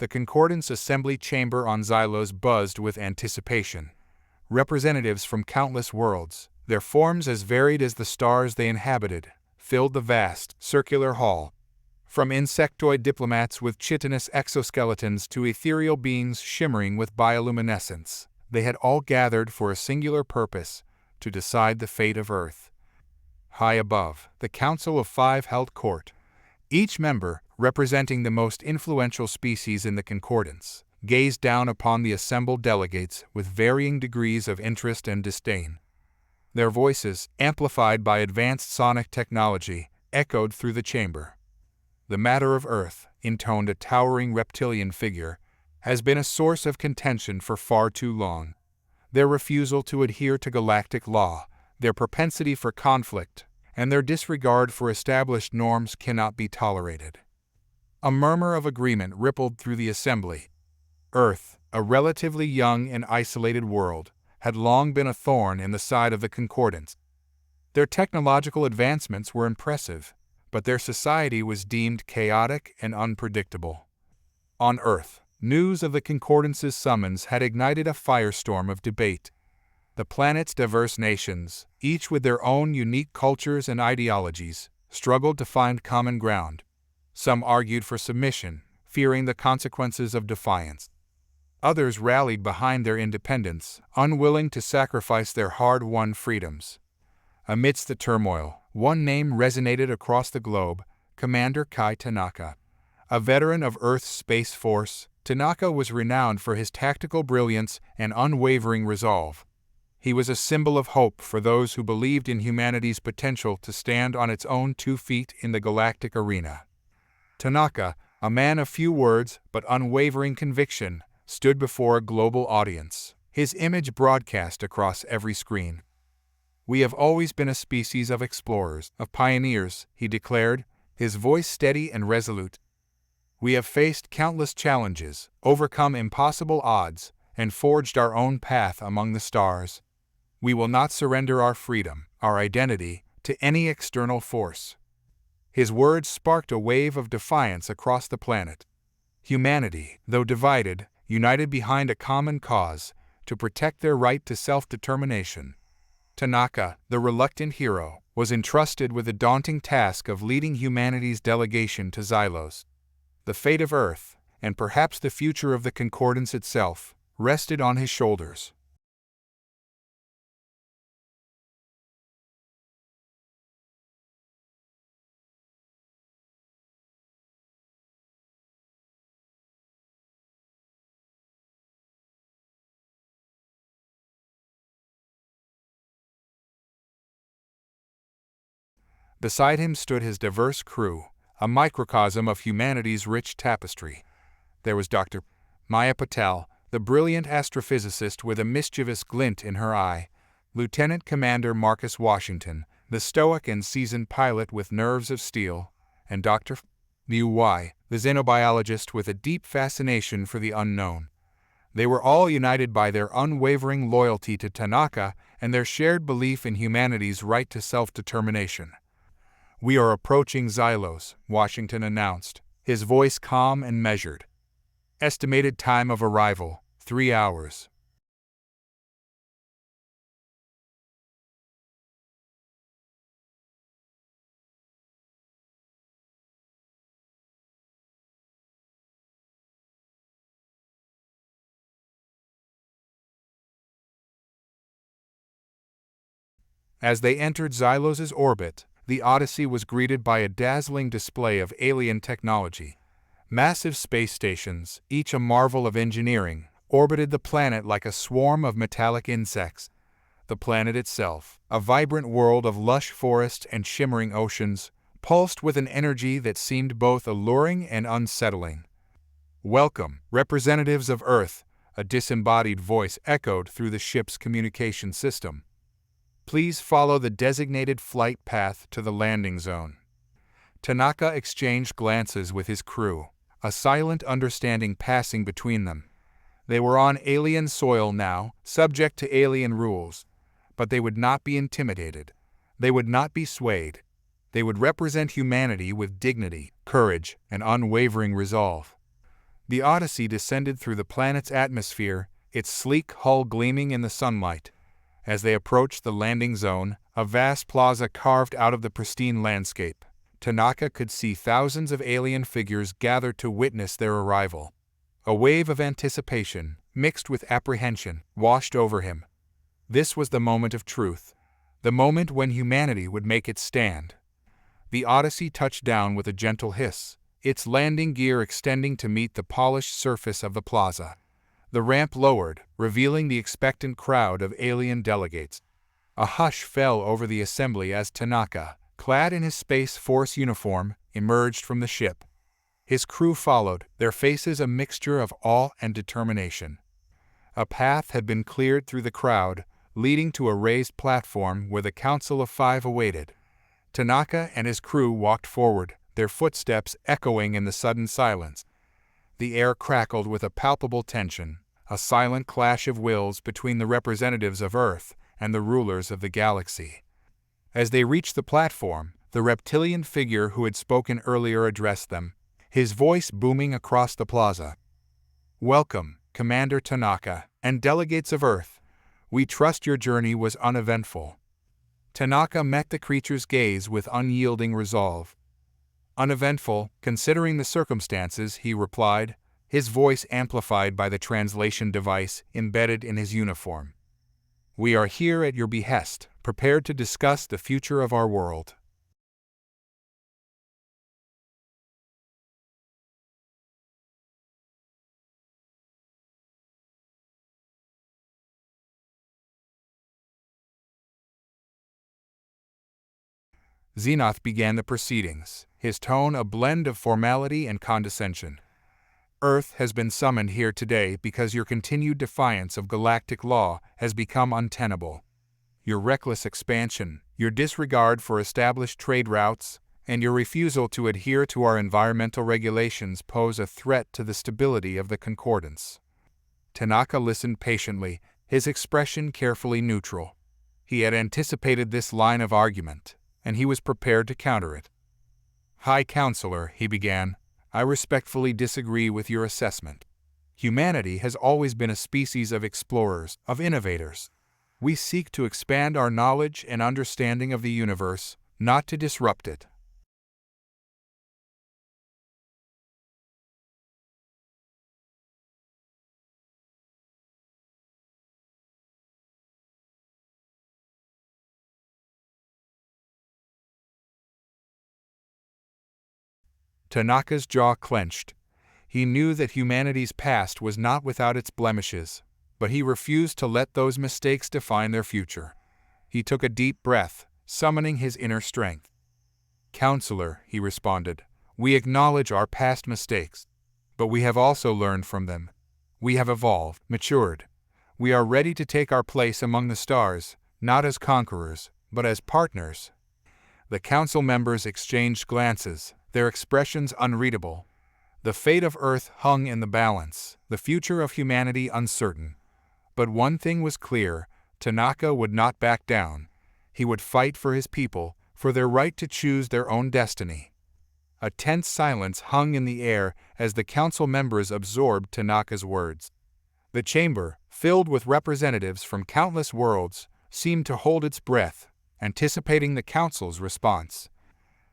the Concordance assembly chamber on Xylos buzzed with anticipation. Representatives from countless worlds, their forms as varied as the stars they inhabited, filled the vast, circular hall. From insectoid diplomats with chitinous exoskeletons to ethereal beings shimmering with bioluminescence, they had all gathered for a singular purpose: to decide the fate of Earth. High above, the Council of Five held court. Each member, representing the most influential species in the Concordance, gazed down upon the assembled delegates with varying degrees of interest and disdain. Their voices, amplified by advanced sonic technology, echoed through the chamber. "The matter of Earth," intoned a towering reptilian figure, "has been a source of contention for far too long. Their refusal to adhere to galactic law, their propensity for conflict, and their disregard for established norms cannot be tolerated." A murmur of agreement rippled through the assembly. Earth, a relatively young and isolated world, had long been a thorn in the side of the Concordance. Their technological advancements were impressive, but their society was deemed chaotic and unpredictable. On Earth, news of the Concordance's summons had ignited a firestorm of debate. The planet's diverse nations, each with their own unique cultures and ideologies, struggled to find common ground. Some argued for submission, fearing the consequences of defiance. Others rallied behind their independence, unwilling to sacrifice their hard-won freedoms. Amidst the turmoil, one name resonated across the globe: Commander Kai Tanaka. A veteran of Earth's Space Force, Tanaka was renowned for his tactical brilliance and unwavering resolve. He was a symbol of hope for those who believed in humanity's potential to stand on its own 2 feet in the galactic arena. Tanaka, a man of few words but unwavering conviction, stood before a global audience, his image broadcast across every screen. "We have always been a species of explorers, of pioneers," he declared, his voice steady and resolute. "We have faced countless challenges, overcome impossible odds, and forged our own path among the stars. We will not surrender our freedom, our identity, to any external force." His words sparked a wave of defiance across the planet. Humanity, though divided, united behind a common cause: to protect their right to self-determination. Tanaka, the reluctant hero, was entrusted with the daunting task of leading humanity's delegation to Xylos. The fate of Earth, and perhaps the future of the Concordance itself, rested on his shoulders. Beside him stood his diverse crew, a microcosm of humanity's rich tapestry. There was Dr. Maya Patel, the brilliant astrophysicist with a mischievous glint in her eye; Lieutenant Commander Marcus Washington, the stoic and seasoned pilot with nerves of steel; and Dr. Liu Y, the xenobiologist with a deep fascination for the unknown. They were all united by their unwavering loyalty to Tanaka and their shared belief in humanity's right to self-determination. "We are approaching Xylos," Washington announced, his voice calm and measured. "Estimated time of arrival, 3 hours. As they entered Xylos' orbit, the Odyssey was greeted by a dazzling display of alien technology. Massive space stations, each a marvel of engineering, orbited the planet like a swarm of metallic insects. The planet itself, a vibrant world of lush forests and shimmering oceans, pulsed with an energy that seemed both alluring and unsettling. "Welcome, representatives of Earth," a disembodied voice echoed through the ship's communication system. "Please follow the designated flight path to the landing zone." Tanaka exchanged glances with his crew, a silent understanding passing between them. They were on alien soil now, subject to alien rules, but they would not be intimidated. They would not be swayed. They would represent humanity with dignity, courage, and unwavering resolve. The Odyssey descended through the planet's atmosphere, its sleek hull gleaming in the sunlight. As they approached the landing zone, a vast plaza carved out of the pristine landscape, Tanaka could see thousands of alien figures gathered to witness their arrival. A wave of anticipation, mixed with apprehension, washed over him. This was the moment of truth, the moment when humanity would make its stand. The Odyssey touched down with a gentle hiss, its landing gear extending to meet the polished surface of the plaza. The ramp lowered, revealing the expectant crowd of alien delegates. A hush fell over the assembly as Tanaka, clad in his Space Force uniform, emerged from the ship. His crew followed, their faces a mixture of awe and determination. A path had been cleared through the crowd, leading to a raised platform where the Council of Five awaited. Tanaka and his crew walked forward, their footsteps echoing in the sudden silence. The air crackled with a palpable tension, a silent clash of wills between the representatives of Earth and the rulers of the galaxy. As they reached the platform, the reptilian figure who had spoken earlier addressed them, his voice booming across the plaza. "Welcome, Commander Tanaka, and delegates of Earth. We trust your journey was uneventful." Tanaka met the creature's gaze with unyielding resolve. "Uneventful, considering the circumstances," he replied, his voice amplified by the translation device embedded in his uniform. "We are here at your behest, prepared to discuss the future of our world." Xenoth began the proceedings, his tone a blend of formality and condescension. "Earth has been summoned here today because your continued defiance of galactic law has become untenable. Your reckless expansion, your disregard for established trade routes, and your refusal to adhere to our environmental regulations pose a threat to the stability of the Concordance." Tanaka listened patiently, his expression carefully neutral. He had anticipated this line of argument, and he was prepared to counter it. "High Counselor," he began, "I respectfully disagree with your assessment. Humanity has always been a species of explorers, of innovators. We seek to expand our knowledge and understanding of the universe, not to disrupt it." Tanaka's jaw clenched. He knew that humanity's past was not without its blemishes, but he refused to let those mistakes define their future. He took a deep breath, summoning his inner strength. "Counselor," he responded, "we acknowledge our past mistakes, but we have also learned from them. We have evolved, matured. We are ready to take our place among the stars, not as conquerors, but as partners." The council members exchanged glances, their expressions unreadable. The fate of Earth hung in the balance, the future of humanity uncertain. But one thing was clear: Tanaka would not back down. He would fight for his people, for their right to choose their own destiny. A tense silence hung in the air as the council members absorbed Tanaka's words. The chamber, filled with representatives from countless worlds, seemed to hold its breath, anticipating the council's response.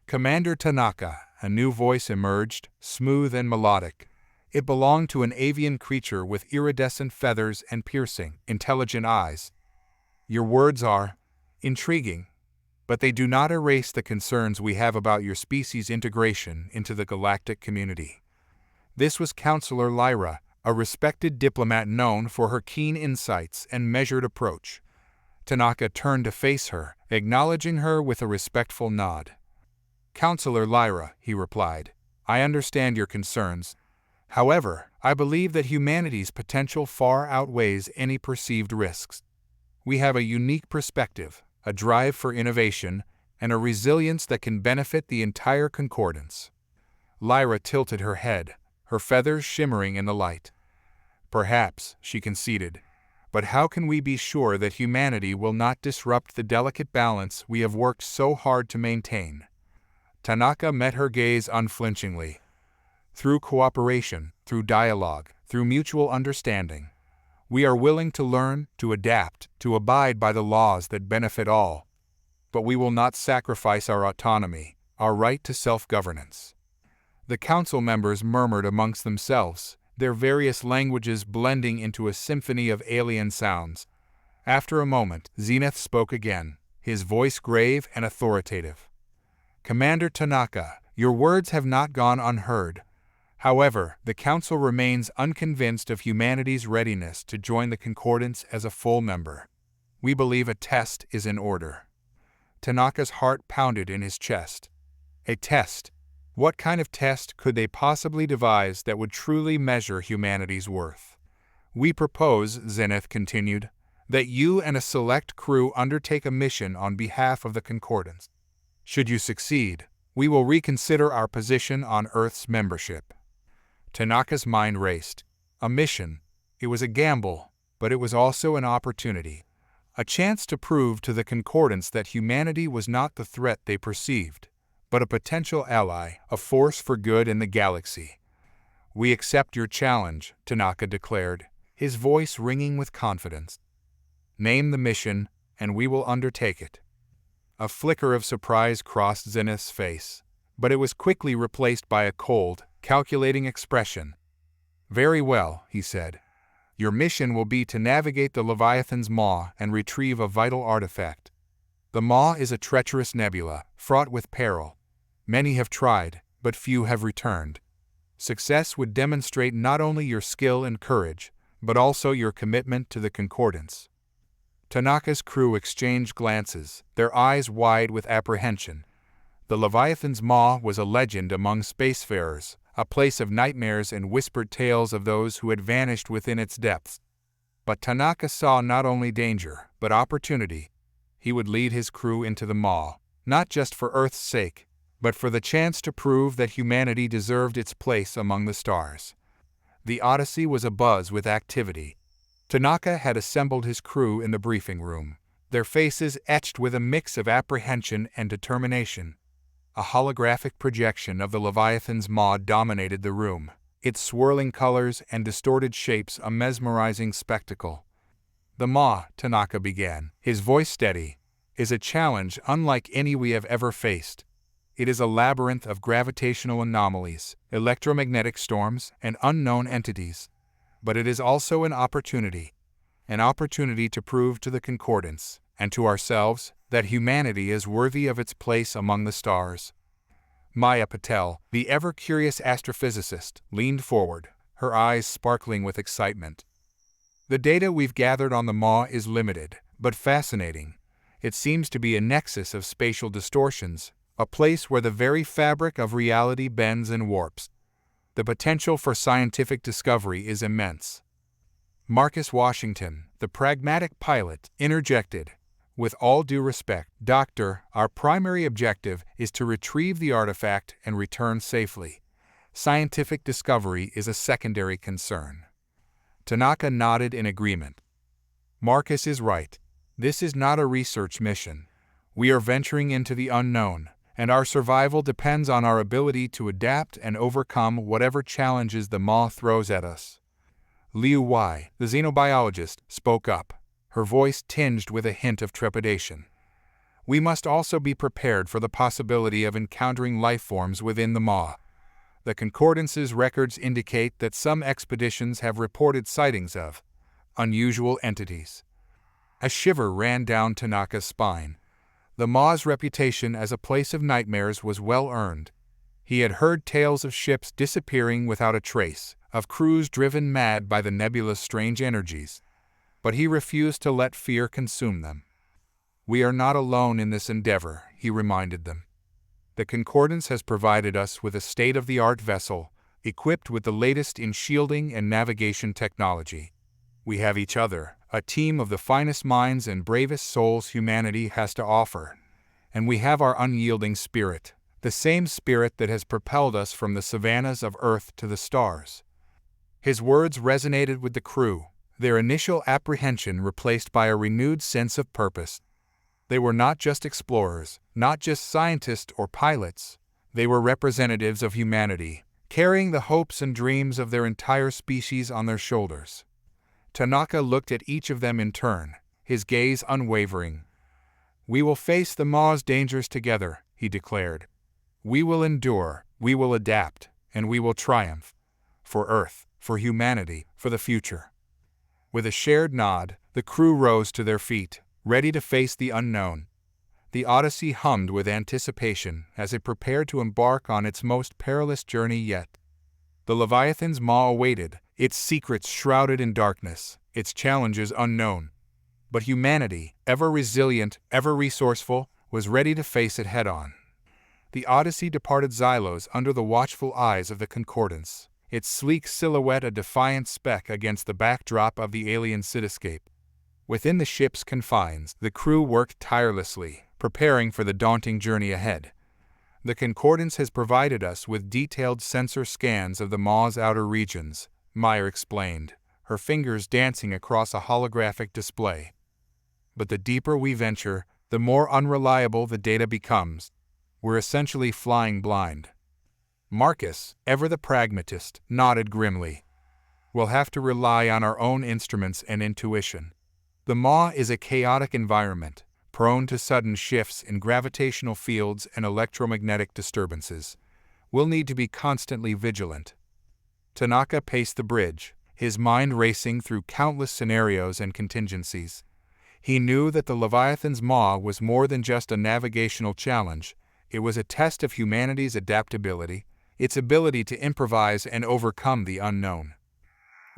"Commander Tanaka," a new voice emerged, smooth and melodic. It belonged to an avian creature with iridescent feathers and piercing, intelligent eyes. "Your words are intriguing, but they do not erase the concerns we have about your species' integration into the galactic community." This was Counselor Lyra, a respected diplomat known for her keen insights and measured approach. Tanaka turned to face her, acknowledging her with a respectful nod. "Counselor Lyra," he replied, "I understand your concerns. However, I believe that humanity's potential far outweighs any perceived risks. We have a unique perspective, a drive for innovation, and a resilience that can benefit the entire Concordance." Lyra tilted her head, her feathers shimmering in the light. "Perhaps," she conceded, "but how can we be sure that humanity will not disrupt the delicate balance we have worked so hard to maintain?" Tanaka met her gaze unflinchingly. Through cooperation, through dialogue, through mutual understanding, we are willing to learn, to adapt, to abide by the laws that benefit all. But we will not sacrifice our autonomy, our right to self-governance. The council members murmured amongst themselves, their various languages blending into a symphony of alien sounds. After a moment, Zenith spoke again, his voice grave and authoritative. "Commander Tanaka, your words have not gone unheard. However, the Council remains unconvinced of humanity's readiness to join the Concordance as a full member. We believe a test is in order." Tanaka's heart pounded in his chest. A test? What kind of test could they possibly devise that would truly measure humanity's worth? "We propose," Zenith continued, "that you and a select crew undertake a mission on behalf of the Concordance. Should you succeed, we will reconsider our position on Earth's membership." Tanaka's mind raced. A mission. It was a gamble, but it was also an opportunity. A chance to prove to the Concordance that humanity was not the threat they perceived, but a potential ally, a force for good in the galaxy. "We accept your challenge," Tanaka declared, his voice ringing with confidence. "Name the mission, and we will undertake it." A flicker of surprise crossed Zenith's face, but it was quickly replaced by a cold, calculating expression. "Very well," he said. "Your mission will be to navigate the Leviathan's maw and retrieve a vital artifact. The maw is a treacherous nebula, fraught with peril. Many have tried, but few have returned. Success would demonstrate not only your skill and courage, but also your commitment to the Concordance." Tanaka's crew exchanged glances, their eyes wide with apprehension. The Leviathan's maw was a legend among spacefarers, a place of nightmares and whispered tales of those who had vanished within its depths. But Tanaka saw not only danger, but opportunity. He would lead his crew into the maw, not just for Earth's sake, but for the chance to prove that humanity deserved its place among the stars. The Odyssey was abuzz with activity. Tanaka had assembled his crew in the briefing room, their faces etched with a mix of apprehension and determination. A holographic projection of the Leviathan's maw dominated the room, its swirling colors and distorted shapes a mesmerizing spectacle. "The maw," Tanaka began, his voice steady, "is a challenge unlike any we have ever faced. It is a labyrinth of gravitational anomalies, electromagnetic storms, and unknown entities. But it is also an opportunity to prove to the Concordance, and to ourselves, that humanity is worthy of its place among the stars." Maya Patel, the ever-curious astrophysicist, leaned forward, her eyes sparkling with excitement. "The data we've gathered on the maw is limited, but fascinating. It seems to be a nexus of spatial distortions, a place where the very fabric of reality bends and warps. The potential for scientific discovery is immense." Marcus Washington, the pragmatic pilot, interjected, "With all due respect, Doctor, our primary objective is to retrieve the artifact and return safely. Scientific discovery is a secondary concern." Tanaka nodded in agreement. Marcus is right. This is not a research mission. We are venturing into the unknown, and our survival depends on our ability to adapt and overcome whatever challenges the maw throws at us. Liu Wei, the xenobiologist, spoke up, her voice tinged with a hint of trepidation. "We must also be prepared for the possibility of encountering life forms within the maw. The Concordance's records indicate that some expeditions have reported sightings of unusual entities." A shiver ran down Tanaka's spine. The maw's reputation as a place of nightmares was well earned. He had heard tales of ships disappearing without a trace, of crews driven mad by the nebula's strange energies. But he refused to let fear consume them. "We are not alone in this endeavor," he reminded them. "The Concordance has provided us with a state-of-the-art vessel, equipped with the latest in shielding and navigation technology. We have each other, a team of the finest minds and bravest souls humanity has to offer. And we have our unyielding spirit, the same spirit that has propelled us from the savannas of Earth to the stars." His words resonated with the crew, their initial apprehension replaced by a renewed sense of purpose. They were not just explorers, not just scientists or pilots. They were representatives of humanity, carrying the hopes and dreams of their entire species on their shoulders. Tanaka looked at each of them in turn, his gaze unwavering. "We will face the Maw's dangers together," he declared. "We will endure, we will adapt, and we will triumph. For Earth, for humanity, for the future." With a shared nod, the crew rose to their feet, ready to face the unknown. The Odyssey hummed with anticipation as it prepared to embark on its most perilous journey yet. The Leviathan's maw awaited, its secrets shrouded in darkness, its challenges unknown. But humanity, ever resilient, ever resourceful, was ready to face it head-on. The Odyssey departed Xylos under the watchful eyes of the Concordance, its sleek silhouette a defiant speck against the backdrop of the alien cityscape. Within the ship's confines, the crew worked tirelessly, preparing for the daunting journey ahead. The Concordance has provided us with detailed sensor scans of the Maw's outer regions, Meyer explained, her fingers dancing across a holographic display. But the deeper we venture, the more unreliable the data becomes. We're essentially flying blind. Marcus, ever the pragmatist, nodded grimly. We'll have to rely on our own instruments and intuition. The Maw is a chaotic environment, prone to sudden shifts in gravitational fields and electromagnetic disturbances. We'll need to be constantly vigilant. Tanaka paced the bridge, his mind racing through countless scenarios and contingencies. He knew that the Leviathan's Maw was more than just a navigational challenge. It was a test of humanity's adaptability, its ability to improvise and overcome the unknown.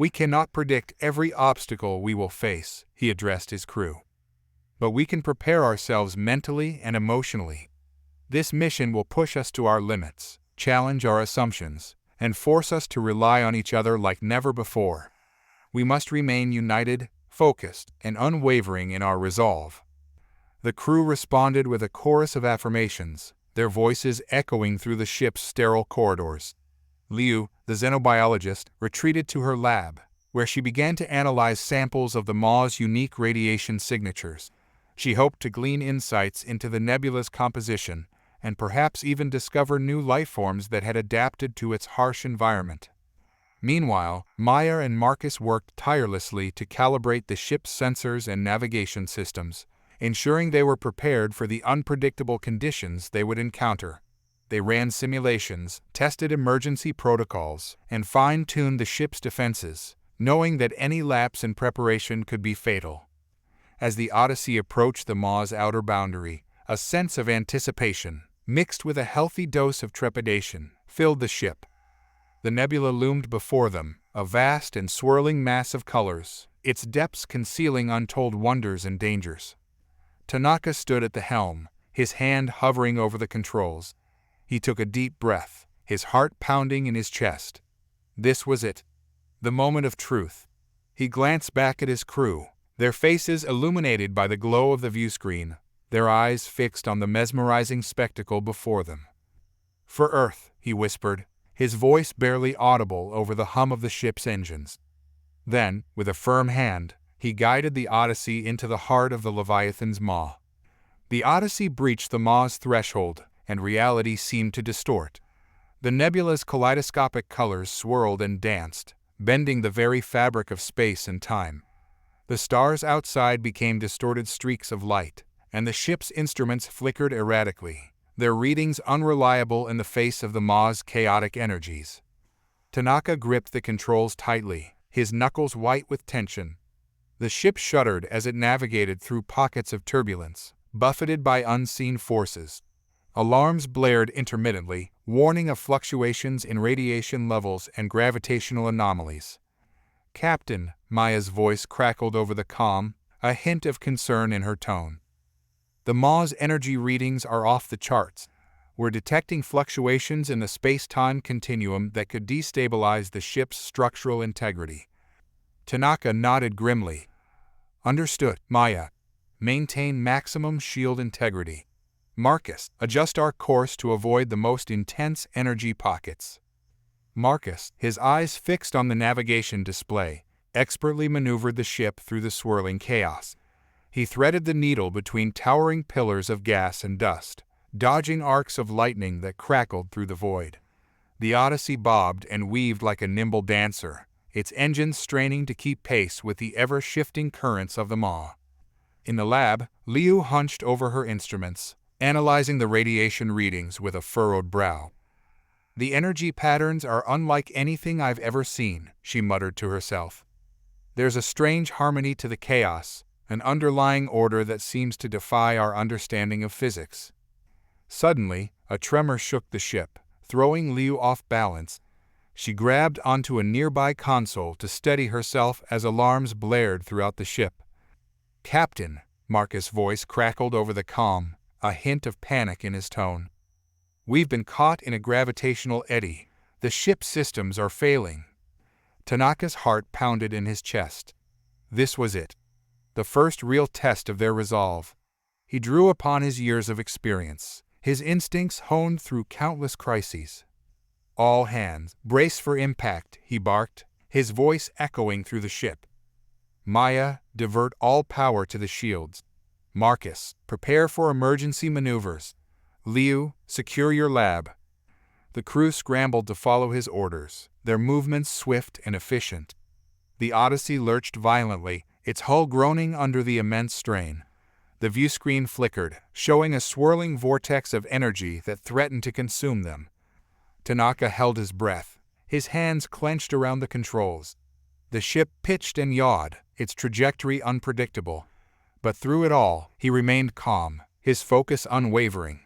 "We cannot predict every obstacle we will face," he addressed his crew. "But we can prepare ourselves mentally and emotionally. This mission will push us to our limits, challenge our assumptions, and force us to rely on each other like never before. We must remain united, focused, and unwavering in our resolve." The crew responded with a chorus of affirmations, their voices echoing through the ship's sterile corridors. Liu, the xenobiologist, retreated to her lab, where she began to analyze samples of the Maw's unique radiation signatures. She hoped to glean insights into the nebula's composition and perhaps even discover new lifeforms that had adapted to its harsh environment. Meanwhile, Meyer and Marcus worked tirelessly to calibrate the ship's sensors and navigation systems, ensuring they were prepared for the unpredictable conditions they would encounter. They ran simulations, tested emergency protocols, and fine-tuned the ship's defenses, knowing that any lapse in preparation could be fatal. As the Odyssey approached the Maw's outer boundary, a sense of anticipation, mixed with a healthy dose of trepidation, filled the ship. The nebula loomed before them, a vast and swirling mass of colors, its depths concealing untold wonders and dangers. Tanaka stood at the helm, his hand hovering over the controls. He took a deep breath, his heart pounding in his chest. This was it, the moment of truth. He glanced back at his crew, their faces illuminated by the glow of the viewscreen, their eyes fixed on the mesmerizing spectacle before them. "For Earth," he whispered, his voice barely audible over the hum of the ship's engines. Then, with a firm hand, he guided the Odyssey into the heart of the Leviathan's maw. The Odyssey breached the Maw's threshold, and reality seemed to distort. The nebula's kaleidoscopic colors swirled and danced, bending the very fabric of space and time. The stars outside became distorted streaks of light, and the ship's instruments flickered erratically, their readings unreliable in the face of the Maw's chaotic energies. Tanaka gripped the controls tightly, his knuckles white with tension. The ship shuddered as it navigated through pockets of turbulence, buffeted by unseen forces. Alarms blared intermittently, warning of fluctuations in radiation levels and gravitational anomalies. "Captain," Maya's voice crackled over the comm, a hint of concern in her tone. "The Maw's energy readings are off the charts. We're detecting fluctuations in the space-time continuum that could destabilize the ship's structural integrity." Tanaka nodded grimly. "Understood, Maya. Maintain maximum shield integrity. Marcus, adjust our course to avoid the most intense energy pockets." Marcus, his eyes fixed on the navigation display, expertly maneuvered the ship through the swirling chaos. He threaded the needle between towering pillars of gas and dust, dodging arcs of lightning that crackled through the void. The Odyssey bobbed and weaved like a nimble dancer, its engines straining to keep pace with the ever-shifting currents of the Maw. In the lab, Liu hunched over her instruments, analyzing the radiation readings with a furrowed brow. "The energy patterns are unlike anything I've ever seen," she muttered to herself. "There's a strange harmony to the chaos, an underlying order that seems to defy our understanding of physics." Suddenly, a tremor shook the ship, throwing Liu off balance. She grabbed onto a nearby console to steady herself as alarms blared throughout the ship. "Captain," Marcus' voice crackled over the comm, a hint of panic in his tone. "We've been caught in a gravitational eddy. The ship's systems are failing." Tanaka's heart pounded in his chest. This was it. The first real test of their resolve. He drew upon his years of experience, his instincts honed through countless crises. "All hands, brace for impact," he barked, his voice echoing through the ship. "Maya, divert all power to the shields. Marcus, prepare for emergency maneuvers. Liu, secure your lab." The crew scrambled to follow his orders, their movements swift and efficient. The Odyssey lurched violently, its hull groaning under the immense strain. The viewscreen flickered, showing a swirling vortex of energy that threatened to consume them. Tanaka held his breath, his hands clenched around the controls. The ship pitched and yawed, its trajectory unpredictable. But through it all, he remained calm, his focus unwavering.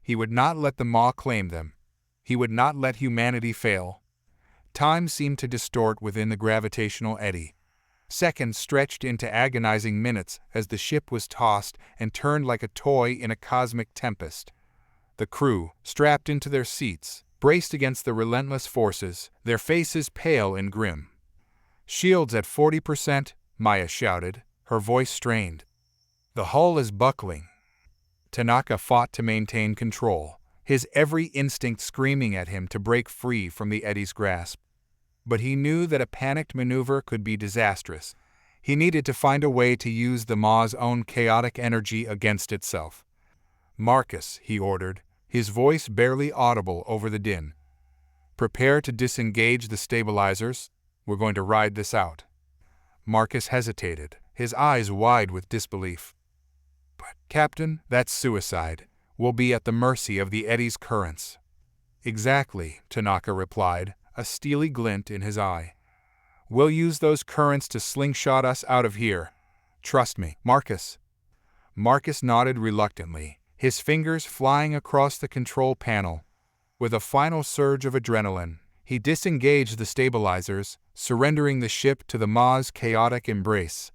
He would not let the Maw claim them. He would not let humanity fail. Time seemed to distort within the gravitational eddy. Seconds stretched into agonizing minutes as the ship was tossed and turned like a toy in a cosmic tempest. The crew, strapped into their seats, braced against the relentless forces, their faces pale and grim. "Shields at 40%, Maya shouted, her voice strained. "The hull is buckling." Tanaka fought to maintain control, his every instinct screaming at him to break free from the eddy's grasp. But he knew that a panicked maneuver could be disastrous. He needed to find a way to use the Maw's own chaotic energy against itself. "Marcus," he ordered, his voice barely audible over the din. "Prepare to disengage the stabilizers. We're going to ride this out." Marcus hesitated, his eyes wide with disbelief. "But, Captain, that's suicide. We'll be at the mercy of the eddy's currents." "Exactly," Tanaka replied, a steely glint in his eye. "We'll use those currents to slingshot us out of here. Trust me, Marcus." Marcus nodded reluctantly, his fingers flying across the control panel. With a final surge of adrenaline, he disengaged the stabilizers, surrendering the ship to the Maw's chaotic embrace.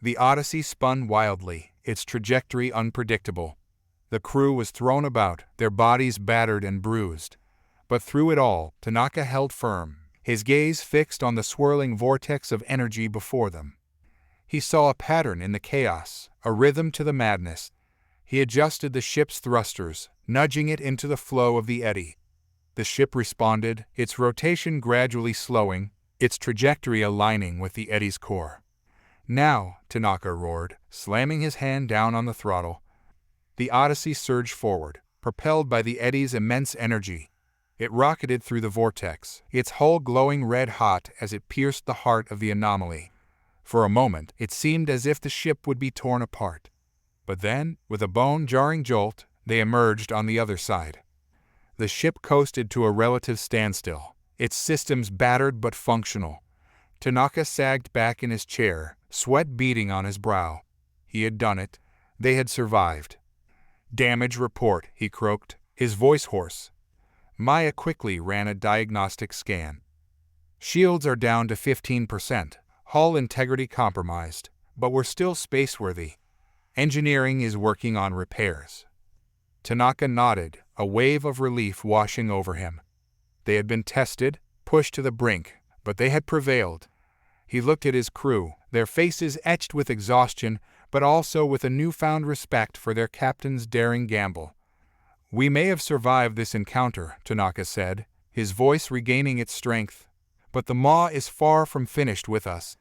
The Odyssey spun wildly, its trajectory unpredictable. The crew was thrown about, their bodies battered and bruised. But through it all, Tanaka held firm, his gaze fixed on the swirling vortex of energy before them. He saw a pattern in the chaos, a rhythm to the madness. He adjusted the ship's thrusters, nudging it into the flow of the eddy. The ship responded, its rotation gradually slowing, its trajectory aligning with the eddy's core. "Now," Tanaka roared, slamming his hand down on the throttle. The Odyssey surged forward, propelled by the eddy's immense energy. It rocketed through the vortex, its hull glowing red-hot as it pierced the heart of the anomaly. For a moment, it seemed as if the ship would be torn apart. But then, with a bone-jarring jolt, they emerged on the other side. The ship coasted to a relative standstill, its systems battered but functional. Tanaka sagged back in his chair, sweat beading on his brow. He had done it. They had survived. "Damage report," he croaked, his voice hoarse. Maya quickly ran a diagnostic scan. "Shields are down to 15%, hull integrity compromised, but we're still spaceworthy. Engineering is working on repairs." Tanaka nodded, a wave of relief washing over him. They had been tested, pushed to the brink, but they had prevailed. He looked at his crew, their faces etched with exhaustion, but also with a newfound respect for their captain's daring gamble. "We may have survived this encounter," Tanaka said, his voice regaining its strength, "but the Maw is far from finished with us.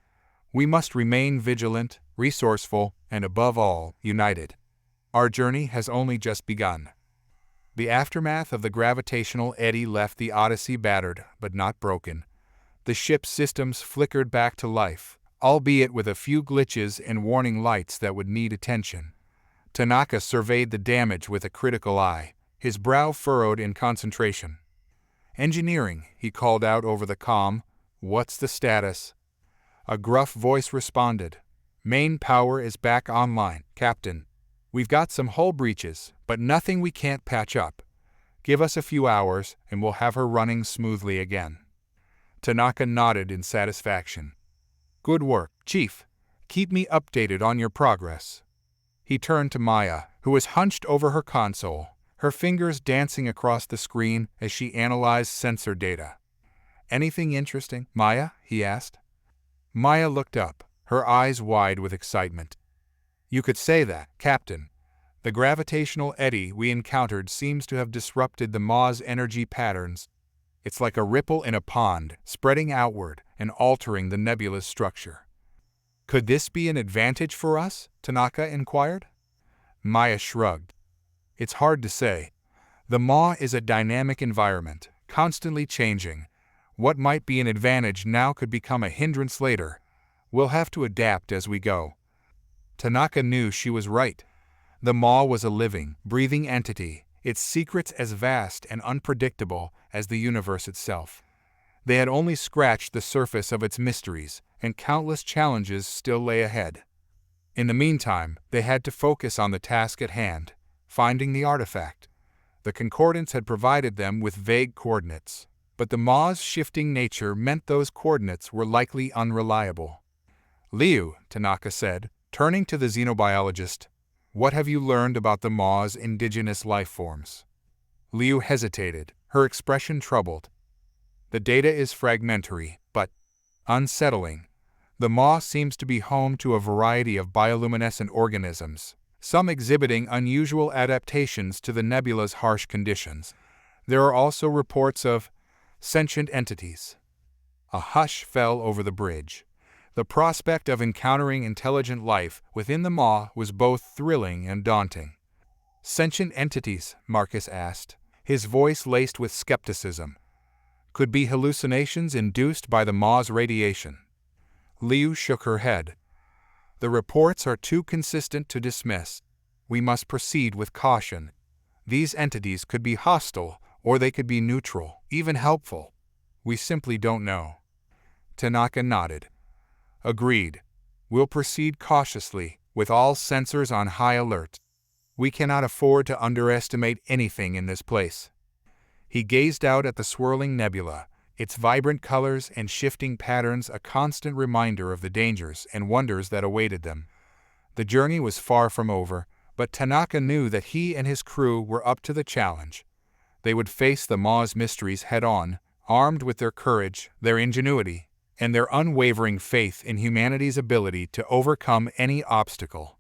We must remain vigilant, resourceful, and above all, united. Our journey has only just begun." The aftermath of the gravitational eddy left the Odyssey battered, but not broken. The ship's systems flickered back to life, albeit with a few glitches and warning lights that would need attention. Tanaka surveyed the damage with a critical eye, his brow furrowed in concentration. "Engineering," he called out over the comm. "What's the status?" A gruff voice responded. "Main power is back online, Captain. We've got some hull breaches, but nothing we can't patch up. Give us a few hours, and we'll have her running smoothly again." Tanaka nodded in satisfaction. "Good work, Chief. Keep me updated on your progress." He turned to Maya, who was hunched over her console, her fingers dancing across the screen as she analyzed sensor data. "Anything interesting, Maya?" he asked. Maya looked up, her eyes wide with excitement. "You could say that, Captain. The gravitational eddy we encountered seems to have disrupted the Maw's energy patterns. It's like a ripple in a pond, spreading outward and altering the nebula's structure." "Could this be an advantage for us?" Tanaka inquired. Maya shrugged. "It's hard to say. The Maw is a dynamic environment, constantly changing. What might be an advantage now could become a hindrance later. We'll have to adapt as we go." Tanaka knew she was right. The Maw was a living, breathing entity, its secrets as vast and unpredictable as the universe itself. They had only scratched the surface of its mysteries, and countless challenges still lay ahead. In the meantime, they had to focus on the task at hand, finding the artifact. The Concordance had provided them with vague coordinates, but the Maw's shifting nature meant those coordinates were likely unreliable. "Liu," Tanaka said, turning to the xenobiologist, "what have you learned about the Maw's indigenous life forms?" Liu hesitated, her expression troubled. "The data is fragmentary, but unsettling. The Maw seems to be home to a variety of bioluminescent organisms, some exhibiting unusual adaptations to the nebula's harsh conditions. There are also reports of sentient entities." A hush fell over the bridge. The prospect of encountering intelligent life within the Maw was both thrilling and daunting. "Sentient entities?" Marcus asked, his voice laced with skepticism. "Could be hallucinations induced by the Maw's radiation." Liu shook her head. "The reports are too consistent to dismiss. We must proceed with caution. These entities could be hostile, or they could be neutral, even helpful. We simply don't know." Tanaka nodded. "Agreed. We'll proceed cautiously, with all sensors on high alert. We cannot afford to underestimate anything in this place." He gazed out at the swirling nebula, its vibrant colors and shifting patterns a constant reminder of the dangers and wonders that awaited them. The journey was far from over, but Tanaka knew that he and his crew were up to the challenge. They would face the Maw's mysteries head-on, armed with their courage, their ingenuity, and their unwavering faith in humanity's ability to overcome any obstacle.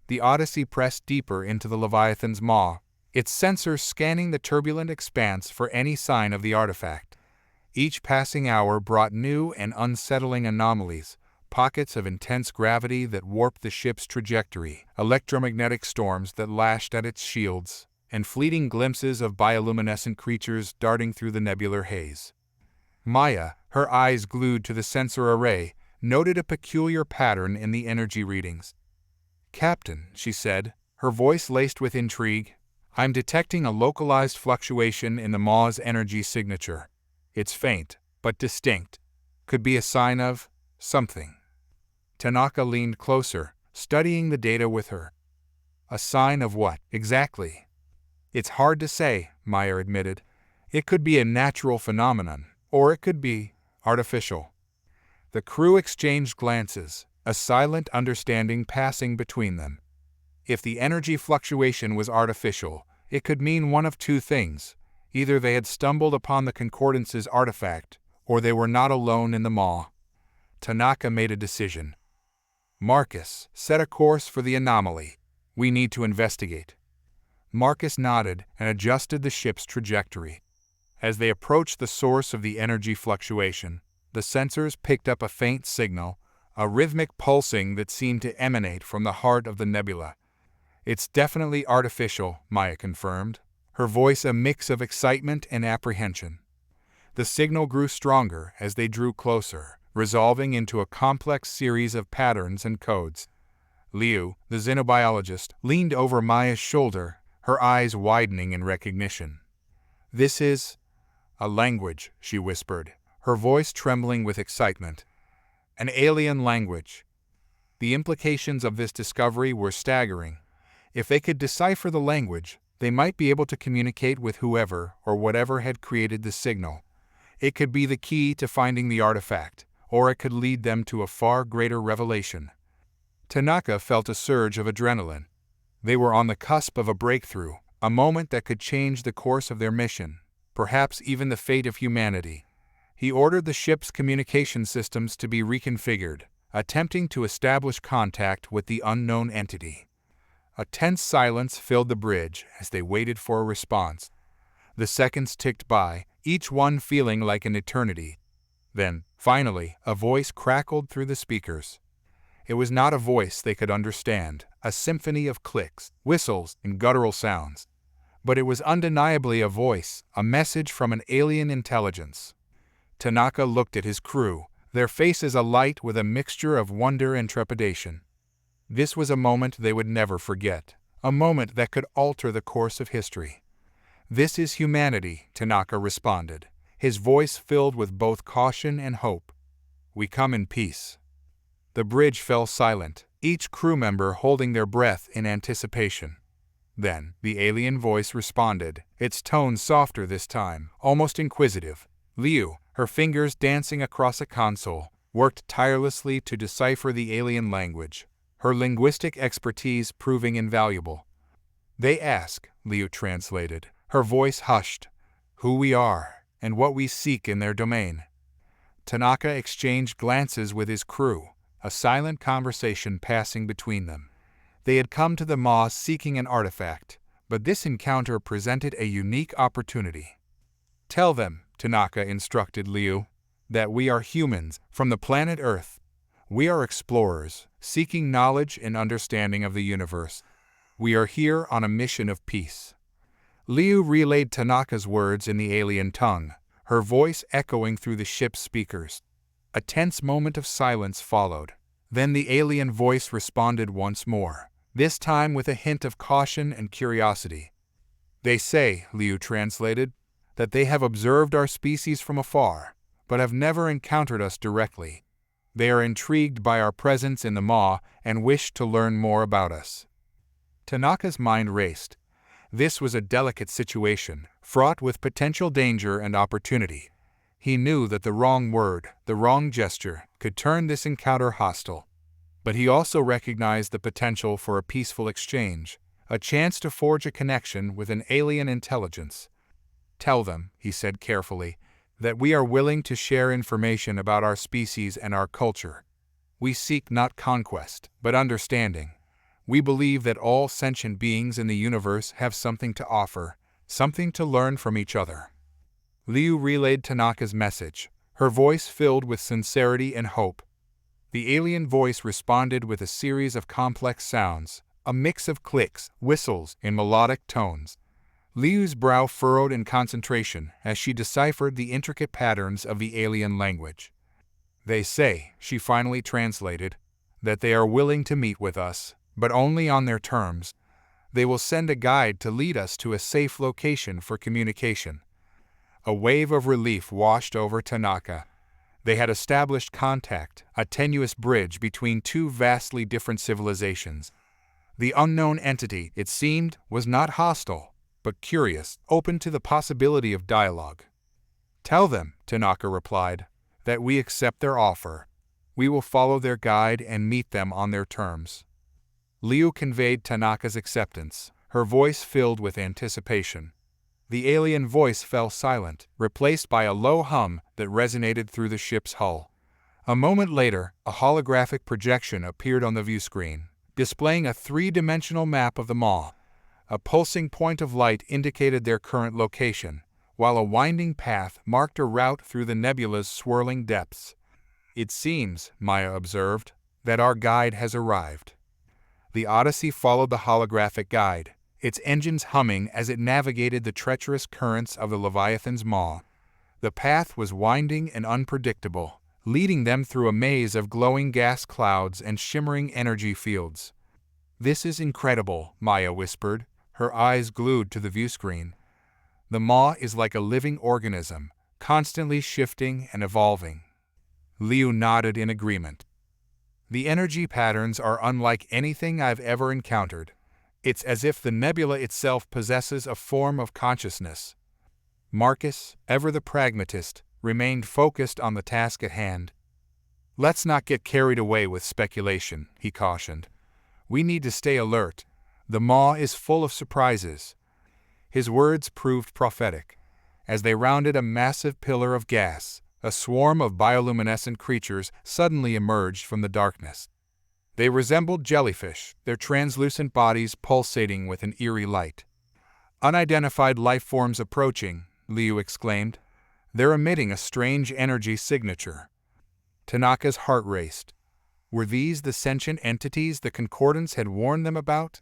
The Odyssey pressed deeper into the Leviathan's maw, its sensors scanning the turbulent expanse for any sign of the artifact. Each passing hour brought new and unsettling anomalies, pockets of intense gravity that warped the ship's trajectory, electromagnetic storms that lashed at its shields, and fleeting glimpses of bioluminescent creatures darting through the nebular haze. Maya, her eyes glued to the sensor array, noted a peculiar pattern in the energy readings. "Captain," she said, her voice laced with intrigue, "I'm detecting a localized fluctuation in the Maw's energy signature. It's faint, but distinct. Could be a sign of something." Tanaka leaned closer, studying the data with her. "A sign of what, exactly?" "It's hard to say," Maya admitted. "It could be a natural phenomenon, or it could be artificial." The crew exchanged glances, a silent understanding passing between them. If the energy fluctuation was artificial, it could mean one of two things. Either they had stumbled upon the Concordance's artifact, or they were not alone in the maw. Tanaka made a decision. "Marcus, set a course for the anomaly. We need to investigate." Marcus nodded and adjusted the ship's trajectory. As they approached the source of the energy fluctuation, the sensors picked up a faint signal, a rhythmic pulsing that seemed to emanate from the heart of the nebula. "It's definitely artificial," Maya confirmed, her voice a mix of excitement and apprehension. The signal grew stronger as they drew closer, resolving into a complex series of patterns and codes. Liu, the xenobiologist, leaned over Maya's shoulder, her eyes widening in recognition. "This is a language," she whispered, her voice trembling with excitement. "An alien language." The implications of this discovery were staggering. If they could decipher the language, they might be able to communicate with whoever or whatever had created the signal. It could be the key to finding the artifact, or it could lead them to a far greater revelation. Tanaka felt a surge of adrenaline. They were on the cusp of a breakthrough, a moment that could change the course of their mission, perhaps even the fate of humanity. He ordered the ship's communication systems to be reconfigured, attempting to establish contact with the unknown entity. A tense silence filled the bridge as they waited for a response. The seconds ticked by, each one feeling like an eternity. Then, finally, a voice crackled through the speakers. It was not a voice they could understand, a symphony of clicks, whistles, and guttural sounds. But it was undeniably a voice, a message from an alien intelligence. Tanaka looked at his crew, their faces alight with a mixture of wonder and trepidation. This was a moment they would never forget, a moment that could alter the course of history. "This is humanity," Tanaka responded, his voice filled with both caution and hope. "We come in peace." The bridge fell silent, each crew member holding their breath in anticipation. Then, the alien voice responded, its tone softer this time, almost inquisitive. Liu, her fingers dancing across a console, worked tirelessly to decipher the alien language, her linguistic expertise proving invaluable. "They ask," Liu translated, her voice hushed, "who we are, and what we seek in their domain." Tanaka exchanged glances with his crew, a silent conversation passing between them. They had come to the Maw seeking an artifact, but this encounter presented a unique opportunity. "Tell them," Tanaka instructed Liu, "that we are humans from the planet Earth. We are explorers, seeking knowledge and understanding of the universe. We are here on a mission of peace." Liu relayed Tanaka's words in the alien tongue, her voice echoing through the ship's speakers. A tense moment of silence followed. Then the alien voice responded once more, this time with a hint of caution and curiosity. "They say," Liu translated, "that they have observed our species from afar, but have never encountered us directly. They are intrigued by our presence in the Maw and wish to learn more about us." Tanaka's mind raced. This was a delicate situation, fraught with potential danger and opportunity. He knew that the wrong word, the wrong gesture, could turn this encounter hostile. But he also recognized the potential for a peaceful exchange, a chance to forge a connection with an alien intelligence. "Tell them," he said carefully, "that we are willing to share information about our species and our culture. We seek not conquest, but understanding. We believe that all sentient beings in the universe have something to offer, something to learn from each other." Liu relayed Tanaka's message, her voice filled with sincerity and hope. The alien voice responded with a series of complex sounds, a mix of clicks, whistles, and melodic tones. Liu's brow furrowed in concentration as she deciphered the intricate patterns of the alien language. "They say," she finally translated, "that they are willing to meet with us, but only on their terms. They will send a guide to lead us to a safe location for communication." A wave of relief washed over Tanaka. They had established contact, a tenuous bridge between two vastly different civilizations. The unknown entity, it seemed, was not hostile, but curious, open to the possibility of dialogue. "Tell them," Tanaka replied, "that we accept their offer. We will follow their guide and meet them on their terms." Liu conveyed Tanaka's acceptance, her voice filled with anticipation. The alien voice fell silent, replaced by a low hum that resonated through the ship's hull. A moment later, a holographic projection appeared on the viewscreen, displaying a three-dimensional map of the Maw. A pulsing point of light indicated their current location, while a winding path marked a route through the nebula's swirling depths. "It seems," Maya observed, "that our guide has arrived." The Odyssey followed the holographic guide, its engines humming as it navigated the treacherous currents of the Leviathan's maw. The path was winding and unpredictable, leading them through a maze of glowing gas clouds and shimmering energy fields. "This is incredible," Maya whispered, her eyes glued to the viewscreen. "The maw is like a living organism, constantly shifting and evolving." Liu nodded in agreement. "The energy patterns are unlike anything I've ever encountered. It's as if the nebula itself possesses a form of consciousness." Marcus, ever the pragmatist, remained focused on the task at hand. "Let's not get carried away with speculation," he cautioned. "We need to stay alert. The maw is full of surprises." His words proved prophetic. As they rounded a massive pillar of gas, a swarm of bioluminescent creatures suddenly emerged from the darkness. They resembled jellyfish, their translucent bodies pulsating with an eerie light. "Unidentified life forms approaching," Liu exclaimed. "They're emitting a strange energy signature." Tanaka's heart raced. Were these the sentient entities the Concordance had warned them about?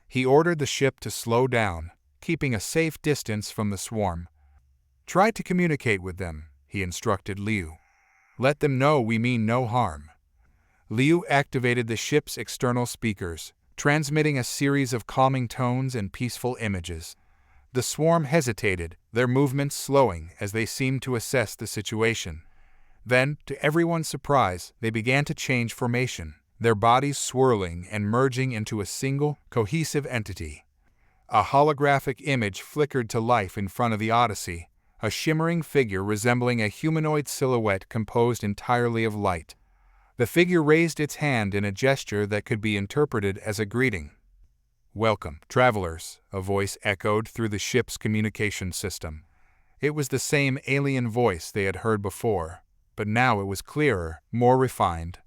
He ordered the ship to slow down, keeping a safe distance from the swarm. "Try to communicate with them," he instructed Liu. "Let them know we mean no harm." Liu activated the ship's external speakers, transmitting a series of calming tones and peaceful images. The swarm hesitated, their movements slowing as they seemed to assess the situation. Then, to everyone's surprise, they began to change formation, their bodies swirling and merging into a single, cohesive entity. A holographic image flickered to life in front of the Odyssey, a shimmering figure resembling a humanoid silhouette composed entirely of light. The figure raised its hand in a gesture that could be interpreted as a greeting. "Welcome, travelers," a voice echoed through the ship's communication system. It was the same alien voice they had heard before, but now it was clearer, more refined.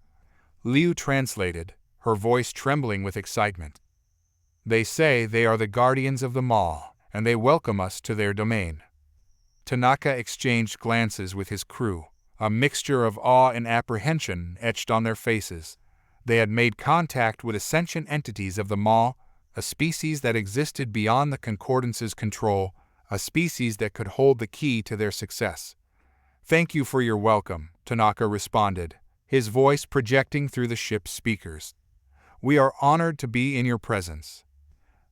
Liu translated, her voice trembling with excitement. "They say they are the guardians of the maw, and they welcome us to their domain." Tanaka exchanged glances with his crew, a mixture of awe and apprehension etched on their faces. They had made contact with sentient entities of the maw, a species that existed beyond the Concordance's control, a species that could hold the key to their success. "Thank you for your welcome," Tanaka responded, his voice projecting through the ship's speakers. "We are honored to be in your presence."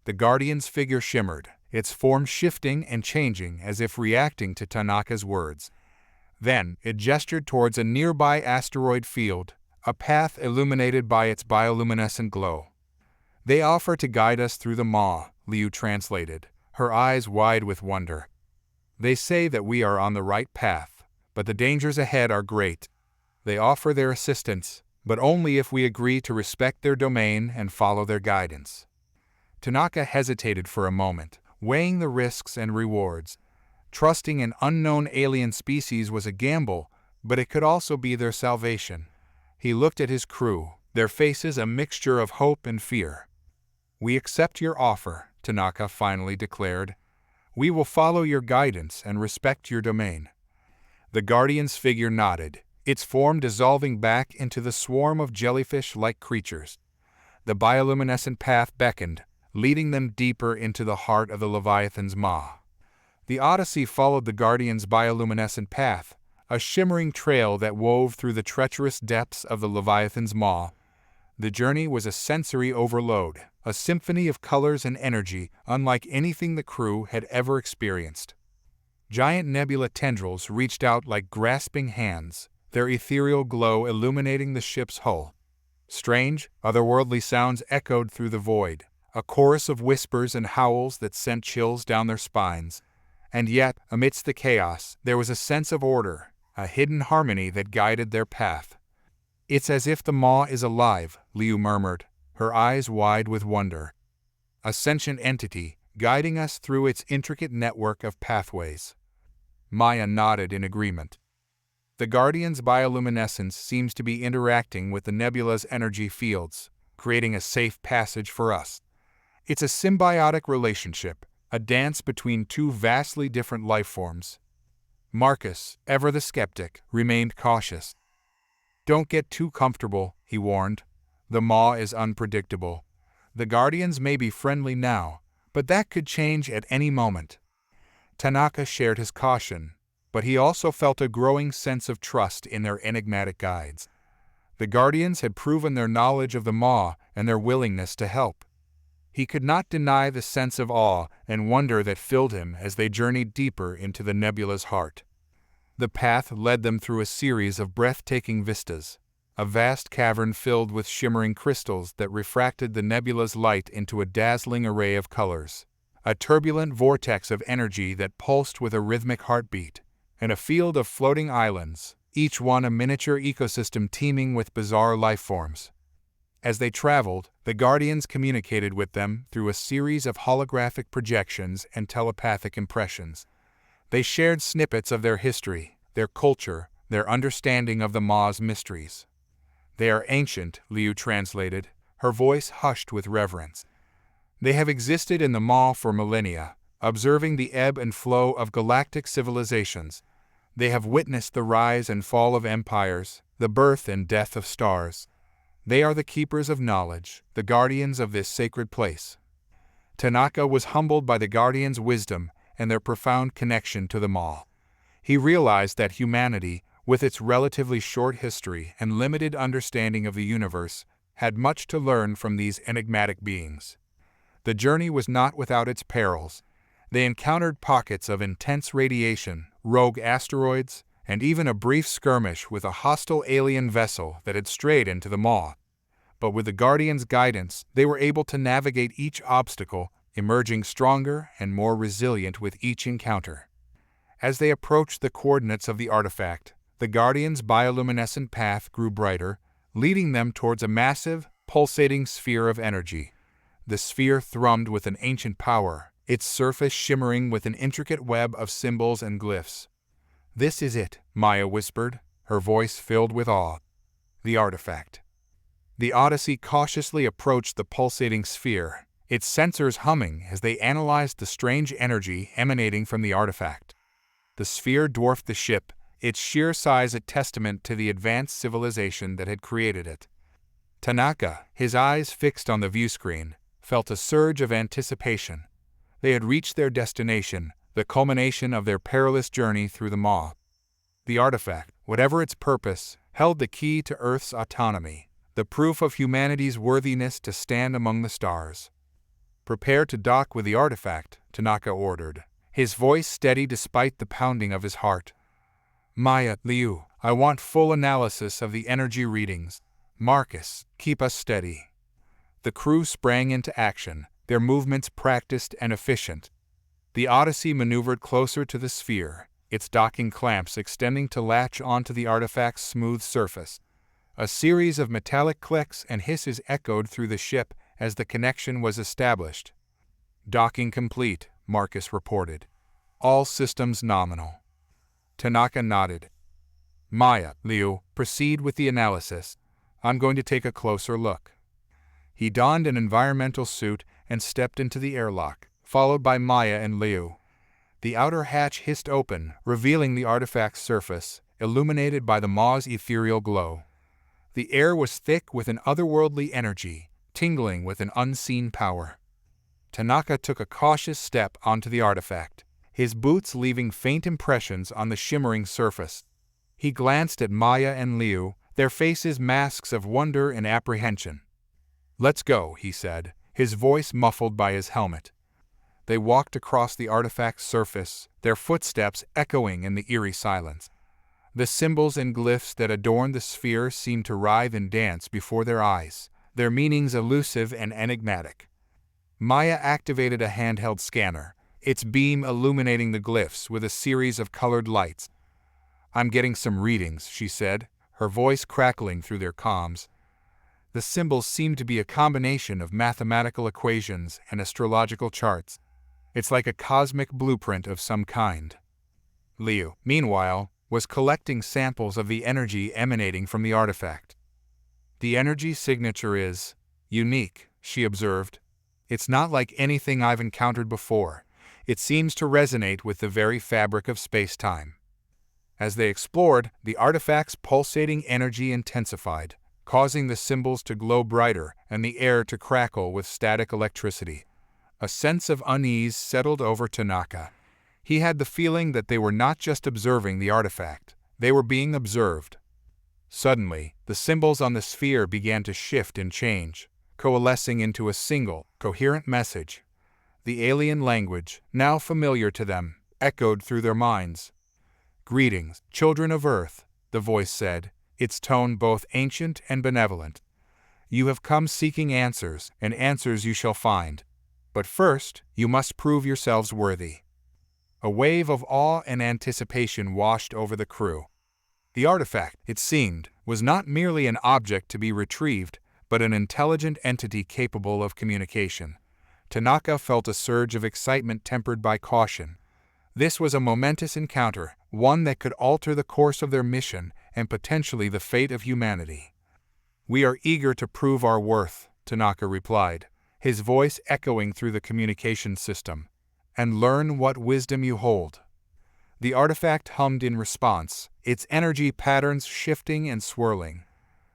The Guardian's figure shimmered, its form shifting and changing as if reacting to Tanaka's words. Then, it gestured towards a nearby asteroid field, a path illuminated by its bioluminescent glow. "They offer to guide us through the maw," Liu translated, her eyes wide with wonder. "They say that we are on the right path, but the dangers ahead are great. They offer their assistance, but only if we agree to respect their domain and follow their guidance." Tanaka hesitated for a moment, weighing the risks and rewards. Trusting an unknown alien species was a gamble, but it could also be their salvation. He looked at his crew, their faces a mixture of hope and fear. "We accept your offer," Tanaka finally declared. "We will follow your guidance and respect your domain." The Guardian's figure nodded, its form dissolving back into the swarm of jellyfish-like creatures. The bioluminescent path beckoned, leading them deeper into the heart of the Leviathan's maw. The Odyssey followed the Guardian's bioluminescent path, a shimmering trail that wove through the treacherous depths of the Leviathan's maw. The journey was a sensory overload, a symphony of colors and energy unlike anything the crew had ever experienced. Giant nebula tendrils reached out like grasping hands, their ethereal glow illuminating the ship's hull. Strange, otherworldly sounds echoed through the void, a chorus of whispers and howls that sent chills down their spines. And yet, amidst the chaos, there was a sense of order, a hidden harmony that guided their path. "It's as if the maw is alive," Liu murmured, her eyes wide with wonder. "A sentient entity, guiding us through its intricate network of pathways." Maya nodded in agreement. "The Guardian's bioluminescence seems to be interacting with the nebula's energy fields, creating a safe passage for us. It's a symbiotic relationship, a dance between two vastly different life forms." Marcus, ever the skeptic, remained cautious. "Don't get too comfortable," he warned. "The maw is unpredictable. The Guardians may be friendly now, But that could change at any moment. Tanaka shared his caution, but he also felt a growing sense of trust in their enigmatic guides. The Guardians had proven their knowledge of the Maw and their willingness to help. He could not deny the sense of awe and wonder that filled him as they journeyed deeper into the nebula's heart. The path led them through a series of breathtaking vistas, a vast cavern filled with shimmering crystals that refracted the nebula's light into a dazzling array of colors, a turbulent vortex of energy that pulsed with a rhythmic heartbeat, and a field of floating islands, each one a miniature ecosystem teeming with bizarre lifeforms. As they traveled, the Guardians communicated with them through a series of holographic projections and telepathic impressions. They shared snippets of their history, their culture, their understanding of the Maw's mysteries. "They are ancient," Liu translated, her voice hushed with reverence. "They have existed in the Maw for millennia, observing the ebb and flow of galactic civilizations. They have witnessed the rise and fall of empires, the birth and death of stars. They are the keepers of knowledge, the guardians of this sacred place." Tanaka was humbled by the Guardians' wisdom and their profound connection to the Maw. He realized that humanity, with its relatively short history and limited understanding of the universe, had much to learn from these enigmatic beings. The journey was not without its perils. They encountered pockets of intense radiation, rogue asteroids, and even a brief skirmish with a hostile alien vessel that had strayed into the Maw. But with the Guardians' guidance, they were able to navigate each obstacle, emerging stronger and more resilient with each encounter. As they approached the coordinates of the artifact, the Guardians' bioluminescent path grew brighter, leading them towards a massive, pulsating sphere of energy. The sphere thrummed with an ancient power, its surface shimmering with an intricate web of symbols and glyphs. "This is it," Maya whispered, her voice filled with awe. "The artifact." The Odyssey cautiously approached the pulsating sphere, its sensors humming as they analyzed the strange energy emanating from the artifact. The sphere dwarfed the ship, its sheer size a testament to the advanced civilization that had created it. Tanaka, his eyes fixed on the viewscreen, felt a surge of anticipation. They had reached their destination, the culmination of their perilous journey through the Maw. The artifact, whatever its purpose, held the key to Earth's autonomy, the proof of humanity's worthiness to stand among the stars. "Prepare to dock with the artifact," Tanaka ordered, his voice steady despite the pounding of his heart. "Maya, Liu, I want full analysis of the energy readings. Marcus, keep us steady." The crew sprang into action, their movements practiced and efficient. The Odyssey maneuvered closer to the sphere, its docking clamps extending to latch onto the artifact's smooth surface. A series of metallic clicks and hisses echoed through the ship as the connection was established. "Docking complete," Marcus reported. "All systems nominal." Tanaka nodded. "Maya, Liu, proceed with the analysis. I'm going to take a closer look." He donned an environmental suit and stepped into the airlock, followed by Maya and Liu. The outer hatch hissed open, revealing the artifact's surface, illuminated by the Maw's ethereal glow. The air was thick with an otherworldly energy, tingling with an unseen power. Tanaka took a cautious step onto the artifact, his boots leaving faint impressions on the shimmering surface. He glanced at Maya and Liu, their faces masks of wonder and apprehension. "Let's go," he said, his voice muffled by his helmet. They walked across the artifact's surface, their footsteps echoing in the eerie silence. The symbols and glyphs that adorned the sphere seemed to writhe and dance before their eyes, their meanings elusive and enigmatic. Maya activated a handheld scanner, its beam illuminating the glyphs with a series of colored lights. "I'm getting some readings," she said, her voice crackling through their comms. The symbols seemed to be a combination of mathematical equations and astrological charts. It's like a cosmic blueprint of some kind. Liu, meanwhile, was collecting samples of the energy emanating from the artifact. "The energy signature is unique," she observed. "It's not like anything I've encountered before. It seems to resonate with the very fabric of space-time." As they explored, the artifact's pulsating energy intensified, causing the symbols to glow brighter and the air to crackle with static electricity. A sense of unease settled over Tanaka. He had the feeling that they were not just observing the artifact, they were being observed. Suddenly, the symbols on the sphere began to shift and change, coalescing into a single, coherent message. The alien language, now familiar to them, echoed through their minds. "Greetings, children of Earth," the voice said, its tone both ancient and benevolent. "You have come seeking answers, and answers you shall find. But first, you must prove yourselves worthy." A wave of awe and anticipation washed over the crew. The artifact, it seemed, was not merely an object to be retrieved, but an intelligent entity capable of communication. Tanaka felt a surge of excitement tempered by caution. This was a momentous encounter, one that could alter the course of their mission and potentially the fate of humanity. "We are eager to prove our worth," Tanaka replied, his voice echoing through the communication system, "and learn what wisdom you hold." The artifact hummed in response, its energy patterns shifting and swirling.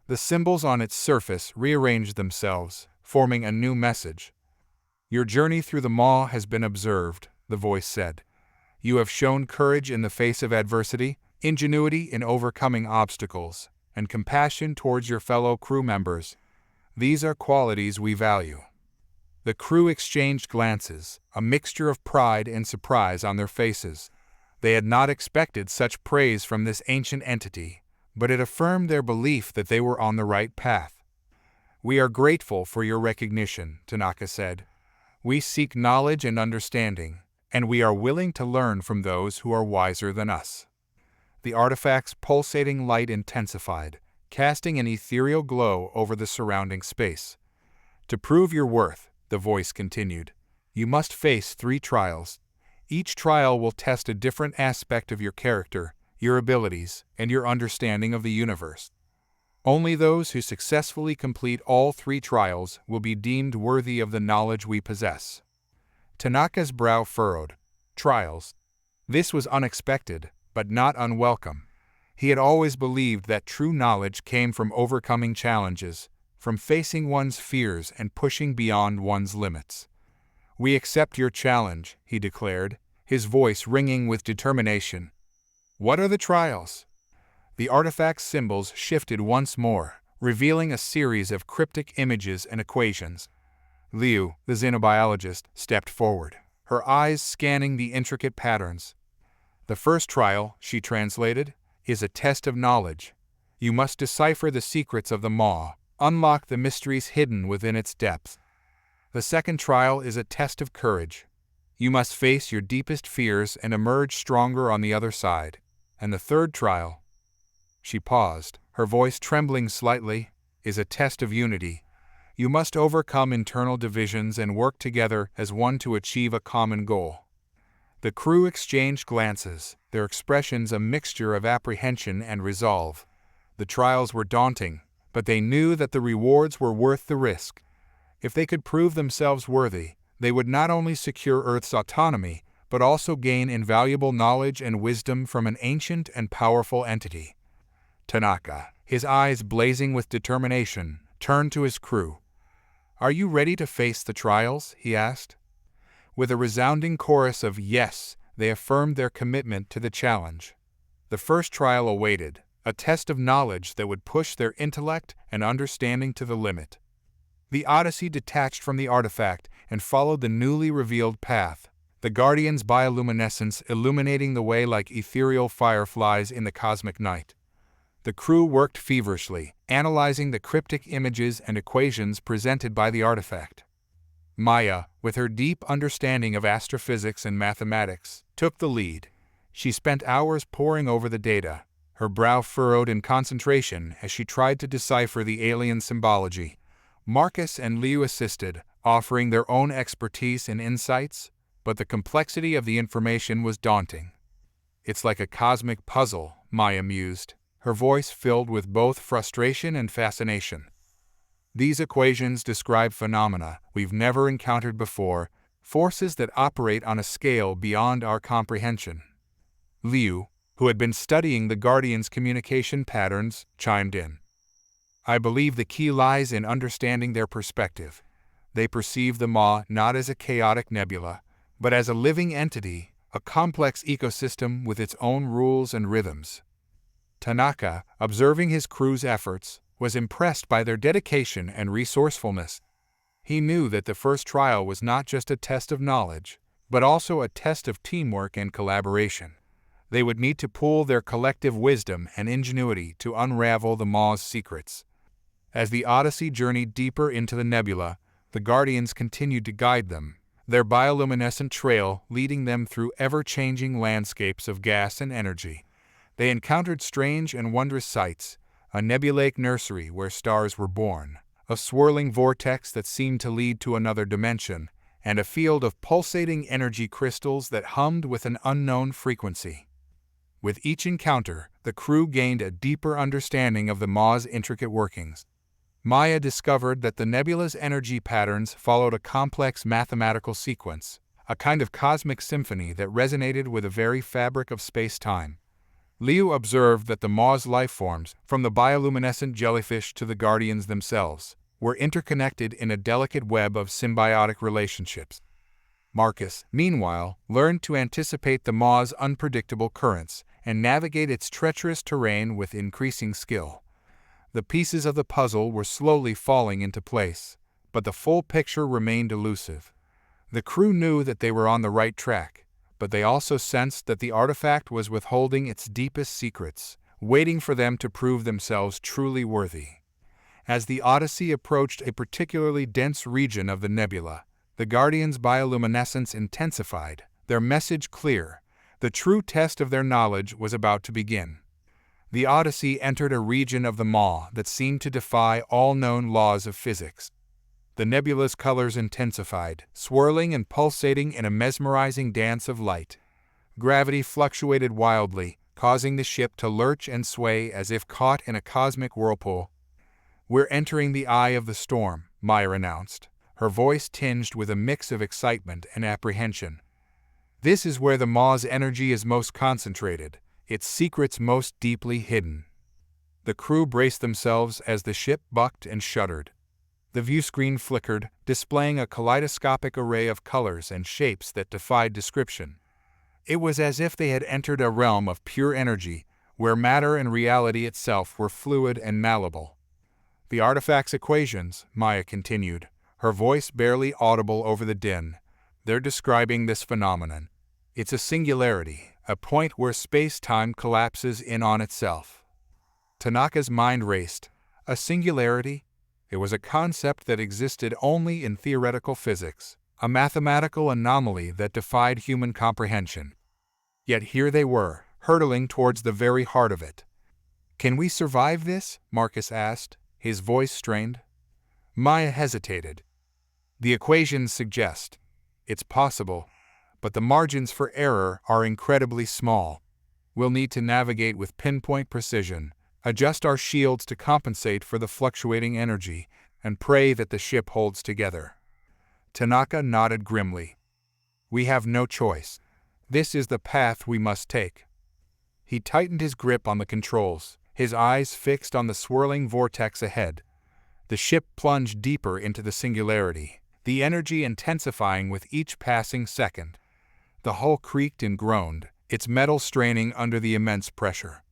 The symbols on its surface rearranged themselves, forming a new message. "Your journey through the Maw has been observed," the voice said. "You have shown courage in the face of adversity, ingenuity in overcoming obstacles, and compassion towards your fellow crew members. These are qualities we value." The crew exchanged glances, a mixture of pride and surprise on their faces. They had not expected such praise from this ancient entity, but it affirmed their belief that they were on the right path. "We are grateful for your recognition," Tanaka said. "We seek knowledge and understanding, and we are willing to learn from those who are wiser than us." The artifact's pulsating light intensified, casting an ethereal glow over the surrounding space. "To prove your worth," the voice continued, "you must face 3 trials. Each trial will test a different aspect of your character, your abilities, and your understanding of the universe. Only those who successfully complete all 3 trials will be deemed worthy of the knowledge we possess." Tanaka's brow furrowed. Trials. This was unexpected, but not unwelcome. He had always believed that true knowledge came from overcoming challenges, from facing one's fears and pushing beyond one's limits. "We accept your challenge," he declared, his voice ringing with determination. "What are the trials?" The artifact's symbols shifted once more, revealing a series of cryptic images and equations. Liu, the xenobiologist, stepped forward, her eyes scanning the intricate patterns. "The first trial," she translated, "is a test of knowledge. You must decipher the secrets of the Maw, unlock the mysteries hidden within its depths. The second trial is a test of courage. You must face your deepest fears and emerge stronger on the other side. And the third trial," she paused, her voice trembling slightly, "is a test of unity. You must overcome internal divisions and work together as one to achieve a common goal." The crew exchanged glances, their expressions a mixture of apprehension and resolve. The trials were daunting, but they knew that the rewards were worth the risk. If they could prove themselves worthy, they would not only secure Earth's autonomy, but also gain invaluable knowledge and wisdom from an ancient and powerful entity. Tanaka, his eyes blazing with determination, turned to his crew. "Are you ready to face the trials?" he asked. With a resounding chorus of yes, they affirmed their commitment to the challenge. The first trial awaited, a test of knowledge that would push their intellect and understanding to the limit. The Odyssey detached from the artifact and followed the newly revealed path, the Guardian's bioluminescence illuminating the way like ethereal fireflies in the cosmic night. The crew worked feverishly, analyzing the cryptic images and equations presented by the artifact. Maya, with her deep understanding of astrophysics and mathematics, took the lead. She spent hours poring over the data, her brow furrowed in concentration as she tried to decipher the alien symbology. Marcus and Liu assisted, offering their own expertise and insights, but the complexity of the information was daunting. "It's like a cosmic puzzle," Maya mused, her voice filled with both frustration and fascination. "These equations describe phenomena we've never encountered before, forces that operate on a scale beyond our comprehension." Liu, who had been studying the Guardian's communication patterns, chimed in. "I believe the key lies in understanding their perspective. They perceived the Maw not as a chaotic nebula, but as a living entity, a complex ecosystem with its own rules and rhythms. Tanaka, observing his crew's efforts, was impressed by their dedication and resourcefulness. He knew that the first trial was not just a test of knowledge, but also a test of teamwork and collaboration. They would need to pool their collective wisdom and ingenuity to unravel the Maw's secrets. As the Odyssey journeyed deeper into the nebula, the Guardians continued to guide them, their bioluminescent trail leading them through ever-changing landscapes of gas and energy. They encountered strange and wondrous sights, a nebulaic nursery where stars were born, a swirling vortex that seemed to lead to another dimension, and a field of pulsating energy crystals that hummed with an unknown frequency. With each encounter, the crew gained a deeper understanding of the Maw's intricate workings. Maya discovered that the nebula's energy patterns followed a complex mathematical sequence, a kind of cosmic symphony that resonated with the very fabric of space-time. Liu observed that the Maw's lifeforms, from the bioluminescent jellyfish to the Guardians themselves, were interconnected in a delicate web of symbiotic relationships. Marcus, meanwhile, learned to anticipate the Maw's unpredictable currents and navigate its treacherous terrain with increasing skill. The pieces of the puzzle were slowly falling into place, but the full picture remained elusive. The crew knew that they were on the right track, but they also sensed that the artifact was withholding its deepest secrets, waiting for them to prove themselves truly worthy. As the Odyssey approached a particularly dense region of the nebula, the Guardians' bioluminescence intensified, their message clear. The true test of their knowledge was about to begin. The Odyssey entered a region of the Maw that seemed to defy all known laws of physics. The nebula's colors intensified, swirling and pulsating in a mesmerizing dance of light. Gravity fluctuated wildly, causing the ship to lurch and sway as if caught in a cosmic whirlpool. "We're entering the eye of the storm," Maya announced, her voice tinged with a mix of excitement and apprehension. "This is where the Maw's energy is most concentrated, its secrets most deeply hidden." The crew braced themselves as the ship bucked and shuddered. The viewscreen flickered, displaying a kaleidoscopic array of colors and shapes that defied description. It was as if they had entered a realm of pure energy, where matter and reality itself were fluid and malleable. "The artifact's equations," Maya continued, her voice barely audible over the din. "They're describing this phenomenon. It's a singularity, a point where space-time collapses in on itself." Tanaka's mind raced. A singularity? It was a concept that existed only in theoretical physics, a mathematical anomaly that defied human comprehension. Yet here they were, hurtling towards the very heart of it. "Can we survive this?" Marcus asked, his voice strained. Maya hesitated. "The equations suggest it's possible, but the margins for error are incredibly small. We'll need to navigate with pinpoint precision, adjust our shields to compensate for the fluctuating energy, and pray that the ship holds together." Tanaka nodded grimly. "We have no choice. This is the path we must take." He tightened his grip on the controls, his eyes fixed on the swirling vortex ahead. The ship plunged deeper into the singularity, the energy intensifying with each passing second. The hull creaked and groaned, its metal straining under the immense pressure.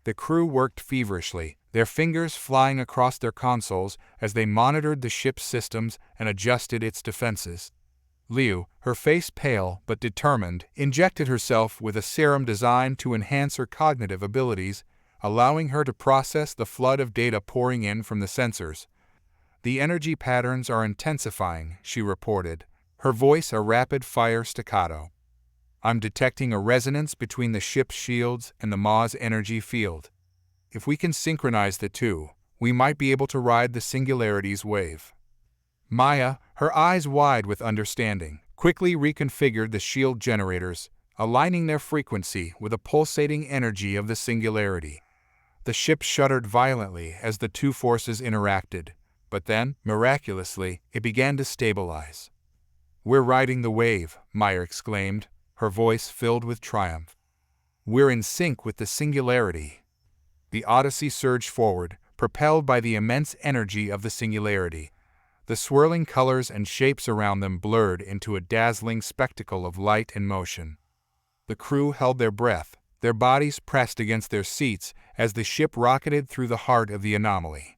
The crew worked feverishly, their fingers flying across their consoles as they monitored the ship's systems and adjusted its defenses. Liu, her face pale but determined, injected herself with a serum designed to enhance her cognitive abilities, allowing her to process the flood of data pouring in from the sensors. "The energy patterns are intensifying," she reported, her voice a rapid-fire staccato. "I'm detecting a resonance between the ship's shields and the Maw's energy field. If we can synchronize the two, we might be able to ride the singularity's wave." Maya, her eyes wide with understanding, quickly reconfigured the shield generators, aligning their frequency with the pulsating energy of the singularity. The ship shuddered violently as the two forces interacted, but then, miraculously, it began to stabilize. "We're riding the wave," Maya exclaimed, her voice filled with triumph. "We're in sync with the singularity." The Odyssey surged forward, propelled by the immense energy of the singularity. The swirling colors and shapes around them blurred into a dazzling spectacle of light and motion. The crew held their breath, their bodies pressed against their seats as the ship rocketed through the heart of the anomaly.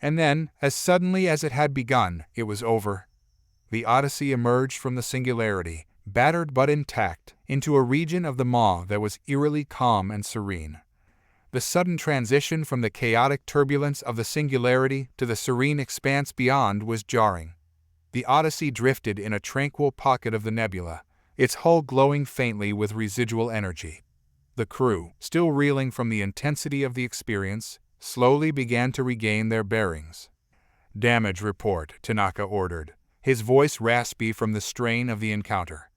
And then, as suddenly as it had begun, it was over. The Odyssey emerged from the singularity, battered but intact, into a region of the Maw that was eerily calm and serene. The sudden transition from the chaotic turbulence of the singularity to the serene expanse beyond was jarring. The Odyssey drifted in a tranquil pocket of the nebula, its hull glowing faintly with residual energy. The crew, still reeling from the intensity of the experience, slowly began to regain their bearings. "Damage report," Tanaka ordered, his voice raspy from the strain of the encounter.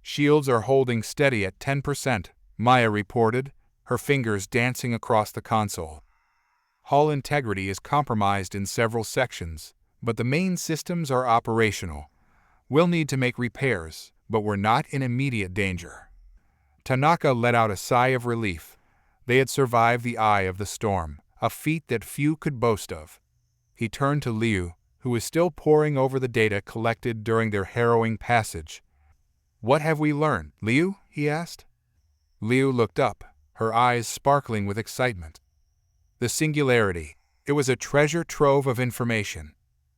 "Shields are holding steady at 10%, Maya reported, her fingers dancing across the console. "Hull integrity is compromised in several sections, but the main systems are operational. We'll need to make repairs, but we're not in immediate danger." Tanaka let out a sigh of relief. They had survived the eye of the storm, a feat that few could boast of. He turned to Liu, who was still poring over the data collected during their harrowing passage. "What have we learned, Liu?" he asked. Liu looked up, her eyes sparkling with excitement. The singularity. It was a treasure trove of information.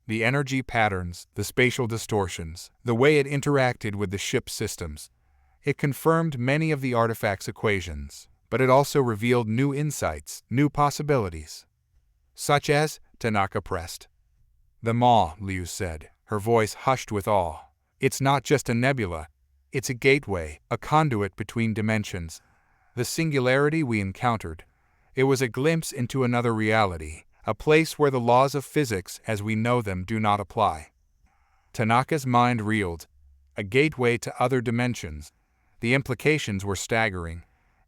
The energy patterns, the spatial distortions, the way it interacted with the ship's systems. It confirmed many of the artifact's equations, but it also revealed new insights, new possibilities. "Such as?" Tanaka pressed. "The Maw," Liu said, her voice hushed with awe. "It's not just a nebula. It's a gateway, a conduit between dimensions. The singularity we encountered. It was a glimpse into another reality, a place where the laws of physics as we know them do not apply." Tanaka's mind reeled. A gateway to other dimensions. The implications were staggering.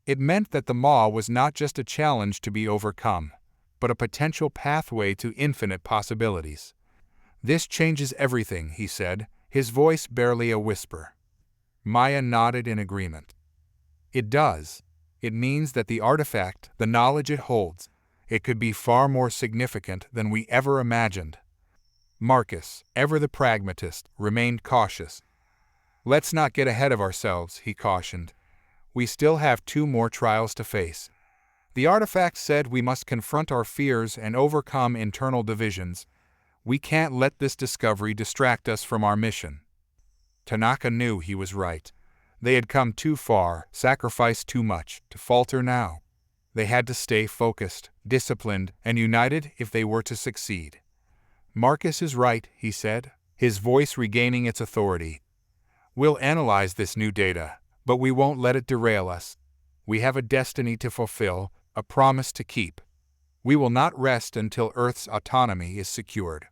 It meant that the Maw was not just a challenge to be overcome, but a potential pathway to infinite possibilities. "This changes everything," he said, his voice barely a whisper. Maya nodded in agreement. "It does. It means that the artifact, the knowledge it holds, it could be far more significant than we ever imagined." Marcus, ever the pragmatist, remained cautious. "Let's not get ahead of ourselves," he cautioned. "We still have 2 more trials to face. The artifact said we must confront our fears and overcome internal divisions. We can't let this discovery distract us from our mission." Tanaka knew he was right. They had come too far, sacrificed too much, to falter now. They had to stay focused, disciplined, and united if they were to succeed. "Marcus is right," he said, his voice regaining its authority. "We'll analyze this new data, but we won't let it derail us. We have a destiny to fulfill, a promise to keep. We will not rest until Earth's autonomy is secured."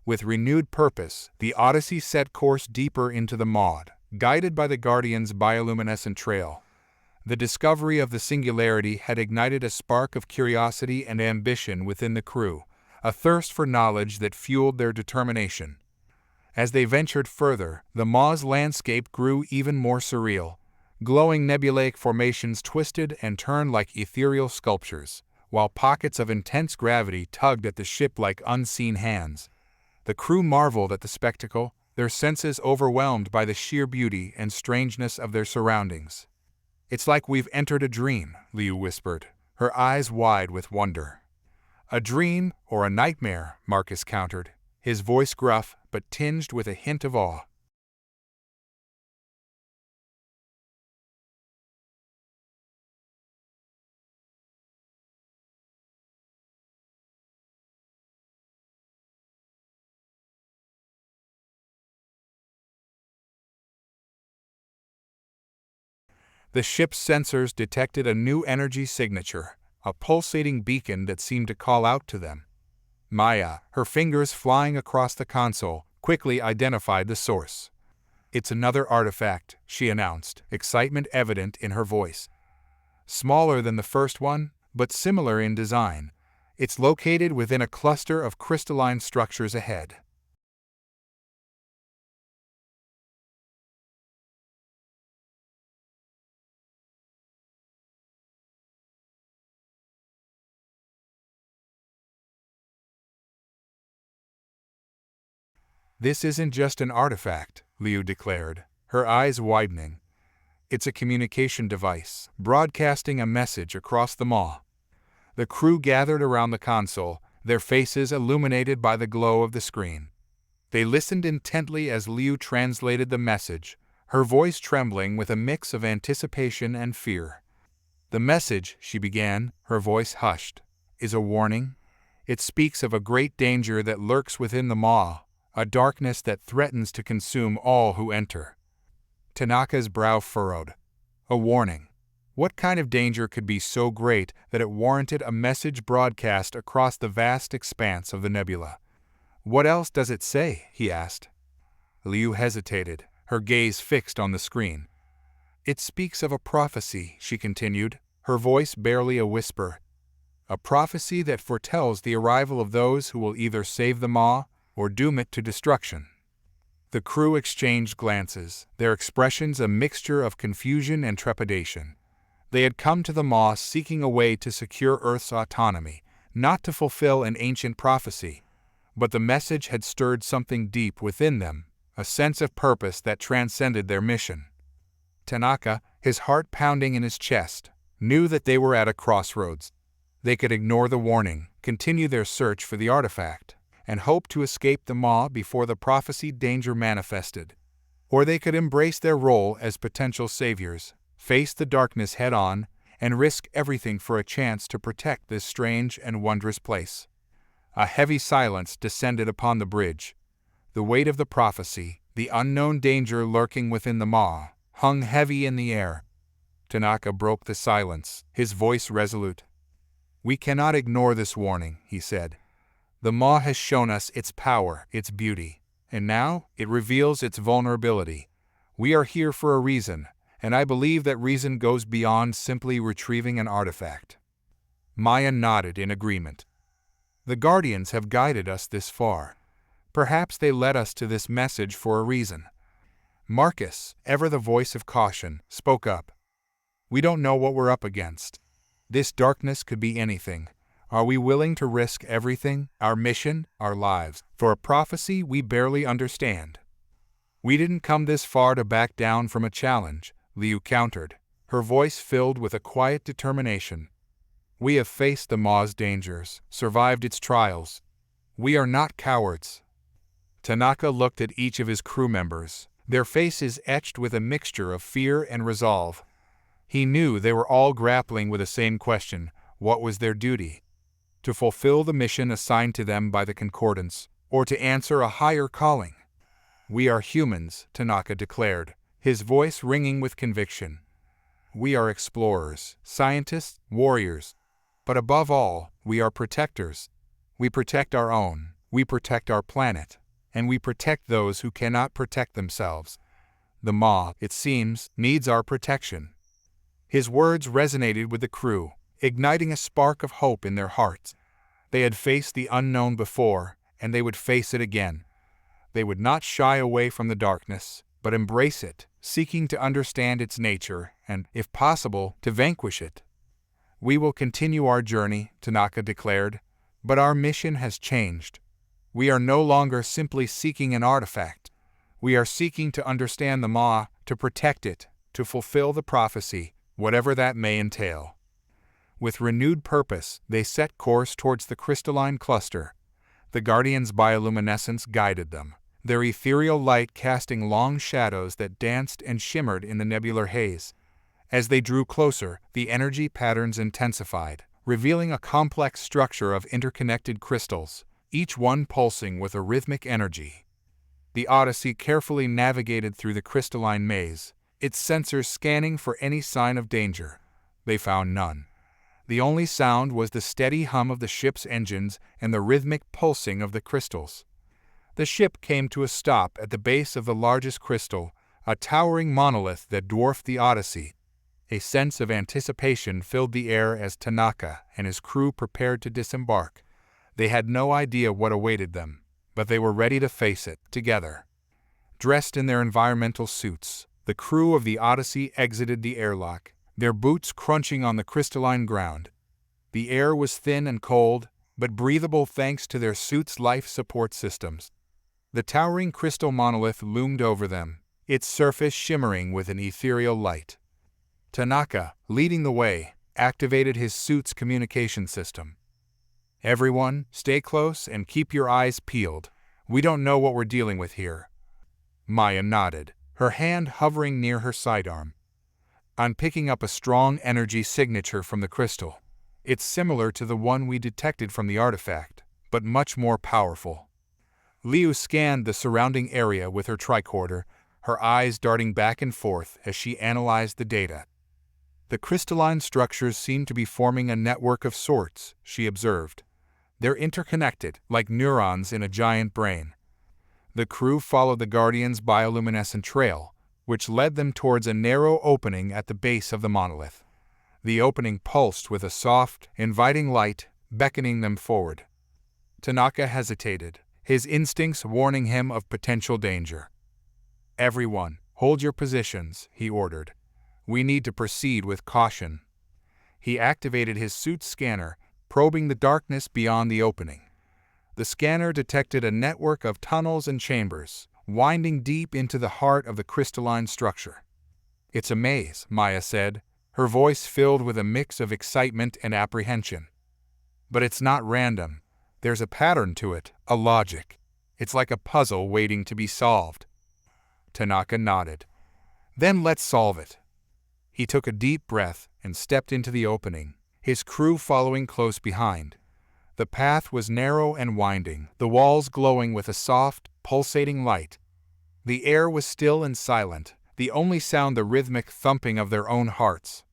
With renewed purpose, the Odyssey set course deeper into the Maw, guided by the Guardian's bioluminescent trail. The discovery of the singularity had ignited a spark of curiosity and ambition within the crew, a thirst for knowledge that fueled their determination. As they ventured further, the Maw's landscape grew even more surreal. Glowing nebulaic formations twisted and turned like ethereal sculptures, while pockets of intense gravity tugged at the ship like unseen hands. The crew marveled at the spectacle, their senses overwhelmed by the sheer beauty and strangeness of their surroundings. "It's like we've entered a dream," Liu whispered, her eyes wide with wonder. "A dream or a nightmare," Marcus countered, his voice gruff but tinged with a hint of awe. The ship's sensors detected a new energy signature, a pulsating beacon that seemed to call out to them. Maya, her fingers flying across the console, quickly identified the source. "It's another artifact," she announced, excitement evident in her voice. "Smaller than the first one, but similar in design. It's located within a cluster of crystalline structures ahead." "This isn't just an artifact," Liu declared, her eyes widening. "It's a communication device, broadcasting a message across the Maw." The crew gathered around the console, their faces illuminated by the glow of the screen. They listened intently as Liu translated the message, her voice trembling with a mix of anticipation and fear. "The message," she began, her voice hushed, "is a warning. It speaks of a great danger that lurks within the Maw, a darkness that threatens to consume all who enter." Tanaka's brow furrowed. A warning. What kind of danger could be so great that it warranted a message broadcast across the vast expanse of the nebula? "What else does it say?" he asked. Liu hesitated, her gaze fixed on the screen. "It speaks of a prophecy," she continued, her voice barely a whisper. "A prophecy that foretells the arrival of those who will either save the Maw or doom it to destruction." The crew exchanged glances, their expressions a mixture of confusion and trepidation. They had come to the Maw seeking a way to secure Earth's autonomy, not to fulfill an ancient prophecy. But the message had stirred something deep within them, a sense of purpose that transcended their mission. Tanaka, his heart pounding in his chest, knew that they were at a crossroads. They could ignore the warning, continue their search for the artifact, and hope to escape the Maw before the prophesied danger manifested. Or they could embrace their role as potential saviors, face the darkness head-on, and risk everything for a chance to protect this strange and wondrous place. A heavy silence descended upon the bridge. The weight of the prophecy, the unknown danger lurking within the Maw, hung heavy in the air. Tanaka broke the silence, his voice resolute. "We cannot ignore this warning," he said. "The Maw has shown us its power, its beauty, and now it reveals its vulnerability. We are here for a reason, and I believe that reason goes beyond simply retrieving an artifact." Maya nodded in agreement. "The Guardians have guided us this far. Perhaps they led us to this message for a reason." Marcus, ever the voice of caution, spoke up. "We don't know what we're up against. This darkness could be anything. Are we willing to risk everything, our mission, our lives, for a prophecy we barely understand?" "We didn't come this far to back down from a challenge," Liu countered, her voice filled with a quiet determination. "We have faced the Maw's dangers, survived its trials. We are not cowards." Tanaka looked at each of his crew members, their faces etched with a mixture of fear and resolve. He knew they were all grappling with the same question: what was their duty? To fulfill the mission assigned to them by the Concordance, or to answer a higher calling? "We are humans," Tanaka declared, his voice ringing with conviction. "We are explorers, scientists, warriors. But above all, we are protectors. We protect our own, we protect our planet, and we protect those who cannot protect themselves. The Maw, it seems, needs our protection." His words resonated with the crew, igniting a spark of hope in their hearts. They had faced the unknown before, and they would face it again. They would not shy away from the darkness, but embrace it, seeking to understand its nature and, if possible, to vanquish it. "We will continue our journey," Tanaka declared, "but our mission has changed. We are no longer simply seeking an artifact. We are seeking to understand the Maw, to protect it, to fulfill the prophecy, whatever that may entail." With renewed purpose, they set course towards the crystalline cluster. The Guardians' bioluminescence guided them, their ethereal light casting long shadows that danced and shimmered in the nebular haze. As they drew closer, the energy patterns intensified, revealing a complex structure of interconnected crystals, each one pulsing with a rhythmic energy. The Odyssey carefully navigated through the crystalline maze, its sensors scanning for any sign of danger. They found none. The only sound was the steady hum of the ship's engines and the rhythmic pulsing of the crystals. The ship came to a stop at the base of the largest crystal, a towering monolith that dwarfed the Odyssey. A sense of anticipation filled the air as Tanaka and his crew prepared to disembark. They had no idea what awaited them, but they were ready to face it together. Dressed in their environmental suits, the crew of the Odyssey exited the airlock, their boots crunching on the crystalline ground. The air was thin and cold, but breathable thanks to their suits' life support systems. The towering crystal monolith loomed over them, its surface shimmering with an ethereal light. Tanaka, leading the way, activated his suit's communication system. "Everyone, stay close and keep your eyes peeled. We don't know what we're dealing with here." Maya nodded, her hand hovering near her sidearm. "I'm picking up a strong energy signature from the crystal. It's similar to the one we detected from the artifact, but much more powerful." Liu scanned the surrounding area with her tricorder, her eyes darting back and forth as she analyzed the data. "The crystalline structures seem to be forming a network of sorts," she observed. "They're interconnected, like neurons in a giant brain." The crew followed the Guardian's bioluminescent trail, which led them towards a narrow opening at the base of the monolith. The opening pulsed with a soft, inviting light, beckoning them forward. Tanaka hesitated, his instincts warning him of potential danger. "Everyone, hold your positions," he ordered. "We need to proceed with caution." He activated his suit's scanner, probing the darkness beyond the opening. The scanner detected a network of tunnels and chambers, winding deep into the heart of the crystalline structure. "It's a maze," Maya said, her voice filled with a mix of excitement and apprehension. "But it's not random. There's a pattern to it, a logic. It's like a puzzle waiting to be solved." Tanaka nodded. "Then let's solve it." He took a deep breath and stepped into the opening, his crew following close behind. The path was narrow and winding, the walls glowing with a soft, pulsating light. The air was still and silent, the only sound the rhythmic thumping of their own hearts.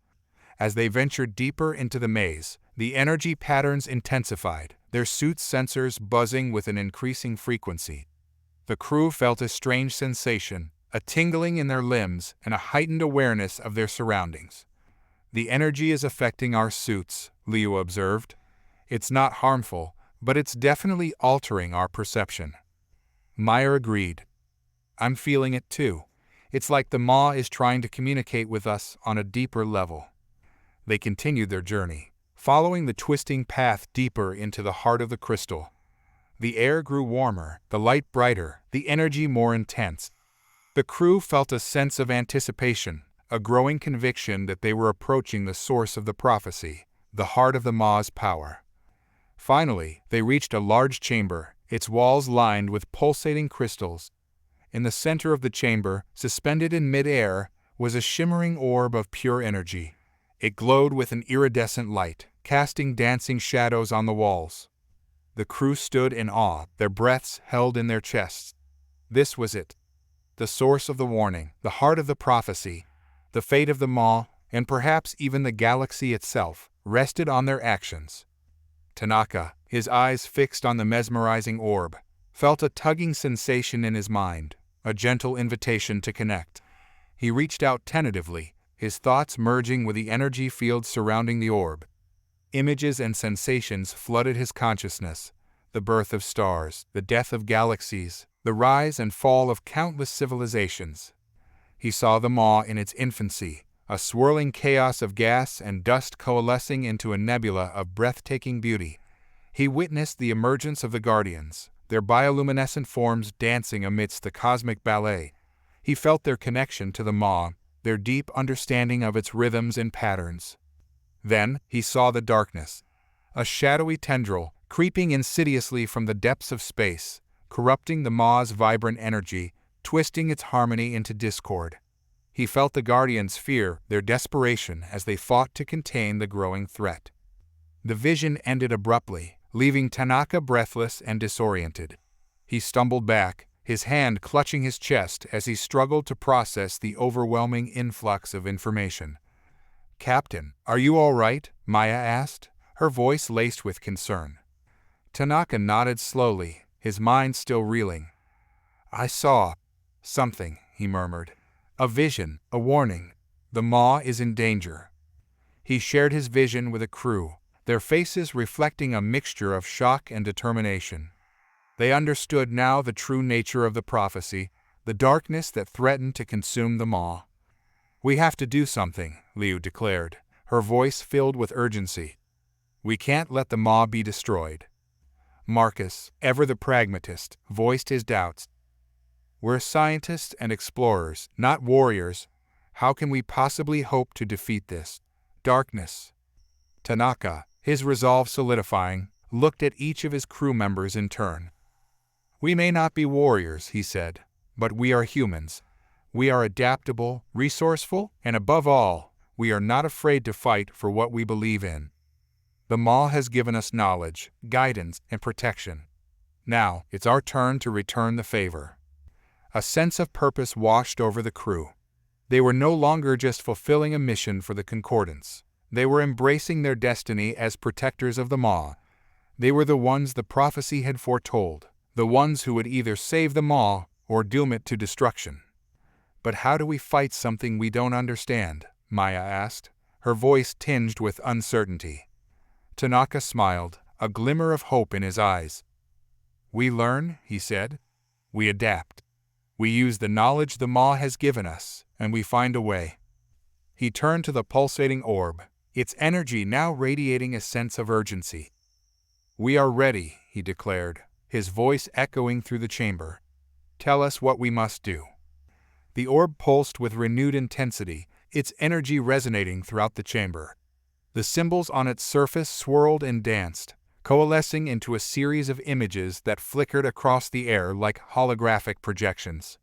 As they ventured deeper into the maze, the energy patterns intensified, their suits' sensors buzzing with an increasing frequency. The crew felt a strange sensation, a tingling in their limbs and a heightened awareness of their surroundings. "The energy is affecting our suits," Liu observed. "It's not harmful, but it's definitely altering our perception." Maya agreed. "I'm feeling it too. It's like the Maw is trying to communicate with us on a deeper level." They continued their journey, following the twisting path deeper into the heart of the crystal. The air grew warmer, the light brighter, the energy more intense. The crew felt a sense of anticipation, a growing conviction that they were approaching the source of the prophecy, the heart of the Maw's power. Finally, they reached a large chamber, its walls lined with pulsating crystals. In the center of the chamber, suspended in mid-air, was a shimmering orb of pure energy. It glowed with an iridescent light, casting dancing shadows on the walls. The crew stood in awe, their breaths held in their chests. This was it. The source of the warning, the heart of the prophecy, the fate of the Maw, and perhaps even the galaxy itself, rested on their actions. Tanaka, his eyes fixed on the mesmerizing orb, felt a tugging sensation in his mind, a gentle invitation to connect. He reached out tentatively, his thoughts merging with the energy field surrounding the orb. Images and sensations flooded his consciousness: the birth of stars, the death of galaxies, the rise and fall of countless civilizations. He saw the Maw in its infancy, a swirling chaos of gas and dust coalescing into a nebula of breathtaking beauty. He witnessed the emergence of the Guardians, their bioluminescent forms dancing amidst the cosmic ballet. He felt their connection to the Maw, their deep understanding of its rhythms and patterns. Then he saw the darkness, a shadowy tendril creeping insidiously from the depths of space, corrupting the Maw's vibrant energy, twisting its harmony into discord. He felt the Guardians' fear, their desperation as they fought to contain the growing threat. The vision ended abruptly, leaving Tanaka breathless and disoriented. He stumbled back, his hand clutching his chest as he struggled to process the overwhelming influx of information. "Captain, are you all right?" Maya asked, her voice laced with concern. Tanaka nodded slowly, his mind still reeling. "I saw something," he murmured. A vision, a warning. The Maw is in danger. He shared his vision with a crew, their faces reflecting a mixture of shock and determination. They understood now the true nature of the prophecy, the darkness that threatened to consume the Maw. "We have to do something," Liu declared, her voice filled with urgency. "We can't let the Maw be destroyed." Marcus, ever the pragmatist, voiced his doubts. "We're scientists and explorers, not warriors. How can we possibly hope to defeat this darkness?" Tanaka, his resolve solidifying, looked at each of his crew members in turn. "We may not be warriors," he said, "but we are humans. We are adaptable, resourceful, and above all, we are not afraid to fight for what we believe in. The Maw has given us knowledge, guidance, and protection. Now, it's our turn to return the favor." A sense of purpose washed over the crew. They were no longer just fulfilling a mission for the Concordance. They were embracing their destiny as protectors of the Maw. They were the ones the prophecy had foretold, the ones who would either save the Maw or doom it to destruction. "But how do we fight something we don't understand?" Maya asked, her voice tinged with uncertainty. Tanaka smiled, a glimmer of hope in his eyes. "We learn," he said. "We adapt. We use the knowledge the Maw has given us, and we find a way." He turned to the pulsating orb, its energy now radiating a sense of urgency. "We are ready," he declared, his voice echoing through the chamber. "Tell us what we must do." The orb pulsed with renewed intensity, its energy resonating throughout the chamber. The symbols on its surface swirled and danced, coalescing into a series of images that flickered across the air like holographic projections.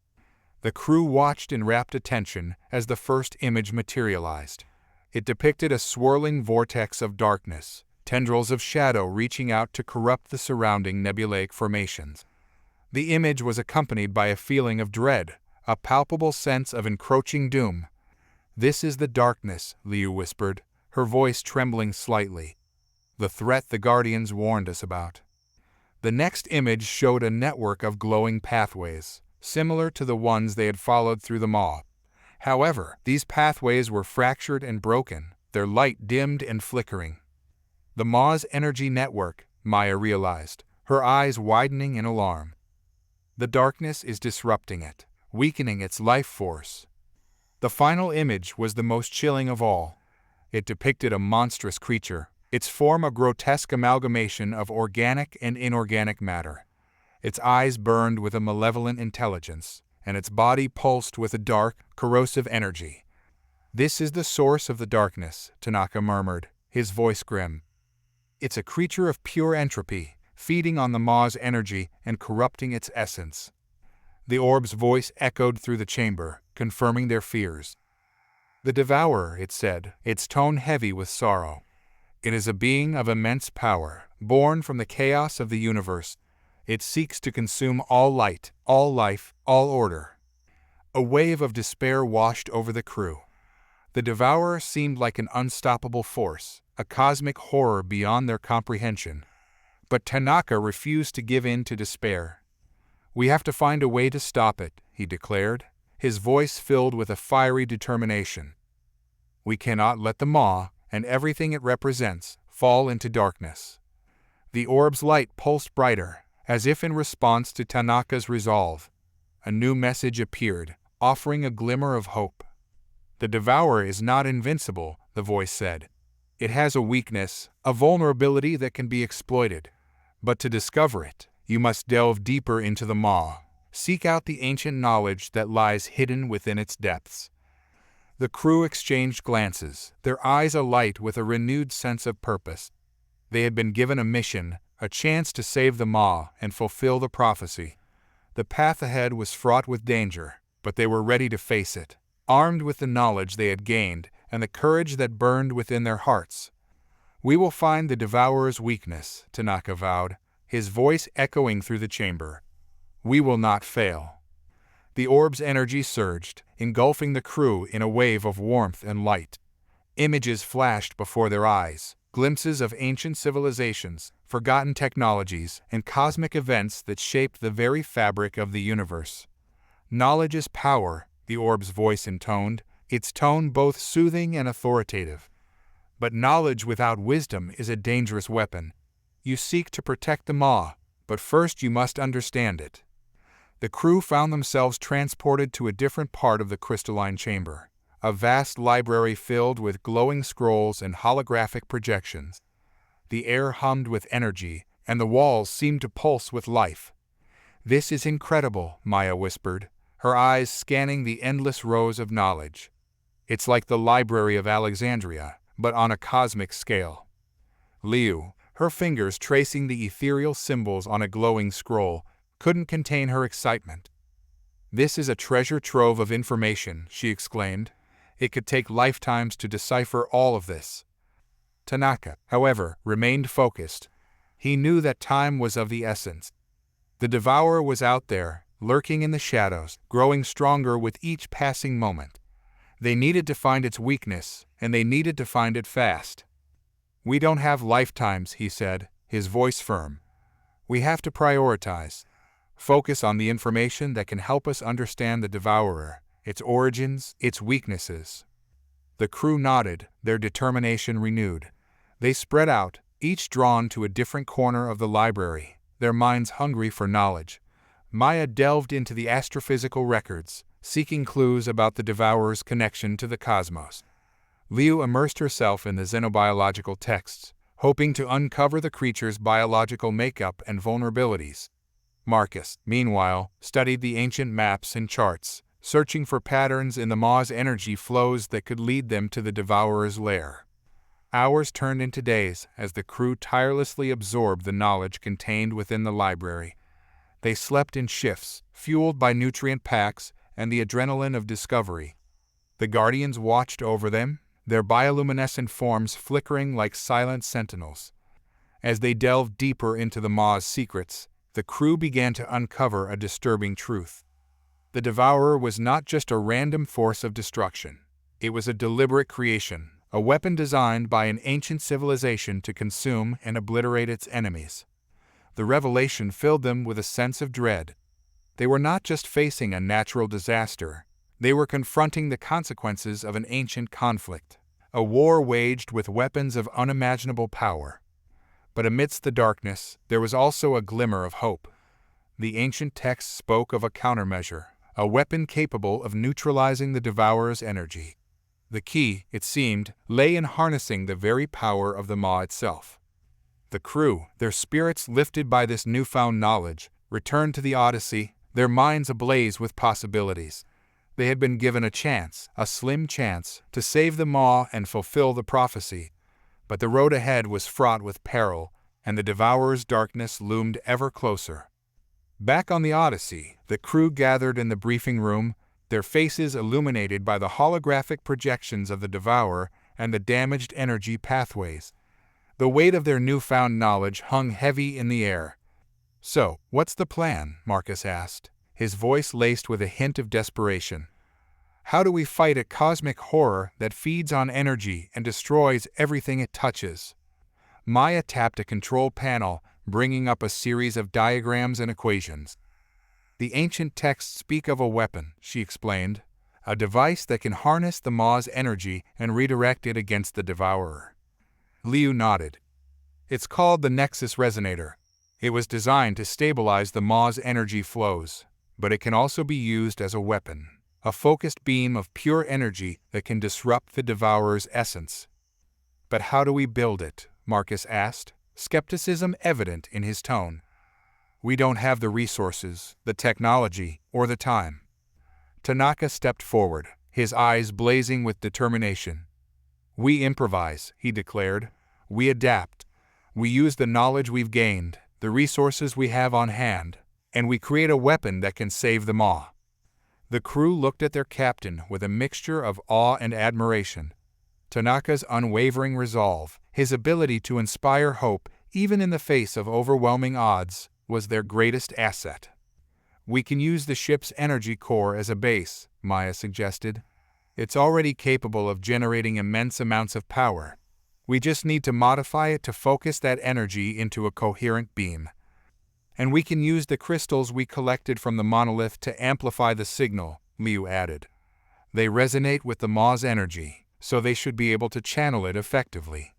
The crew watched in rapt attention as the first image materialized. It depicted a swirling vortex of darkness, tendrils of shadow reaching out to corrupt the surrounding nebulaic formations. The image was accompanied by a feeling of dread, a palpable sense of encroaching doom. "This is the darkness," Liu whispered, her voice trembling slightly. "The threat the Guardians warned us about." The next image showed a network of glowing pathways, similar to the ones they had followed through the Maw. However, these pathways were fractured and broken, their light dimmed and flickering. "The Maw's energy network," Maya realized, her eyes widening in alarm. "The darkness is disrupting it, weakening its life force." The final image was the most chilling of all. It depicted a monstrous creature, its form a grotesque amalgamation of organic and inorganic matter. Its eyes burned with a malevolent intelligence, and its body pulsed with a dark, corrosive energy. "This is the source of the darkness," Tanaka murmured, his voice grim. "It's a creature of pure entropy, feeding on the Maw's energy and corrupting its essence." The orb's voice echoed through the chamber, confirming their fears. "The Devourer," it said, its tone heavy with sorrow. "It is a being of immense power, born from the chaos of the universe. It seeks to consume all light, all life, all order." A wave of despair washed over the crew. The Devourer seemed like an unstoppable force, a cosmic horror beyond their comprehension. But Tanaka refused to give in to despair. "We have to find a way to stop it," he declared, his voice filled with a fiery determination. "We cannot let the Maw, and everything it represents, fall into darkness." The orb's light pulsed brighter, as if in response to Tanaka's resolve. A new message appeared, offering a glimmer of hope. "The Devourer is not invincible," the voice said. "It has a weakness, a vulnerability that can be exploited. But to discover it, you must delve deeper into the Maw. Seek out the ancient knowledge that lies hidden within its depths." The crew exchanged glances, their eyes alight with a renewed sense of purpose. They had been given a mission, a chance to save the Maw and fulfill the prophecy. The path ahead was fraught with danger, but they were ready to face it, armed with the knowledge they had gained and the courage that burned within their hearts. "We will find the Devourer's weakness," Tanaka vowed, his voice echoing through the chamber. "We will not fail." The orb's energy surged, engulfing the crew in a wave of warmth and light. Images flashed before their eyes, glimpses of ancient civilizations, forgotten technologies, and cosmic events that shaped the very fabric of the universe. "Knowledge is power," the orb's voice intoned, its tone both soothing and authoritative. "But knowledge without wisdom is a dangerous weapon. You seek to protect the Maw, but first you must understand it." The crew found themselves transported to a different part of the crystalline chamber, a vast library filled with glowing scrolls and holographic projections. The air hummed with energy, and the walls seemed to pulse with life. "This is incredible," Maya whispered, her eyes scanning the endless rows of knowledge. "It's like the Library of Alexandria, but on a cosmic scale." Liu, her fingers tracing the ethereal symbols on a glowing scroll, couldn't contain her excitement. "This is a treasure trove of information," she exclaimed. "It could take lifetimes to decipher all of this." Tanaka, however, remained focused. He knew that time was of the essence. The Devourer was out there, lurking in the shadows, growing stronger with each passing moment. They needed to find its weakness, and they needed to find it fast. "We don't have lifetimes," he said, his voice firm. "We have to prioritize. Focus on the information that can help us understand the Devourer, its origins, its weaknesses." The crew nodded, their determination renewed. They spread out, each drawn to a different corner of the library, their minds hungry for knowledge. Maya delved into the astrophysical records, seeking clues about the Devourer's connection to the cosmos. Liu immersed herself in the xenobiological texts, hoping to uncover the creature's biological makeup and vulnerabilities. Marcus, meanwhile, studied the ancient maps and charts, searching for patterns in the Maw's energy flows that could lead them to the Devourer's lair. Hours turned into days as the crew tirelessly absorbed the knowledge contained within the library. They slept in shifts, fueled by nutrient packs and the adrenaline of discovery. The Guardians watched over them, their bioluminescent forms flickering like silent sentinels. As they delved deeper into the Maw's secrets, the crew began to uncover a disturbing truth. The Devourer was not just a random force of destruction. It was a deliberate creation, a weapon designed by an ancient civilization to consume and obliterate its enemies. The revelation filled them with a sense of dread. They were not just facing a natural disaster, they were confronting the consequences of an ancient conflict, a war waged with weapons of unimaginable power. But amidst the darkness, there was also a glimmer of hope. The ancient texts spoke of a countermeasure, a weapon capable of neutralizing the Devourer's energy. The key, it seemed, lay in harnessing the very power of the Maw itself. The crew, their spirits lifted by this newfound knowledge, returned to the Odyssey, their minds ablaze with possibilities. They had been given a chance, a slim chance, to save the Maw and fulfill the prophecy. But the road ahead was fraught with peril, and the Devourer's darkness loomed ever closer. Back on the Odyssey, the crew gathered in the briefing room, their faces illuminated by the holographic projections of the Devourer and the damaged energy pathways. The weight of their newfound knowledge hung heavy in the air. "So, what's the plan?" Marcus asked, his voice laced with a hint of desperation. "How do we fight a cosmic horror that feeds on energy and destroys everything it touches?" Maya tapped a control panel, bringing up a series of diagrams and equations. "The ancient texts speak of a weapon," she explained, "a device that can harness the Maw's energy and redirect it against the Devourer." Liu nodded. "It's called the Nexus Resonator. It was designed to stabilize the Maw's energy flows, but it can also be used as a weapon, a focused beam of pure energy that can disrupt the Devourer's essence." "But how do we build it?" Marcus asked, skepticism evident in his tone. "We don't have the resources, the technology, or the time." Tanaka stepped forward, his eyes blazing with determination. "We improvise," he declared. "We adapt. We use the knowledge we've gained, the resources we have on hand, and we create a weapon that can save the Maw." The crew looked at their captain with a mixture of awe and admiration. Tanaka's unwavering resolve, his ability to inspire hope even in the face of overwhelming odds, was their greatest asset. "We can use the ship's energy core as a base," Maya suggested. "It's already capable of generating immense amounts of power. We just need to modify it to focus that energy into a coherent beam. And we can use the crystals we collected from the monolith to amplify the signal," Liu added. They resonate with the Maw's energy, so they should be able to channel it effectively.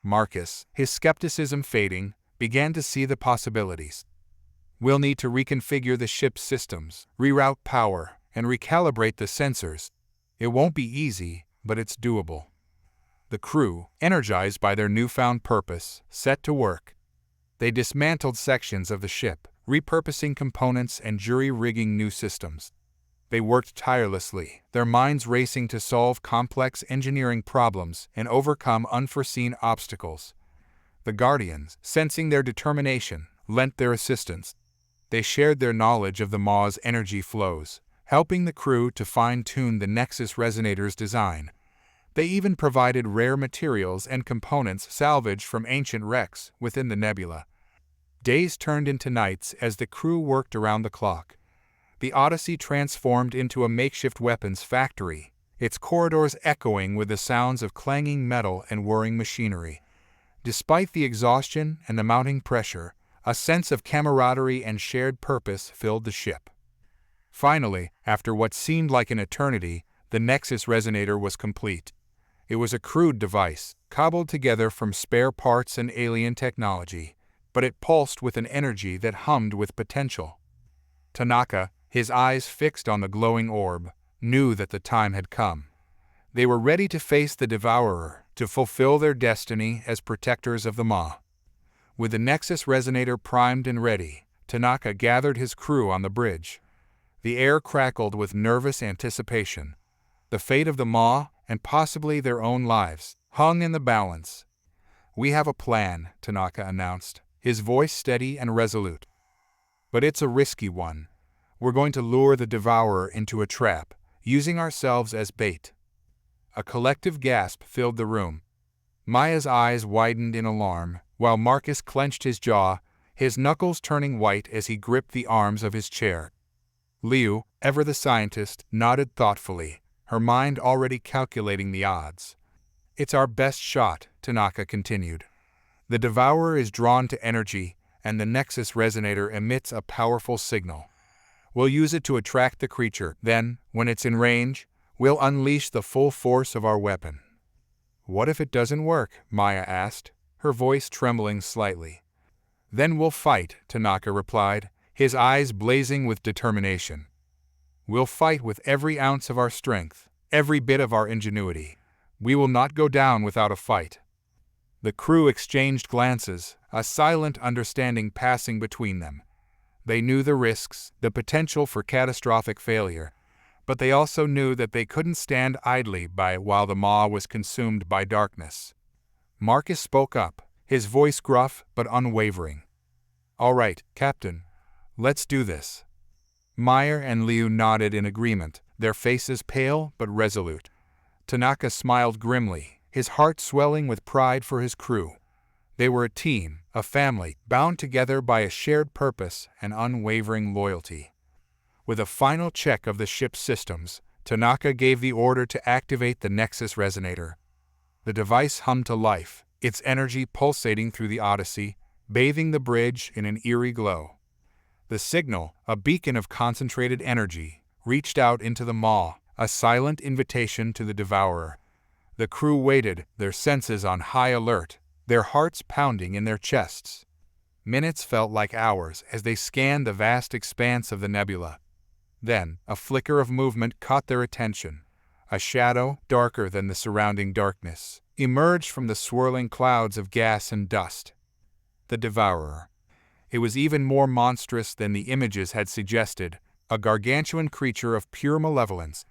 Marcus, his skepticism fading, began to see the possibilities. We'll need to reconfigure the ship's systems, reroute power, and recalibrate the sensors. It won't be easy, but it's doable. The crew, energized by their newfound purpose, set to work. They dismantled sections of the ship, repurposing components and jury-rigging new systems. They worked tirelessly, their minds racing to solve complex engineering problems and overcome unforeseen obstacles. The Guardians, sensing their determination, lent their assistance. They shared their knowledge of the Maw's energy flows, helping the crew to fine-tune the Nexus Resonator's design. They even provided rare materials and components salvaged from ancient wrecks within the nebula. Days turned into nights as the crew worked around the clock. The Odyssey transformed into a makeshift weapons factory, its corridors echoing with the sounds of clanging metal and whirring machinery. Despite the exhaustion and the mounting pressure, a sense of camaraderie and shared purpose filled the ship. Finally, after what seemed like an eternity, the Nexus Resonator was complete. It was a crude device, cobbled together from spare parts and alien technology, but it pulsed with an energy that hummed with potential. Tanaka, his eyes fixed on the glowing orb, knew that the time had come. They were ready to face the Devourer, to fulfill their destiny as protectors of the Maw. With the Nexus Resonator primed and ready, Tanaka gathered his crew on the bridge. The air crackled with nervous anticipation. The fate of the Maw, and possibly their own lives, hung in the balance. "We have a plan," Tanaka announced, his voice steady and resolute. "But it's a risky one. We're going to lure the Devourer into a trap, using ourselves as bait." A collective gasp filled the room. Maya's eyes widened in alarm, while Marcus clenched his jaw, his knuckles turning white as he gripped the arms of his chair. Liu, ever the scientist, nodded thoughtfully, her mind already calculating the odds. "It's our best shot," Tanaka continued. "The Devourer is drawn to energy, and the Nexus Resonator emits a powerful signal. We'll use it to attract the creature, then, when it's in range, we'll unleash the full force of our weapon." "What if it doesn't work?" Maya asked, her voice trembling slightly. "Then we'll fight," Tanaka replied, his eyes blazing with determination. "We'll fight with every ounce of our strength, every bit of our ingenuity. We will not go down without a fight." The crew exchanged glances, a silent understanding passing between them. They knew the risks, the potential for catastrophic failure, but they also knew that they couldn't stand idly by while the Maw was consumed by darkness. Marcus spoke up, his voice gruff but unwavering. "All right, Captain. Let's do this." Meyer and Liu nodded in agreement, their faces pale but resolute. Tanaka smiled grimly, his heart swelling with pride for his crew. They were a team, a family, bound together by a shared purpose and unwavering loyalty. With a final check of the ship's systems, Tanaka gave the order to activate the Nexus Resonator. The device hummed to life, its energy pulsating through the Odyssey, bathing the bridge in an eerie glow. The signal, a beacon of concentrated energy, reached out into the Maw, a silent invitation to the Devourer. The crew waited, their senses on high alert, their hearts pounding in their chests. Minutes felt like hours as they scanned the vast expanse of the nebula. Then, a flicker of movement caught their attention. A shadow, darker than the surrounding darkness, emerged from the swirling clouds of gas and dust. The Devourer. It was even more monstrous than the images had suggested, a gargantuan creature of pure malevolence.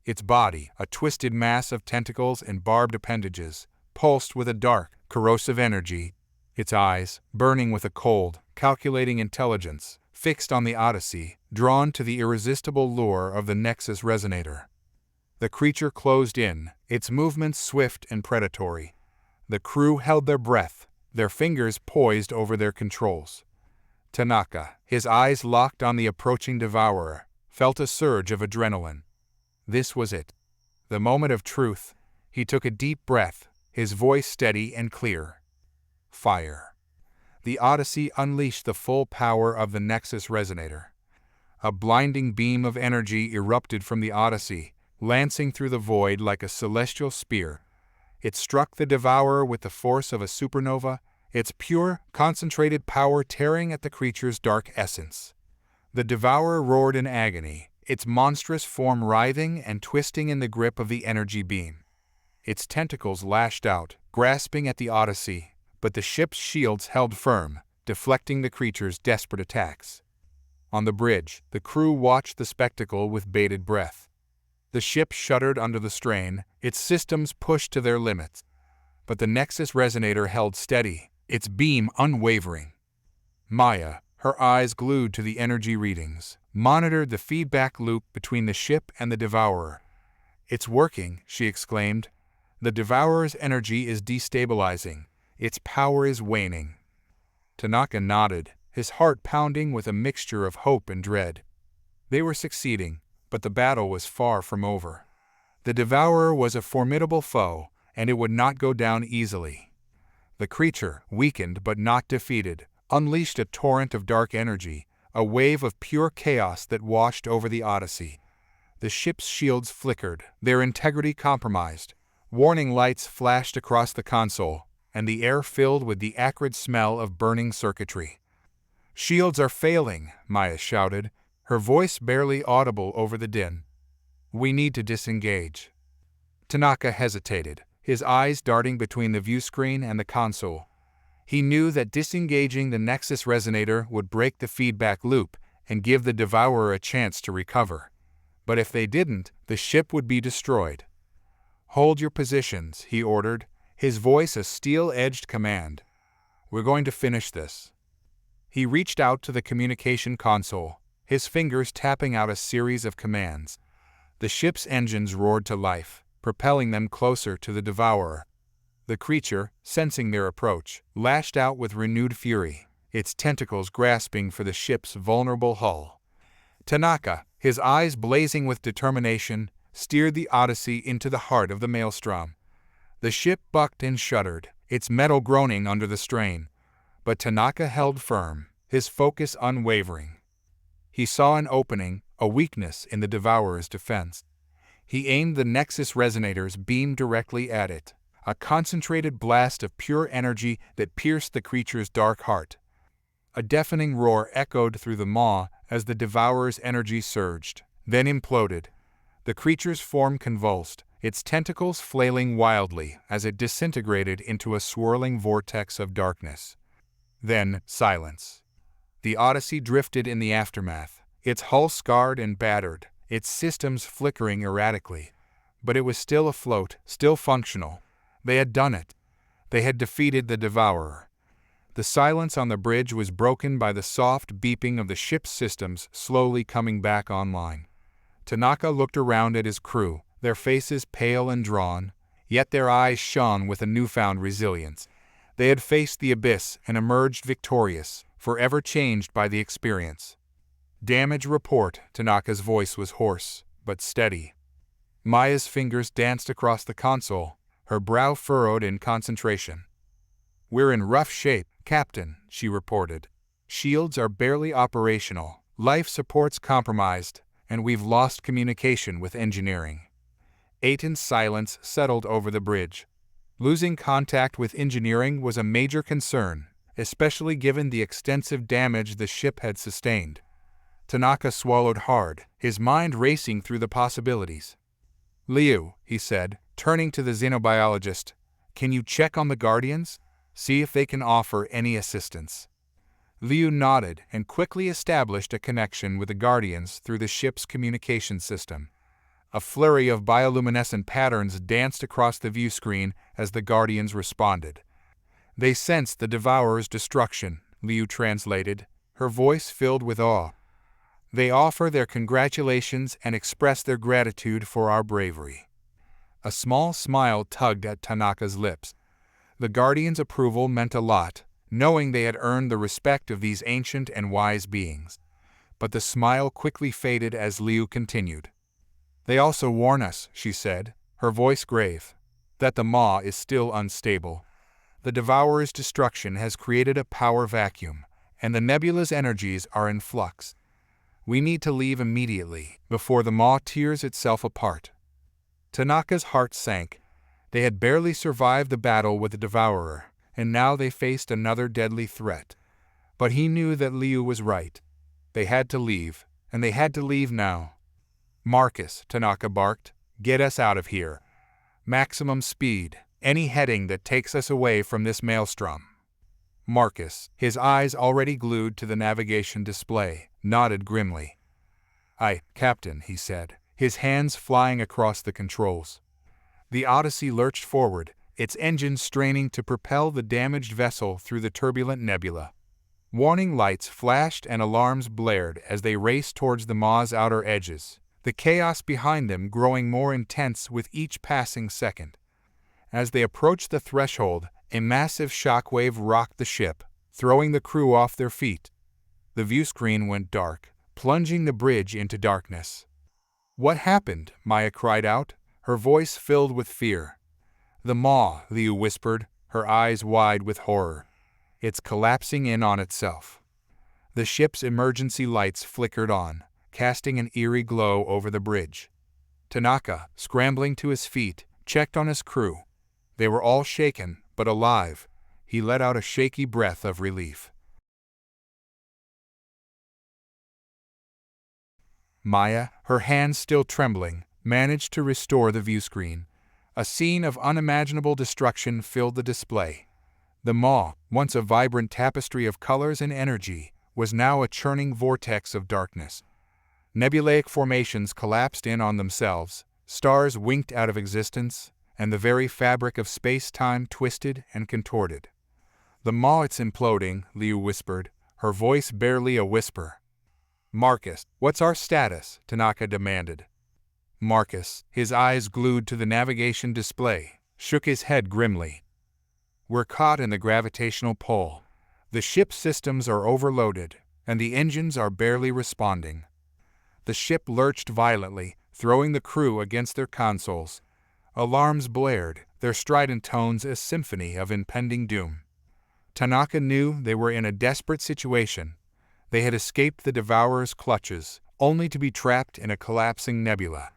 Its body, a twisted mass of tentacles and barbed appendages, pulsed with a dark, corrosive energy. Its eyes, burning with a cold, calculating intelligence, fixed on the Odyssey, drawn to the irresistible lure of the Nexus Resonator. The creature closed in, its movements swift and predatory. The crew held their breath, their fingers poised over their controls. Tanaka, his eyes locked on the approaching Devourer, felt a surge of adrenaline. This was it. The moment of truth. He took a deep breath, his voice steady and clear. Fire. The Odyssey unleashed the full power of the Nexus Resonator. A blinding beam of energy erupted from the Odyssey, lancing through the void like a celestial spear. It struck the Devourer with the force of a supernova, its pure, concentrated power tearing at the creature's dark essence. The Devourer roared in agony, its monstrous form writhing and twisting in the grip of the energy beam. Its tentacles lashed out, grasping at the Odyssey, but the ship's shields held firm, deflecting the creature's desperate attacks. On the bridge, the crew watched the spectacle with bated breath. The ship shuddered under the strain, its systems pushed to their limits. But the Nexus Resonator held steady, its beam unwavering. Maya, her eyes glued to the energy readings, monitored the feedback loop between the ship and the Devourer. "It's working," she exclaimed. "The Devourer's energy is destabilizing. Its power is waning." Tanaka nodded, his heart pounding with a mixture of hope and dread. They were succeeding, but the battle was far from over. The Devourer was a formidable foe, and it would not go down easily. The creature, weakened but not defeated, unleashed a torrent of dark energy, a wave of pure chaos that washed over the Odyssey. The ship's shields flickered, their integrity compromised. Warning lights flashed across the console, and the air filled with the acrid smell of burning circuitry. "Shields are failing," Maya shouted, her voice barely audible over the din. "We need to disengage." Tanaka hesitated, his eyes darting between the viewscreen and the console. He knew that disengaging the Nexus Resonator would break the feedback loop and give the Devourer a chance to recover. But if they didn't, the ship would be destroyed. "Hold your positions," he ordered, his voice a steel-edged command. "We're going to finish this." He reached out to the communication console, his fingers tapping out a series of commands. The ship's engines roared to life, propelling them closer to the Devourer. The creature, sensing their approach, lashed out with renewed fury, its tentacles grasping for the ship's vulnerable hull. Tanaka, his eyes blazing with determination, steered the Odyssey into the heart of the maelstrom. The ship bucked and shuddered, its metal groaning under the strain. But Tanaka held firm, his focus unwavering. He saw an opening, a weakness in the Devourer's defense. He aimed the Nexus Resonator's beam directly at it, a concentrated blast of pure energy that pierced the creature's dark heart. A deafening roar echoed through the maw as the Devourer's energy surged, then imploded. The creature's form convulsed, its tentacles flailing wildly as it disintegrated into a swirling vortex of darkness. Then, silence. The Odyssey drifted in the aftermath, its hull scarred and battered, its systems flickering erratically. But it was still afloat, still functional. They had done it. They had defeated the Devourer. The silence on the bridge was broken by the soft beeping of the ship's systems slowly coming back online. Tanaka looked around at his crew, their faces pale and drawn, yet their eyes shone with a newfound resilience. They had faced the abyss and emerged victorious, forever changed by the experience. "Damage report," Tanaka's voice was hoarse, but steady. Maya's fingers danced across the console, her brow furrowed in concentration. "We're in rough shape, Captain," she reported. "Shields are barely operational, life support's compromised, and we've lost communication with engineering." A tense silence settled over the bridge. Losing contact with engineering was a major concern, especially given the extensive damage the ship had sustained. Tanaka swallowed hard, his mind racing through the possibilities. "Liu," he said, turning to the xenobiologist, "can you check on the Guardians? See if they can offer any assistance." Liu nodded and quickly established a connection with the Guardians through the ship's communication system. A flurry of bioluminescent patterns danced across the viewscreen as the Guardians responded. "They sense the Devourer's destruction," Liu translated, her voice filled with awe. "They offer their congratulations and express their gratitude for our bravery." A small smile tugged at Tanaka's lips. The Guardians' approval meant a lot, knowing they had earned the respect of these ancient and wise beings. But the smile quickly faded as Liu continued. "They also warn us," she said, her voice grave, "that the Maw is still unstable. The Devourer's destruction has created a power vacuum, and the nebula's energies are in flux. We need to leave immediately, before the Maw tears itself apart." Tanaka's heart sank. They had barely survived the battle with the Devourer, and now they faced another deadly threat. But he knew that Liu was right. They had to leave, and they had to leave now. "Marcus," Tanaka barked, "get us out of here. Maximum speed, any heading that takes us away from this maelstrom." Marcus, his eyes already glued to the navigation display, nodded grimly. "Aye, Captain," he said, his hands flying across the controls. The Odyssey lurched forward, its engines straining to propel the damaged vessel through the turbulent nebula. Warning lights flashed and alarms blared as they raced towards the Maw's outer edges, the chaos behind them growing more intense with each passing second. As they approached the threshold, a massive shockwave rocked the ship, throwing the crew off their feet. The viewscreen went dark, plunging the bridge into darkness. "What happened?" Maya cried out, her voice filled with fear. "The Maw," Liu whispered, her eyes wide with horror. "It's collapsing in on itself." The ship's emergency lights flickered on, casting an eerie glow over the bridge. Tanaka, scrambling to his feet, checked on his crew. They were all shaken, but alive. He let out a shaky breath of relief. Maya, her hands still trembling, managed to restore the viewscreen. A scene of unimaginable destruction filled the display. The Maw, once a vibrant tapestry of colors and energy, was now a churning vortex of darkness. Nebulaic formations collapsed in on themselves, stars winked out of existence, and the very fabric of space-time twisted and contorted. "The Maw, it's imploding," Liu whispered, her voice barely a whisper. "Marcus, what's our status?" Tanaka demanded. Marcus, his eyes glued to the navigation display, shook his head grimly. "We're caught in the gravitational pull. The ship's systems are overloaded, and the engines are barely responding." The ship lurched violently, throwing the crew against their consoles. Alarms blared, their strident tones a symphony of impending doom. Tanaka knew they were in a desperate situation. They had escaped the Devourer's clutches, only to be trapped in a collapsing nebula.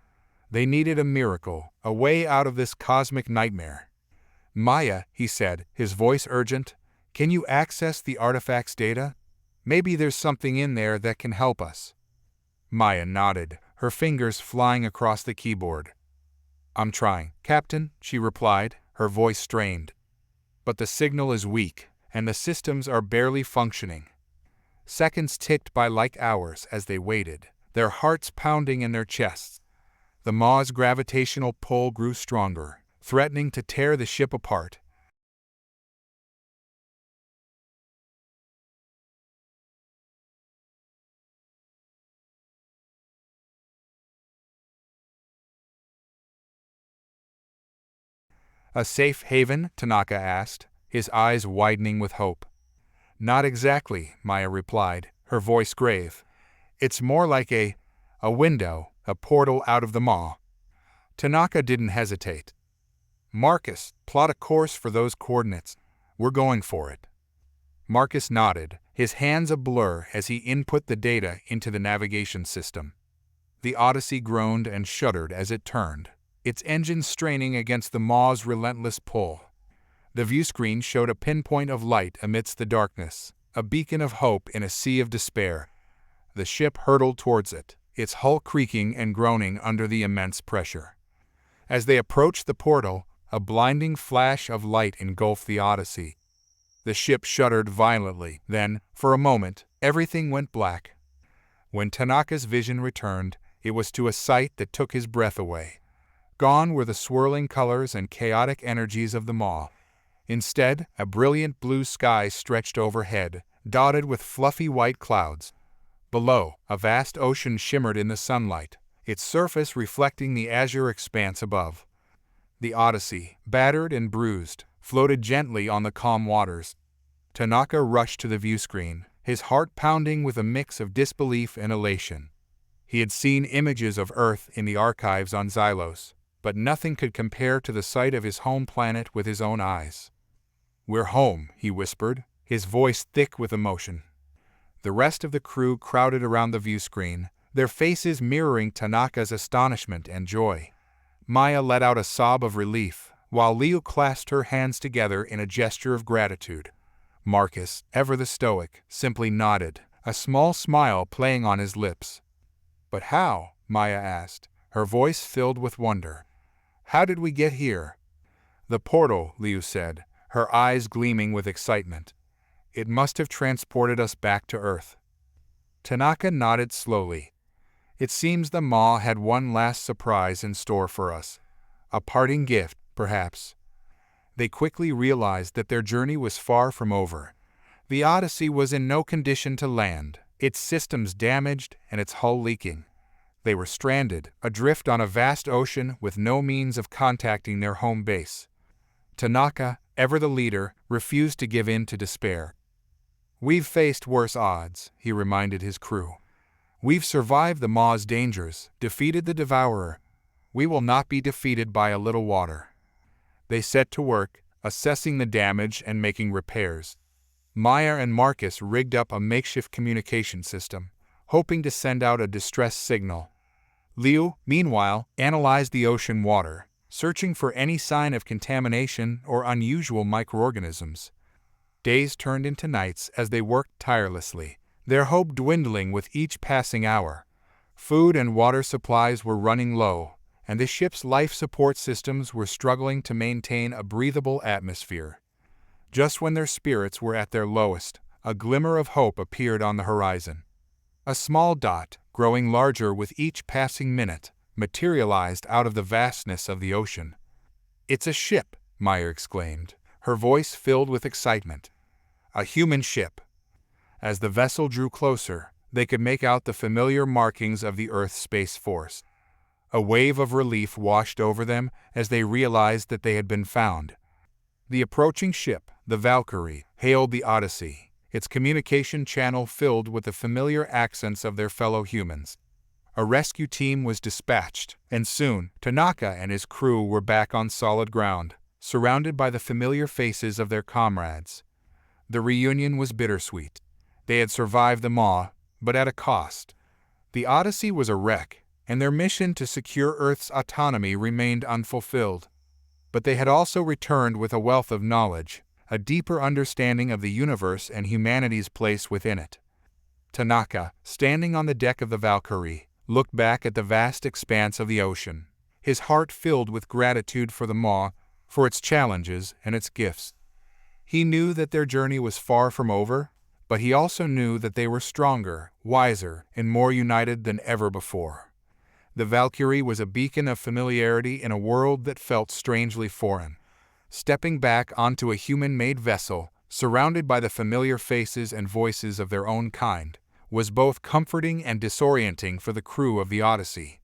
They needed a miracle, a way out of this cosmic nightmare. "Maya," he said, his voice urgent, "can you access the artifact's data? Maybe there's something in there that can help us." Maya nodded, her fingers flying across the keyboard. "I'm trying, Captain," she replied, her voice strained. "But the signal is weak, and the systems are barely functioning." Seconds ticked by like hours as they waited, their hearts pounding in their chests. The Maw's gravitational pull grew stronger, threatening to tear the ship apart. "A safe haven?" Tanaka asked, his eyes widening with hope. "Not exactly," Maya replied, her voice grave. "It's more like a window, a portal out of the Maw." Tanaka didn't hesitate. "Marcus, plot a course for those coordinates. We're going for it." Marcus nodded, his hands a blur as he input the data into the navigation system. The Odyssey groaned and shuddered as it turned, its engines straining against the Maw's relentless pull. The viewscreen showed a pinpoint of light amidst the darkness, a beacon of hope in a sea of despair. The ship hurtled towards it, its hull creaking and groaning under the immense pressure. As they approached the portal, a blinding flash of light engulfed the Odyssey. The ship shuddered violently, then, for a moment, everything went black. When Tanaka's vision returned, it was to a sight that took his breath away. Gone were the swirling colors and chaotic energies of the Maw. Instead, a brilliant blue sky stretched overhead, dotted with fluffy white clouds. Below, a vast ocean shimmered in the sunlight, its surface reflecting the azure expanse above. The Odyssey, battered and bruised, floated gently on the calm waters. Tanaka rushed to the viewscreen, his heart pounding with a mix of disbelief and elation. He had seen images of Earth in the archives on Xylos, but nothing could compare to the sight of his home planet with his own eyes. "We're home," he whispered, his voice thick with emotion. The rest of the crew crowded around the viewscreen, their faces mirroring Tanaka's astonishment and joy. Maya let out a sob of relief, while Liu clasped her hands together in a gesture of gratitude. Marcus, ever the stoic, simply nodded, a small smile playing on his lips. "But how?" Maya asked, her voice filled with wonder. "How did we get here?" "The portal," Liu said, her eyes gleaming with excitement. "It must have transported us back to Earth." Tanaka nodded slowly. "It seems the Maw had one last surprise in store for us. A parting gift, perhaps." They quickly realized that their journey was far from over. The Odyssey was in no condition to land, its systems damaged and its hull leaking. They were stranded, adrift on a vast ocean with no means of contacting their home base. Tanaka, ever the leader, refused to give in to despair. "We've faced worse odds," he reminded his crew. "We've survived the Maw's dangers, defeated the Devourer. We will not be defeated by a little water." They set to work, assessing the damage and making repairs. Maya and Marcus rigged up a makeshift communication system, hoping to send out a distress signal. Liu, meanwhile, analyzed the ocean water, searching for any sign of contamination or unusual microorganisms. Days turned into nights as they worked tirelessly, their hope dwindling with each passing hour. Food and water supplies were running low, and the ship's life support systems were struggling to maintain a breathable atmosphere. Just when their spirits were at their lowest, a glimmer of hope appeared on the horizon. A small dot, growing larger with each passing minute, materialized out of the vastness of the ocean. "It's a ship," Maya exclaimed, her voice filled with excitement. "A human ship." As the vessel drew closer, they could make out the familiar markings of the Earth's Space Force. A wave of relief washed over them as they realized that they had been found. The approaching ship, the Valkyrie, hailed the Odyssey, its communication channel filled with the familiar accents of their fellow humans. A rescue team was dispatched, and soon Tanaka and his crew were back on solid ground, surrounded by the familiar faces of their comrades. The reunion was bittersweet. They had survived the Maw, but at a cost. The Odyssey was a wreck, and their mission to secure Earth's autonomy remained unfulfilled. But they had also returned with a wealth of knowledge, a deeper understanding of the universe and humanity's place within it. Tanaka, standing on the deck of the Valkyrie, looked back at the vast expanse of the ocean, his heart filled with gratitude for the Maw, for its challenges and its gifts. He knew that their journey was far from over, but he also knew that they were stronger, wiser, and more united than ever before. The Valkyrie was a beacon of familiarity in a world that felt strangely foreign. Stepping back onto a human-made vessel, surrounded by the familiar faces and voices of their own kind, was both comforting and disorienting for the crew of the Odyssey.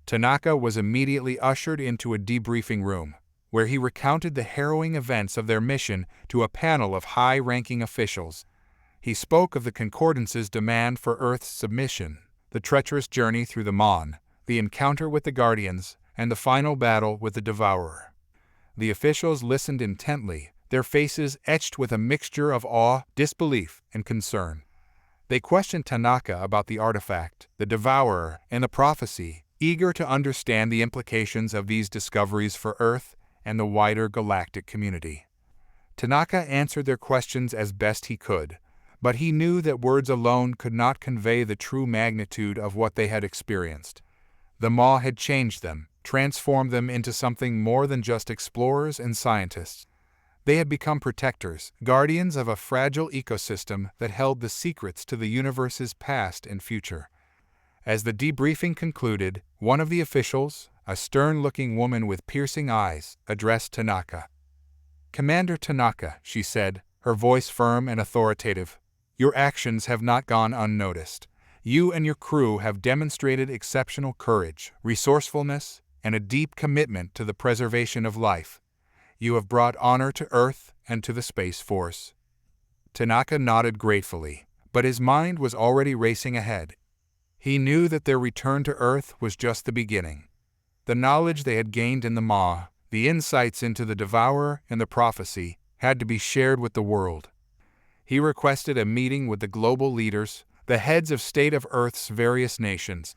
Tanaka was immediately ushered into a debriefing room, where he recounted the harrowing events of their mission to a panel of high-ranking officials. He spoke of the Concordance's demand for Earth's submission, the treacherous journey through the Maw, the encounter with the Guardians, and the final battle with the Devourer. The officials listened intently, their faces etched with a mixture of awe, disbelief, and concern. They questioned Tanaka about the artifact, the Devourer, and the prophecy, eager to understand the implications of these discoveries for Earth and the wider galactic community. Tanaka answered their questions as best he could, but he knew that words alone could not convey the true magnitude of what they had experienced. The Maw had changed them, transformed them into something more than just explorers and scientists. They had become protectors, guardians of a fragile ecosystem that held the secrets to the universe's past and future. As the debriefing concluded, one of the officials, a stern-looking woman with piercing eyes, addressed Tanaka. "Commander Tanaka," she said, her voice firm and authoritative, "your actions have not gone unnoticed. You and your crew have demonstrated exceptional courage, resourcefulness, and a deep commitment to the preservation of life. You have brought honor to Earth and to the Space Force." Tanaka nodded gratefully, but his mind was already racing ahead. He knew that their return to Earth was just the beginning. The knowledge they had gained in the Maw, the insights into the Devourer and the prophecy, had to be shared with the world. He requested a meeting with the global leaders, the heads of state of Earth's various nations.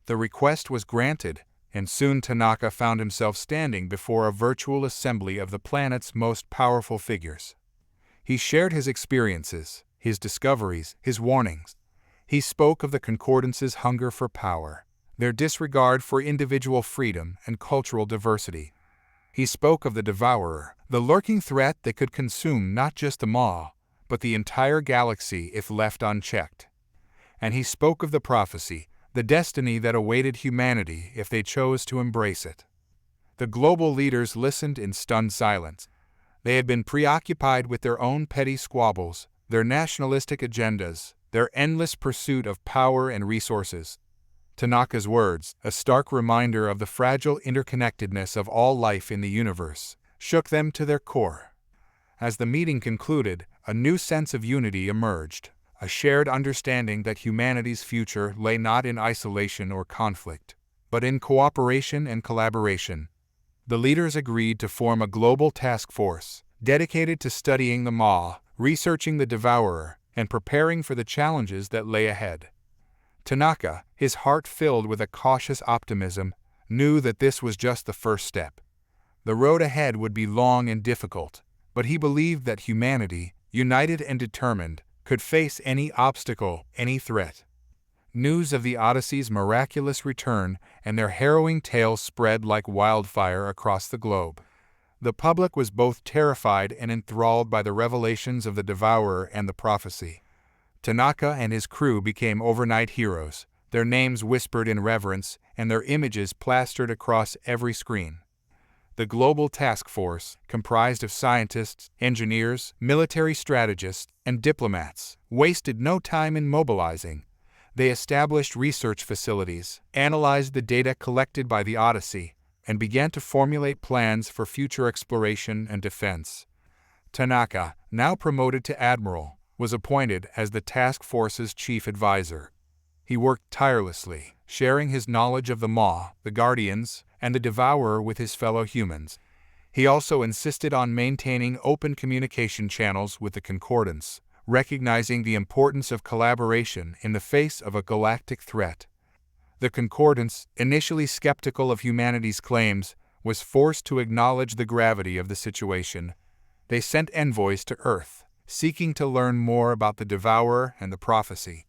The request was granted, and soon Tanaka found himself standing before a virtual assembly of the planet's most powerful figures. He shared his experiences, his discoveries, his warnings. He spoke of the Concordance's hunger for power, their disregard for individual freedom and cultural diversity. He spoke of the Devourer, the lurking threat that could consume not just the Maw, but the entire galaxy if left unchecked. And he spoke of the prophecy, the destiny that awaited humanity if they chose to embrace it. The global leaders listened in stunned silence. They had been preoccupied with their own petty squabbles, their nationalistic agendas, their endless pursuit of power and resources. Tanaka's words, a stark reminder of the fragile interconnectedness of all life in the universe, shook them to their core. As the meeting concluded, a new sense of unity emerged, a shared understanding that humanity's future lay not in isolation or conflict, but in cooperation and collaboration. The leaders agreed to form a global task force, dedicated to studying the Maw, researching the Devourer, and preparing for the challenges that lay ahead. Tanaka, his heart filled with a cautious optimism, knew that this was just the first step. The road ahead would be long and difficult, but he believed that humanity, united and determined, could face any obstacle, any threat. News of the Odyssey's miraculous return and their harrowing tales spread like wildfire across the globe. The public was both terrified and enthralled by the revelations of the Devourer and the prophecy. Tanaka and his crew became overnight heroes, their names whispered in reverence and their images plastered across every screen. The global task force, comprised of scientists, engineers, military strategists, and diplomats, wasted no time in mobilizing. They established research facilities, analyzed the data collected by the Odyssey, and began to formulate plans for future exploration and defense. Tanaka, now promoted to admiral, was appointed as the task force's chief advisor. He worked tirelessly, sharing his knowledge of the Maw, the Guardians, and the Devourer with his fellow humans. He also insisted on maintaining open communication channels with the Concordance, recognizing the importance of collaboration in the face of a galactic threat. The Concordance, initially skeptical of humanity's claims, was forced to acknowledge the gravity of the situation. They sent envoys to Earth, seeking to learn more about the Devourer and the prophecy.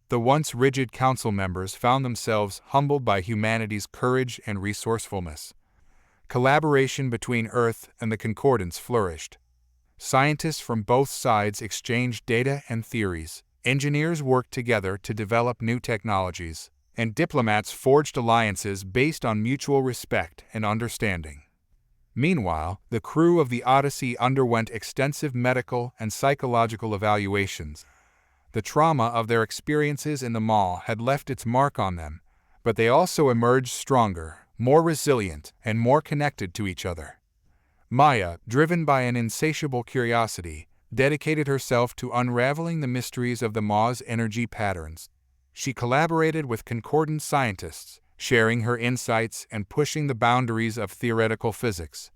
The once rigid council members found themselves humbled by humanity's courage and resourcefulness. Collaboration between Earth and the Concordance flourished. Scientists from both sides exchanged data and theories, engineers worked together to develop new technologies, and diplomats forged alliances based on mutual respect and understanding. Meanwhile, the crew of the Odyssey underwent extensive medical and psychological evaluations. The trauma of their experiences in the Maw had left its mark on them, but they also emerged stronger, more resilient, and more connected to each other. Maya, driven by an insatiable curiosity, dedicated herself to unraveling the mysteries of the Maw's energy patterns. She collaborated with concordant scientists, sharing her insights and pushing the boundaries of theoretical physics.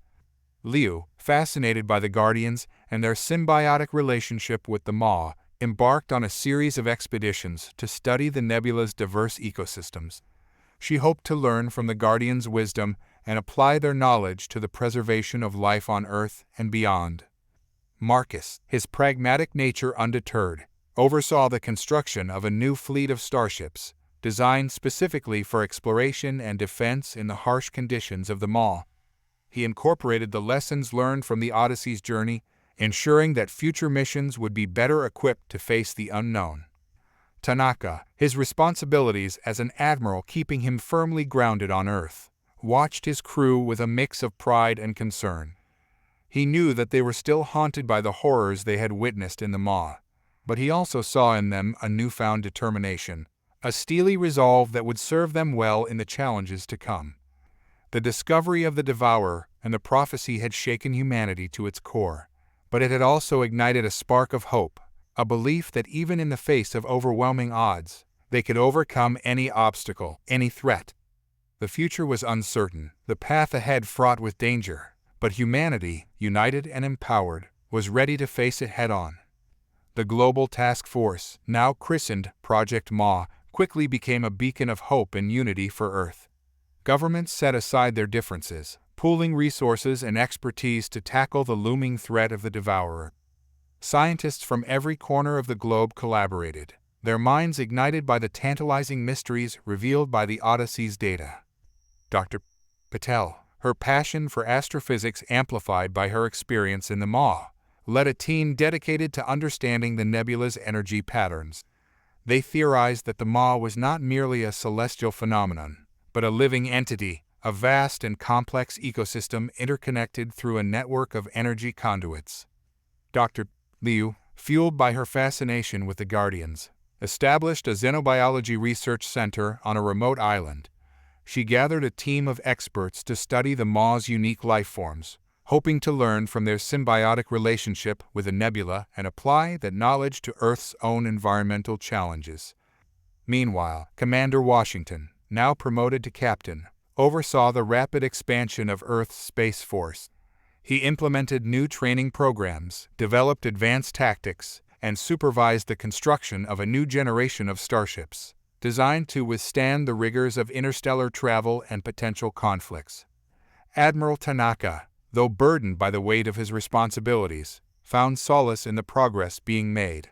Liu, fascinated by the Guardians and their symbiotic relationship with the Maw, embarked on a series of expeditions to study the nebula's diverse ecosystems. She hoped to learn from the Guardians' wisdom and apply their knowledge to the preservation of life on Earth and beyond. Marcus, his pragmatic nature undeterred, oversaw the construction of a new fleet of starships, designed specifically for exploration and defense in the harsh conditions of the Maw. He incorporated the lessons learned from the Odyssey's journey, ensuring that future missions would be better equipped to face the unknown. Tanaka, his responsibilities as an admiral keeping him firmly grounded on Earth, watched his crew with a mix of pride and concern. He knew that they were still haunted by the horrors they had witnessed in the Maw, but he also saw in them a newfound determination, a steely resolve that would serve them well in the challenges to come. The discovery of the Devourer and the prophecy had shaken humanity to its core, but it had also ignited a spark of hope, a belief that even in the face of overwhelming odds, they could overcome any obstacle, any threat. The future was uncertain, the path ahead fraught with danger, but humanity, united and empowered, was ready to face it head-on. The global task force, now christened Project Maw, quickly became a beacon of hope and unity for Earth. Governments set aside their differences, pooling resources and expertise to tackle the looming threat of the Devourer. Scientists from every corner of the globe collaborated, their minds ignited by the tantalizing mysteries revealed by the Odyssey's data. Dr. Patel, her passion for astrophysics amplified by her experience in the Maw, led a team dedicated to understanding the nebula's energy patterns. They theorized that the Maw was not merely a celestial phenomenon, but a living entity, a vast and complex ecosystem interconnected through a network of energy conduits. Dr. Liu, fueled by her fascination with the Guardians, established a xenobiology research center on a remote island. She gathered a team of experts to study the Maw's unique lifeforms, hoping to learn from their symbiotic relationship with the nebula and apply that knowledge to Earth's own environmental challenges. Meanwhile, Commander Washington, now promoted to captain, oversaw the rapid expansion of Earth's Space Force. He implemented new training programs, developed advanced tactics, and supervised the construction of a new generation of starships, designed to withstand the rigors of interstellar travel and potential conflicts. Admiral Tanaka, though burdened by the weight of his responsibilities, found solace in the progress being made.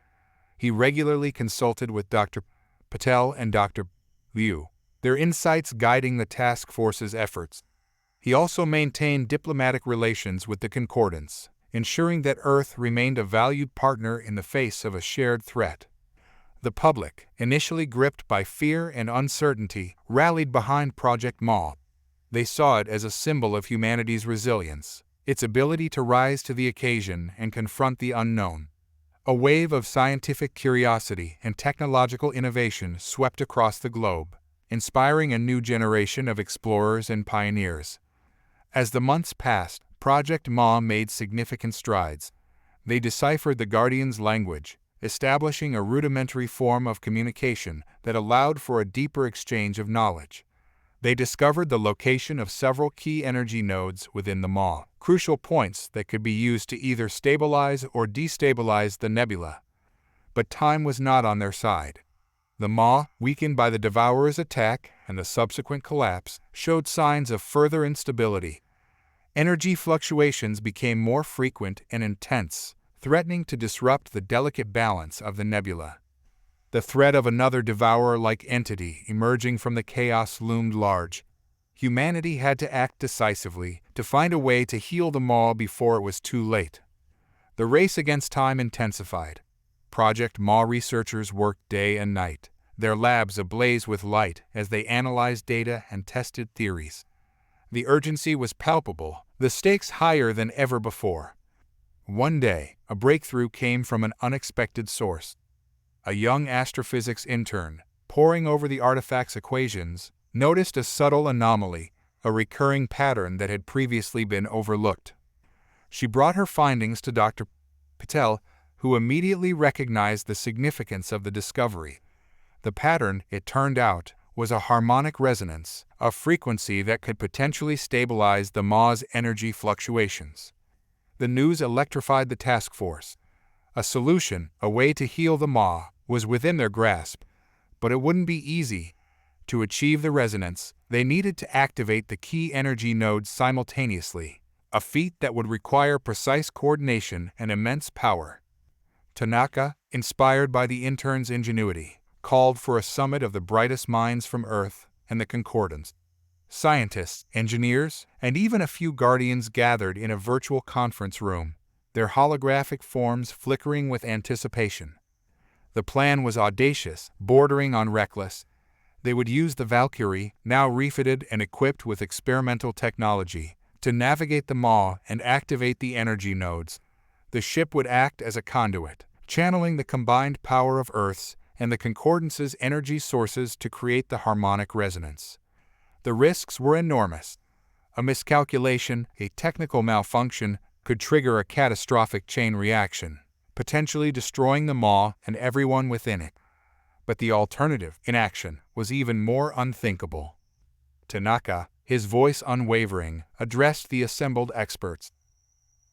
He regularly consulted with Dr. Patel and Dr. Liu, their insights guiding the task force's efforts. He also maintained diplomatic relations with the Concordance, ensuring that Earth remained a valued partner in the face of a shared threat. The public, initially gripped by fear and uncertainty, rallied behind Project Maw. They saw it as a symbol of humanity's resilience, its ability to rise to the occasion and confront the unknown. A wave of scientific curiosity and technological innovation swept across the globe, inspiring a new generation of explorers and pioneers. As the months passed, Project Maw made significant strides. They deciphered the Guardians' language, establishing a rudimentary form of communication that allowed for a deeper exchange of knowledge. They discovered the location of several key energy nodes within the Maw, crucial points that could be used to either stabilize or destabilize the nebula. But time was not on their side. The Maw, weakened by the Devourer's attack and the subsequent collapse, showed signs of further instability. Energy fluctuations became more frequent and intense, threatening to disrupt the delicate balance of the nebula. The threat of another Devourer-like entity emerging from the chaos loomed large. Humanity had to act decisively to find a way to heal the Maw before it was too late. The race against time intensified. Project Maw researchers worked day and night, their labs ablaze with light as they analyzed data and tested theories. The urgency was palpable, the stakes higher than ever before. One day, a breakthrough came from an unexpected source. A young astrophysics intern, poring over the artifact's equations, noticed a subtle anomaly, a recurring pattern that had previously been overlooked. She brought her findings to Dr. Patel, who immediately recognized the significance of the discovery. The pattern, it turned out, was a harmonic resonance, a frequency that could potentially stabilize the Maw's energy fluctuations. The news electrified the task force. A solution, a way to heal the Maw, was within their grasp, but it wouldn't be easy. To achieve the resonance, they needed to activate the key energy nodes simultaneously, a feat that would require precise coordination and immense power. Tanaka, inspired by the intern's ingenuity, called for a summit of the brightest minds from Earth and the Concordance. Scientists, engineers, and even a few Guardians gathered in a virtual conference room, their holographic forms flickering with anticipation. The plan was audacious, bordering on reckless. They would use the Valkyrie, now refitted and equipped with experimental technology, to navigate the Maw and activate the energy nodes. The ship would act as a conduit, channeling the combined power of Earth's and the Concordance's energy sources to create the harmonic resonance. The risks were enormous. A miscalculation, a technical malfunction, could trigger a catastrophic chain reaction, potentially destroying the Maw and everyone within it. But the alternative, inaction, was even more unthinkable. Tanaka, his voice unwavering, addressed the assembled experts.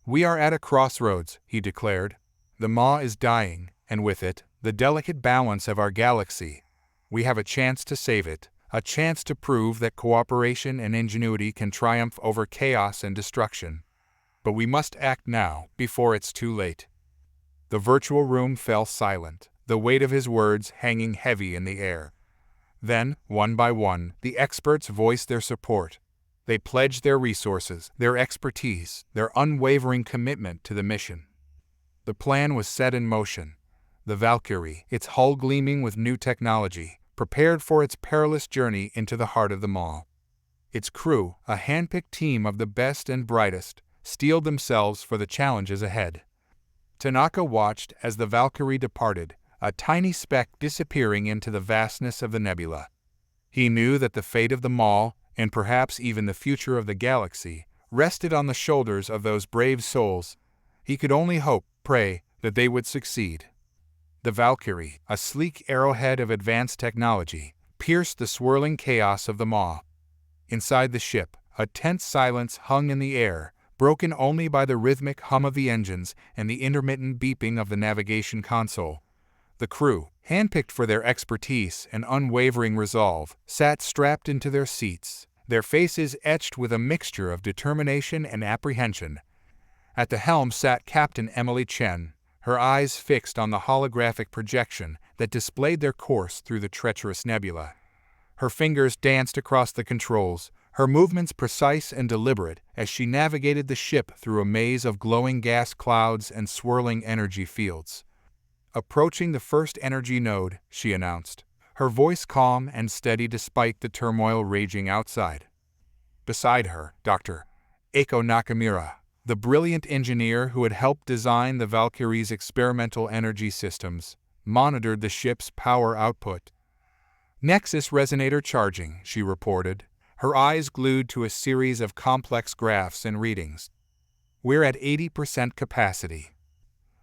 "We are at a crossroads," he declared. "The Maw is dying, and with it, the delicate balance of our galaxy. We have a chance to save it, a chance to prove that cooperation and ingenuity can triumph over chaos and destruction. But we must act now, before it's too late. The virtual room fell silent, the weight of his words hanging heavy in the air. Then, one by one, the experts voiced their support. They pledged their resources, their expertise, their unwavering commitment to the mission. The plan was set in motion. The Valkyrie, its hull gleaming with new technology, prepared for its perilous journey into the heart of the Maw. Its crew, a hand-picked team of the best and brightest, steeled themselves for the challenges ahead. Tanaka watched as the Valkyrie departed, a tiny speck disappearing into the vastness of the nebula. He knew that the fate of the Maw, and perhaps even the future of the galaxy, rested on the shoulders of those brave souls. He could only hope, pray, that they would succeed. The Valkyrie, a sleek arrowhead of advanced technology, pierced the swirling chaos of the Maw. Inside the ship, a tense silence hung in the air, broken only by the rhythmic hum of the engines and the intermittent beeping of the navigation console. The crew, handpicked for their expertise and unwavering resolve, sat strapped into their seats, their faces etched with a mixture of determination and apprehension. At the helm sat Captain Emily Chen, her eyes fixed on the holographic projection that displayed their course through the treacherous nebula. Her fingers danced across the controls, her movements precise and deliberate as she navigated the ship through a maze of glowing gas clouds and swirling energy fields. "Approaching the first energy node," she announced, her voice calm and steady despite the turmoil raging outside. Beside her, Dr. Eiko Nakamura, the brilliant engineer who had helped design the Valkyrie's experimental energy systems, monitored the ship's power output. "Nexus Resonator charging," she reported, her eyes glued to a series of complex graphs and readings. "We're at 80% capacity."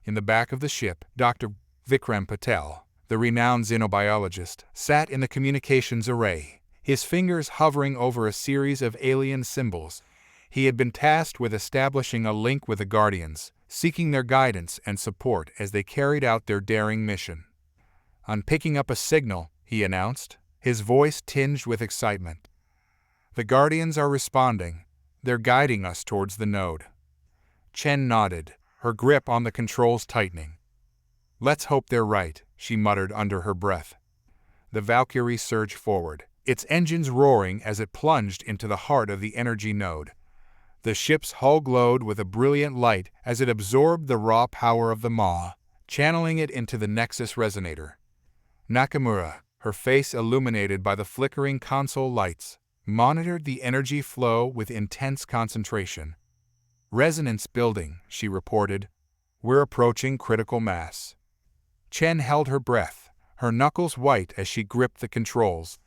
In the back of the ship, Dr. Vikram Patel, the renowned xenobiologist, sat in the communications array, his fingers hovering over a series of alien symbols. He had been tasked with establishing a link with the Guardians, seeking their guidance and support as they carried out their daring mission. "I'm picking up a signal," he announced, his voice tinged with excitement. "The Guardians are responding. They're guiding us towards the node." Chen nodded, her grip on the controls tightening. "Let's hope they're right," she muttered under her breath. The Valkyrie surged forward, its engines roaring as it plunged into the heart of the energy node. The ship's hull glowed with a brilliant light as it absorbed the raw power of the Maw, channeling it into the Nexus Resonator. Nakamura, her face illuminated by the flickering console lights, monitored the energy flow with intense concentration. "Resonance building," she reported. "We're approaching critical mass." Chen held her breath, her knuckles white as she gripped the controls.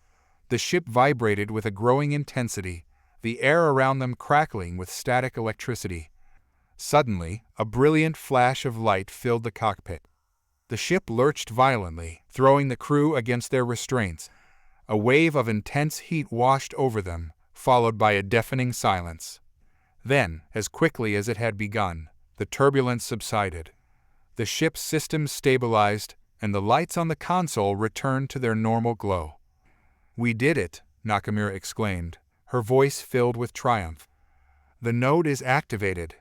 The ship vibrated with a growing intensity, the air around them crackling with static electricity. Suddenly, a brilliant flash of light filled the cockpit. The ship lurched violently, throwing the crew against their restraints. A wave of intense heat washed over them, followed by a deafening silence. Then, as quickly as it had begun, the turbulence subsided. The ship's systems stabilized, and the lights on the console returned to their normal glow. "We did it," Nakamura exclaimed, her voice filled with triumph. "The node is activated."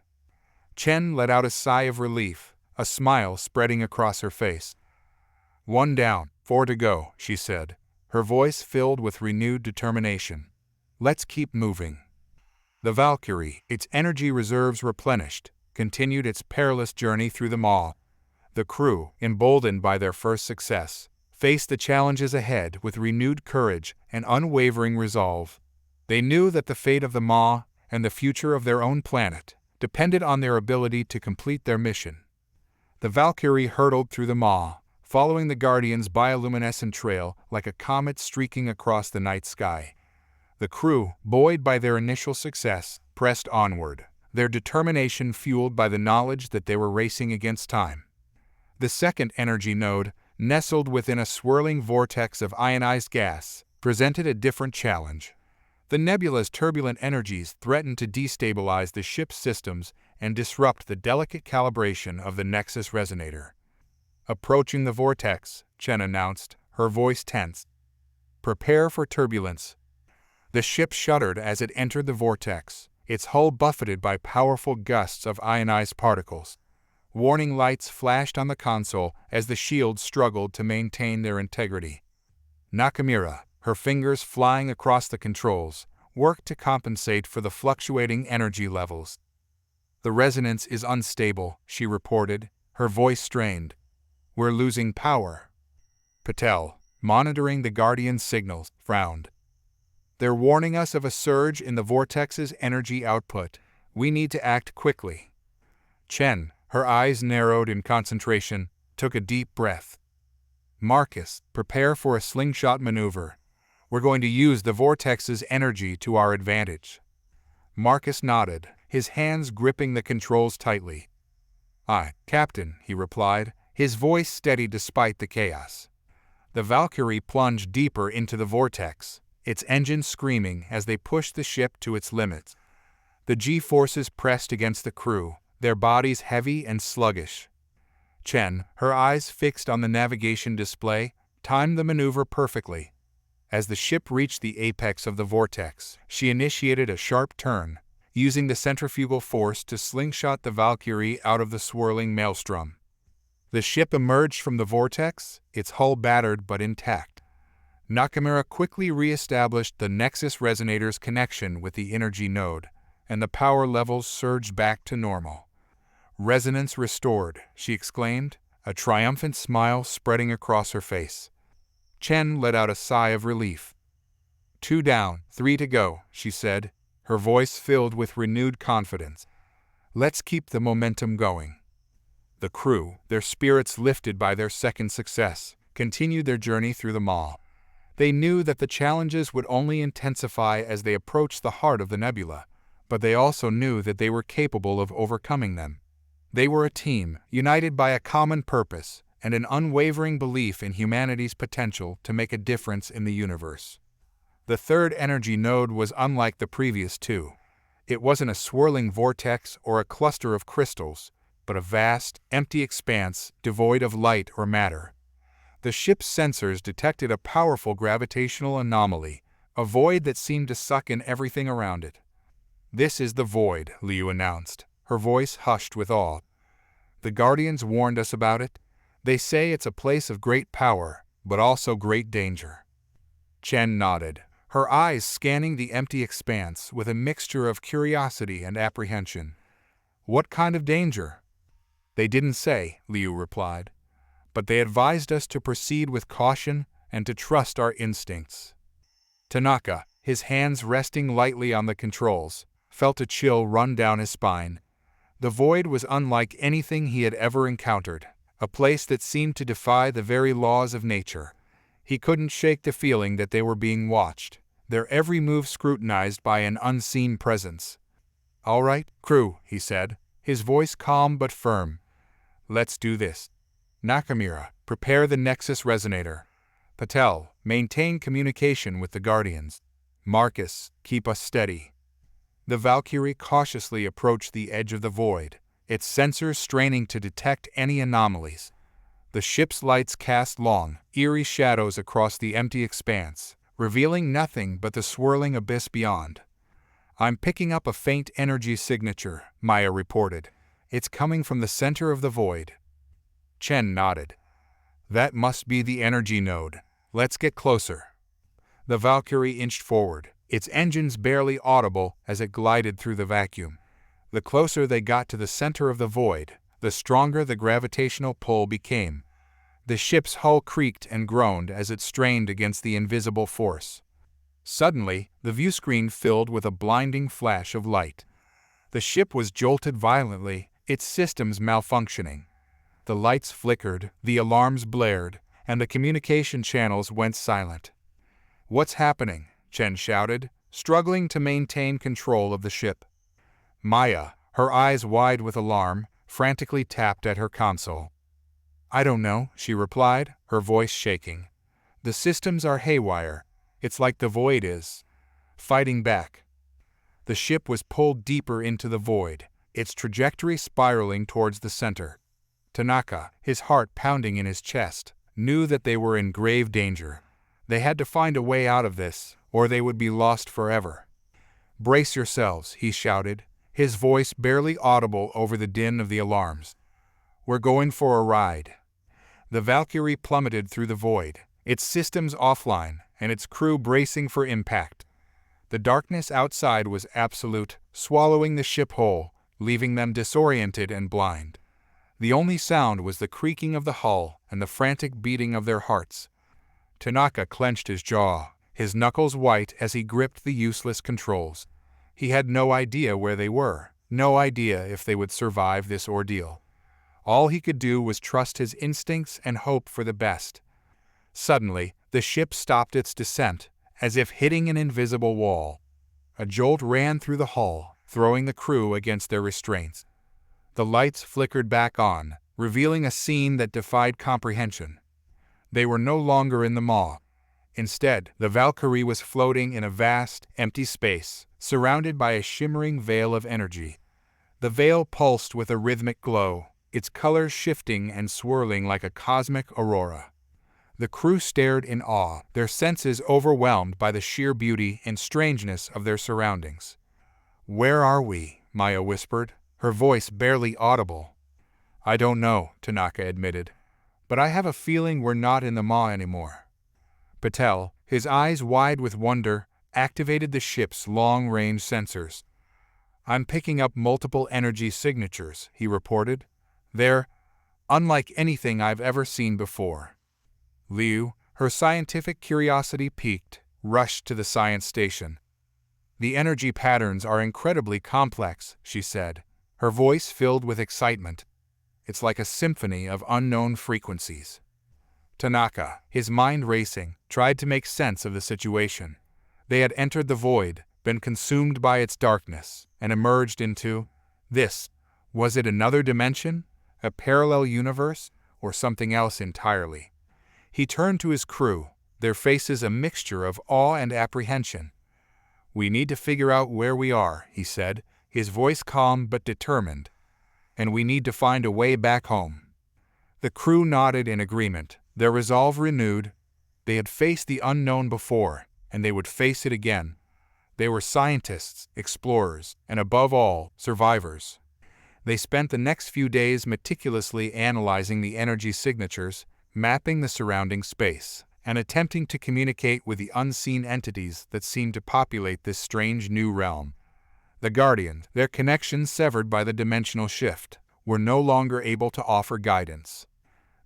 Chen let out a sigh of relief, a smile spreading across her face. "One down, 4 to go," she said, her voice filled with renewed determination. "Let's keep moving." The Valkyrie, its energy reserves replenished, continued its perilous journey through the Maw. The crew, emboldened by their first success, faced the challenges ahead with renewed courage and unwavering resolve. They knew that the fate of the Maw and the future of their own planet depended on their ability to complete their mission. The Valkyrie hurtled through the Maw, following the Guardian's bioluminescent trail like a comet streaking across the night sky. The crew, buoyed by their initial success, pressed onward, their determination fueled by the knowledge that they were racing against time. The second energy node, nestled within a swirling vortex of ionized gas, presented a different challenge. The nebula's turbulent energies threatened to destabilize the ship's systems and disrupt the delicate calibration of the Nexus Resonator. "Approaching the vortex," Chen announced, her voice tense. Prepare for turbulence." The ship shuddered as it entered the vortex, its hull buffeted by powerful gusts of ionized particles. Warning lights flashed on the console as the shields struggled to maintain their integrity. Nakamura, her fingers flying across the controls, worked to compensate for the fluctuating energy levels. "The resonance is unstable," she reported, her voice strained. "We're losing power." Patel, monitoring the Guardian's signals, frowned. "They're warning us of a surge in the vortex's energy output. We need to act quickly." Chen, her eyes narrowed in concentration, took a deep breath. "Marcus, prepare for a slingshot maneuver. We're going to use the vortex's energy to our advantage." Marcus nodded, his hands gripping the controls tightly. "Aye, Captain," he replied, his voice steady despite the chaos. The Valkyrie plunged deeper into the vortex, its engines screaming as they pushed the ship to its limits. The G-forces pressed against the crew, their bodies heavy and sluggish. Chen, her eyes fixed on the navigation display, timed the maneuver perfectly. As the ship reached the apex of the vortex, she initiated a sharp turn, using the centrifugal force to slingshot the Valkyrie out of the swirling maelstrom. The ship emerged from the vortex, its hull battered but intact. Nakamura quickly re-established the Nexus Resonator's connection with the energy node, and the power levels surged back to normal. "Resonance restored," she exclaimed, a triumphant smile spreading across her face. Chen let out a sigh of relief. "2 down, 3 to go," she said, her voice filled with renewed confidence. "Let's keep the momentum going." The crew, their spirits lifted by their second success, continued their journey through the Maw. They knew that the challenges would only intensify as they approached the heart of the nebula, but they also knew that they were capable of overcoming them. They were a team, united by a common purpose and an unwavering belief in humanity's potential to make a difference in the universe. The third energy node was unlike the previous two. It wasn't a swirling vortex or a cluster of crystals, but a vast, empty expanse devoid of light or matter. The ship's sensors detected a powerful gravitational anomaly, a void that seemed to suck in everything around it. "This is the void," Liu announced, her voice hushed with awe. "The Guardians warned us about it. They say it's a place of great power, but also great danger." Chen nodded, her eyes scanning the empty expanse with a mixture of curiosity and apprehension. "What kind of danger?" "They didn't say," Liu replied, "but they advised us to proceed with caution and to trust our instincts." Tanaka, his hands resting lightly on the controls, felt a chill run down his spine. The void was unlike anything he had ever encountered, a place that seemed to defy the very laws of nature. He couldn't shake the feeling that they were being watched, their every move scrutinized by an unseen presence. "All right, crew," he said, his voice calm but firm. "Let's do this. Nakamura, prepare the Nexus Resonator. Patel, maintain communication with the Guardians. Marcus, keep us steady." The Valkyrie cautiously approached the edge of the void, its sensors straining to detect any anomalies. The ship's lights cast long, eerie shadows across the empty expanse, revealing nothing but the swirling abyss beyond. "I'm picking up a faint energy signature," Maya reported. "It's coming from the center of the void." Chen nodded. "That must be the energy node. Let's get closer." The Valkyrie inched forward, its engines barely audible as it glided through the vacuum. The closer they got to the center of the void, the stronger the gravitational pull became. The ship's hull creaked and groaned as it strained against the invisible force. Suddenly, the viewscreen filled with a blinding flash of light. The ship was jolted violently, its systems malfunctioning. The lights flickered, the alarms blared, and the communication channels went silent. "What's happening?" Chen shouted, struggling to maintain control of the ship. Maya, her eyes wide with alarm, frantically tapped at her console. "I don't know," she replied, her voice shaking. "The systems are haywire. It's like the void is fighting back." The ship was pulled deeper into the void, its trajectory spiraling towards the center. Tanaka, his heart pounding in his chest, knew that they were in grave danger. They had to find a way out of this, or they would be lost forever. "Brace yourselves," he shouted, his voice barely audible over the din of the alarms. "We're going for a ride." The Valkyrie plummeted through the void, its systems offline and its crew bracing for impact. The darkness outside was absolute, swallowing the ship whole, leaving them disoriented and blind. The only sound was the creaking of the hull and the frantic beating of their hearts. Tanaka clenched his jaw, his knuckles white as he gripped the useless controls. He had no idea where they were, no idea if they would survive this ordeal. All he could do was trust his instincts and hope for the best. Suddenly, the ship stopped its descent, as if hitting an invisible wall. A jolt ran through the hull, throwing the crew against their restraints. The lights flickered back on, revealing a scene that defied comprehension. They were no longer in the Maw. Instead, the Valkyrie was floating in a vast, empty space, surrounded by a shimmering veil of energy. The veil pulsed with a rhythmic glow, its colors shifting and swirling like a cosmic aurora. The crew stared in awe, their senses overwhelmed by the sheer beauty and strangeness of their surroundings. "Where are we?" Maya whispered, her voice barely audible. "I don't know," Tanaka admitted, "but I have a feeling we're not in the Maw anymore." Patel, his eyes wide with wonder, activated the ship's long-range sensors. "I'm picking up multiple energy signatures," he reported. "They're unlike anything I've ever seen before." Liu, her scientific curiosity piqued, rushed to the science station. "The energy patterns are incredibly complex," she said, her voice filled with excitement. "It's like a symphony of unknown frequencies." Tanaka, his mind racing, tried to make sense of the situation. They had entered the void, been consumed by its darkness, and emerged into this. Was it another dimension, a parallel universe, or something else entirely? He turned to his crew, their faces a mixture of awe and apprehension. "We need to figure out where we are," he said, his voice calm but determined. "And we need to find a way back home." The crew nodded in agreement, their resolve renewed. They had faced the unknown before, and they would face it again. They were scientists, explorers, and above all, survivors. They spent the next few days meticulously analyzing the energy signatures, mapping the surrounding space, and attempting to communicate with the unseen entities that seemed to populate this strange new realm. The Guardians, their connections severed by the dimensional shift, were no longer able to offer guidance.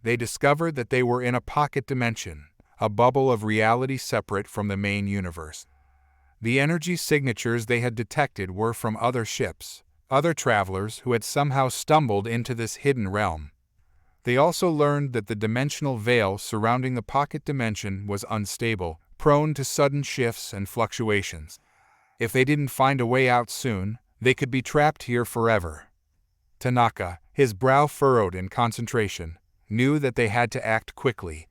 They discovered that they were in a pocket dimension, a bubble of reality separate from the main universe. The energy signatures they had detected were from other ships, other travelers who had somehow stumbled into this hidden realm. They also learned that the dimensional veil surrounding the pocket dimension was unstable, prone to sudden shifts and fluctuations. If they didn't find a way out soon, they could be trapped here forever. Tanaka, his brow furrowed in concentration, knew that they had to act quickly.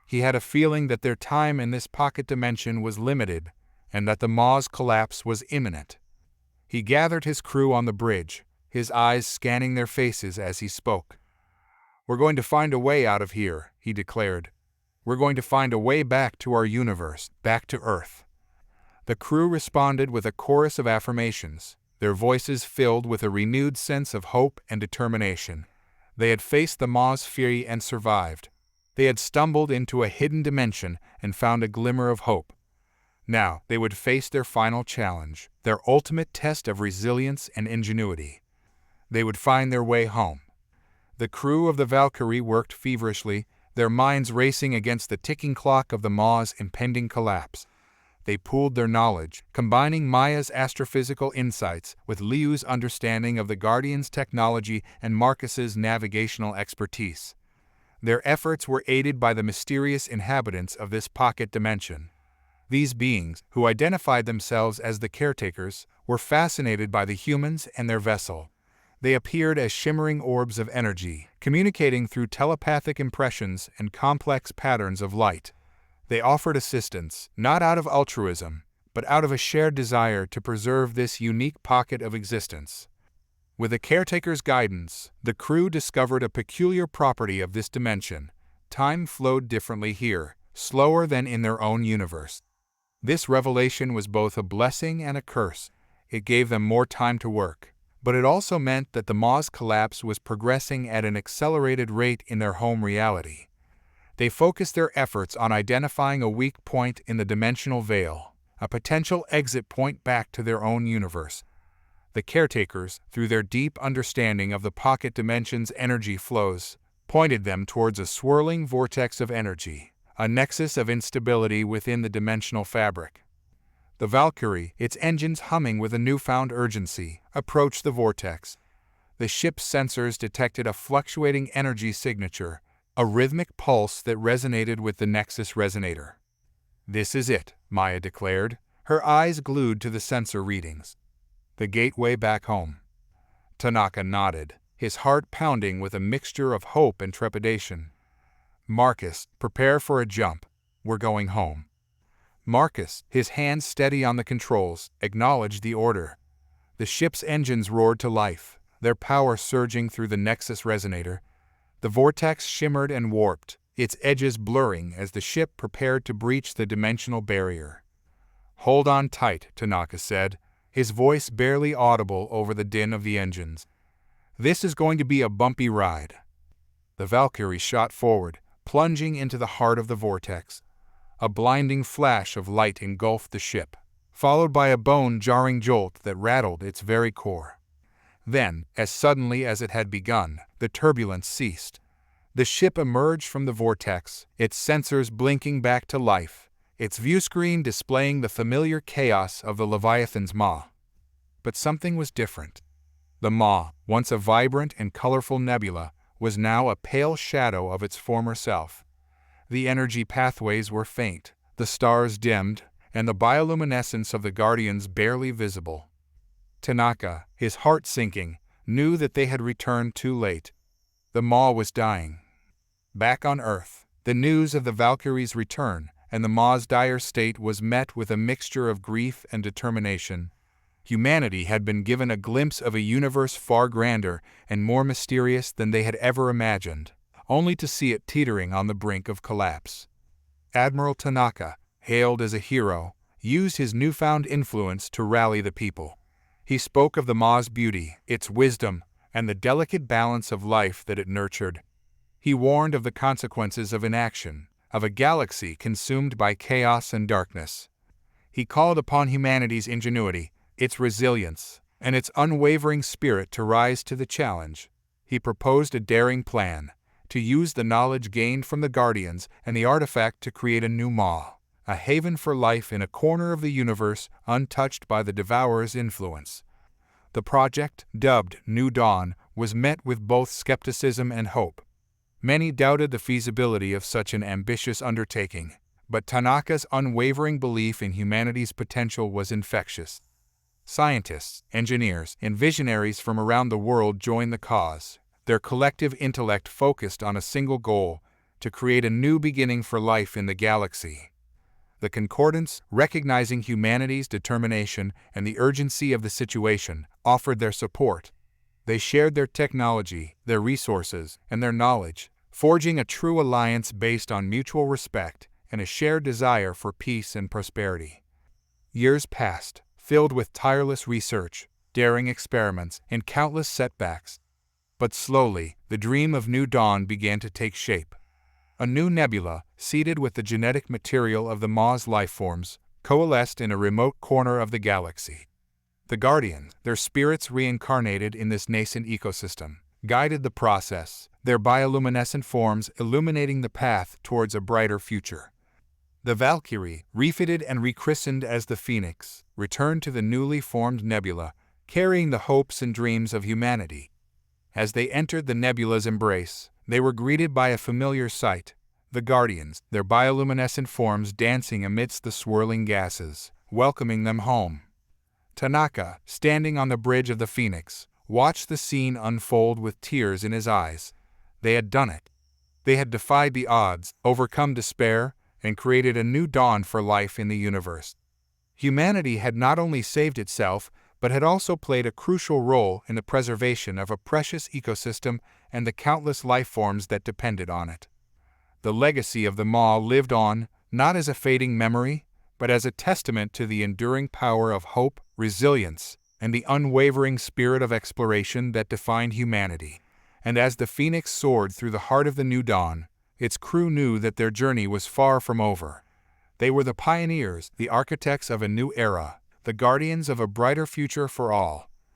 He had a feeling that their time in this pocket dimension was limited, and that the Maw's collapse was imminent. He gathered his crew on the bridge, his eyes scanning their faces as he spoke. "We're going to find a way out of here," he declared. "We're going to find a way back to our universe, back to Earth." The crew responded with a chorus of affirmations, their voices filled with a renewed sense of hope and determination. They had faced the Maw's fury and survived. They had stumbled into a hidden dimension and found a glimmer of hope. Now they would face their final challenge, their ultimate test of resilience and ingenuity. They would find their way home. The crew of the Valkyrie worked feverishly, their minds racing against the ticking clock of the Maw's impending collapse. They pooled their knowledge, combining Maya's astrophysical insights with Liu's understanding of the Guardian's technology and Marcus's navigational expertise. Their efforts were aided by the mysterious inhabitants of this pocket dimension. These beings, who identified themselves as the caretakers, were fascinated by the humans and their vessel. They appeared as shimmering orbs of energy, communicating through telepathic impressions and complex patterns of light. They offered assistance, not out of altruism, but out of a shared desire to preserve this unique pocket of existence. With the caretaker's guidance, the crew discovered a peculiar property of this dimension. Time flowed differently here, slower than in their own universe. This revelation was both a blessing and a curse. It gave them more time to work, but it also meant that the Maw's collapse was progressing at an accelerated rate in their home reality. They focused their efforts on identifying a weak point in the dimensional veil, a potential exit point back to their own universe. The caretakers, through their deep understanding of the pocket dimension's energy flows, pointed them towards a swirling vortex of energy, a nexus of instability within the dimensional fabric. The Valkyrie, its engines humming with a newfound urgency, approached the vortex. The ship's sensors detected a fluctuating energy signature, a rhythmic pulse that resonated with the Nexus Resonator. "This is it," Maya declared, her eyes glued to the sensor readings. "The gateway back home." Tanaka nodded, his heart pounding with a mixture of hope and trepidation. "Marcus, prepare for a jump. We're going home." Marcus, his hands steady on the controls, acknowledged the order. The ship's engines roared to life, their power surging through the Nexus Resonator. The vortex shimmered and warped, its edges blurring as the ship prepared to breach the dimensional barrier. "Hold on tight," Tanaka said, his voice barely audible over the din of the engines. "This is going to be a bumpy ride." The Valkyrie shot forward, plunging into the heart of the vortex. A blinding flash of light engulfed the ship, followed by a bone-jarring jolt that rattled its very core. Then, as suddenly as it had begun, the turbulence ceased. The ship emerged from the vortex, its sensors blinking back to life, its viewscreen displaying the familiar chaos of the Leviathan's Maw. But something was different. The Maw, once a vibrant and colorful nebula, was now a pale shadow of its former self. The energy pathways were faint, the stars dimmed, and the bioluminescence of the Guardians barely visible. Tanaka, his heart sinking, knew that they had returned too late. The Maw was dying. Back on Earth, the news of the Valkyrie's return and the Maw's dire state was met with a mixture of grief and determination. Humanity had been given a glimpse of a universe far grander and more mysterious than they had ever imagined, only to see it teetering on the brink of collapse. Admiral Tanaka, hailed as a hero, used his newfound influence to rally the people. He spoke of the Maw's beauty, its wisdom, and the delicate balance of life that it nurtured. He warned of the consequences of inaction, of a galaxy consumed by chaos and darkness. He called upon humanity's ingenuity, its resilience, and its unwavering spirit to rise to the challenge. He proposed a daring plan, to use the knowledge gained from the Guardians and the artifact to create a new Maw, a haven for life in a corner of the universe untouched by the Devourer's influence. The project, dubbed New Dawn, was met with both skepticism and hope. Many doubted the feasibility of such an ambitious undertaking, but Tanaka's unwavering belief in humanity's potential was infectious. Scientists, engineers, and visionaries from around the world joined the cause, their collective intellect focused on a single goal: to create a new beginning for life in the galaxy. The Concordance, recognizing humanity's determination and the urgency of the situation, offered their support. They shared their technology, their resources, and their knowledge, forging a true alliance based on mutual respect and a shared desire for peace and prosperity. Years passed, filled with tireless research, daring experiments, and countless setbacks. But slowly, the dream of New Dawn began to take shape. A new nebula, seeded with the genetic material of the Maw's lifeforms, coalesced in a remote corner of the galaxy. The Guardians, their spirits reincarnated in this nascent ecosystem, guided the process, their bioluminescent forms illuminating the path towards a brighter future. The Valkyrie, refitted and rechristened as the Phoenix, returned to the newly formed nebula, carrying the hopes and dreams of humanity. As they entered the nebula's embrace, they were greeted by a familiar sight: the Guardians, their bioluminescent forms dancing amidst the swirling gases, welcoming them home. Tanaka, standing on the bridge of the Phoenix, watched the scene unfold with tears in his eyes. They had done it. They had defied the odds, overcome despair, and created a new dawn for life in the universe. Humanity had not only saved itself, but had also played a crucial role in the preservation of a precious ecosystem and the countless life forms that depended on it. The legacy of the Maw lived on, not as a fading memory, but as a testament to the enduring power of hope, resilience, and the unwavering spirit of exploration that defined humanity. And as the Phoenix soared through the heart of the new dawn, its crew knew that their journey was far from over. They were the pioneers, the architects of a new era, the guardians of a brighter future for all.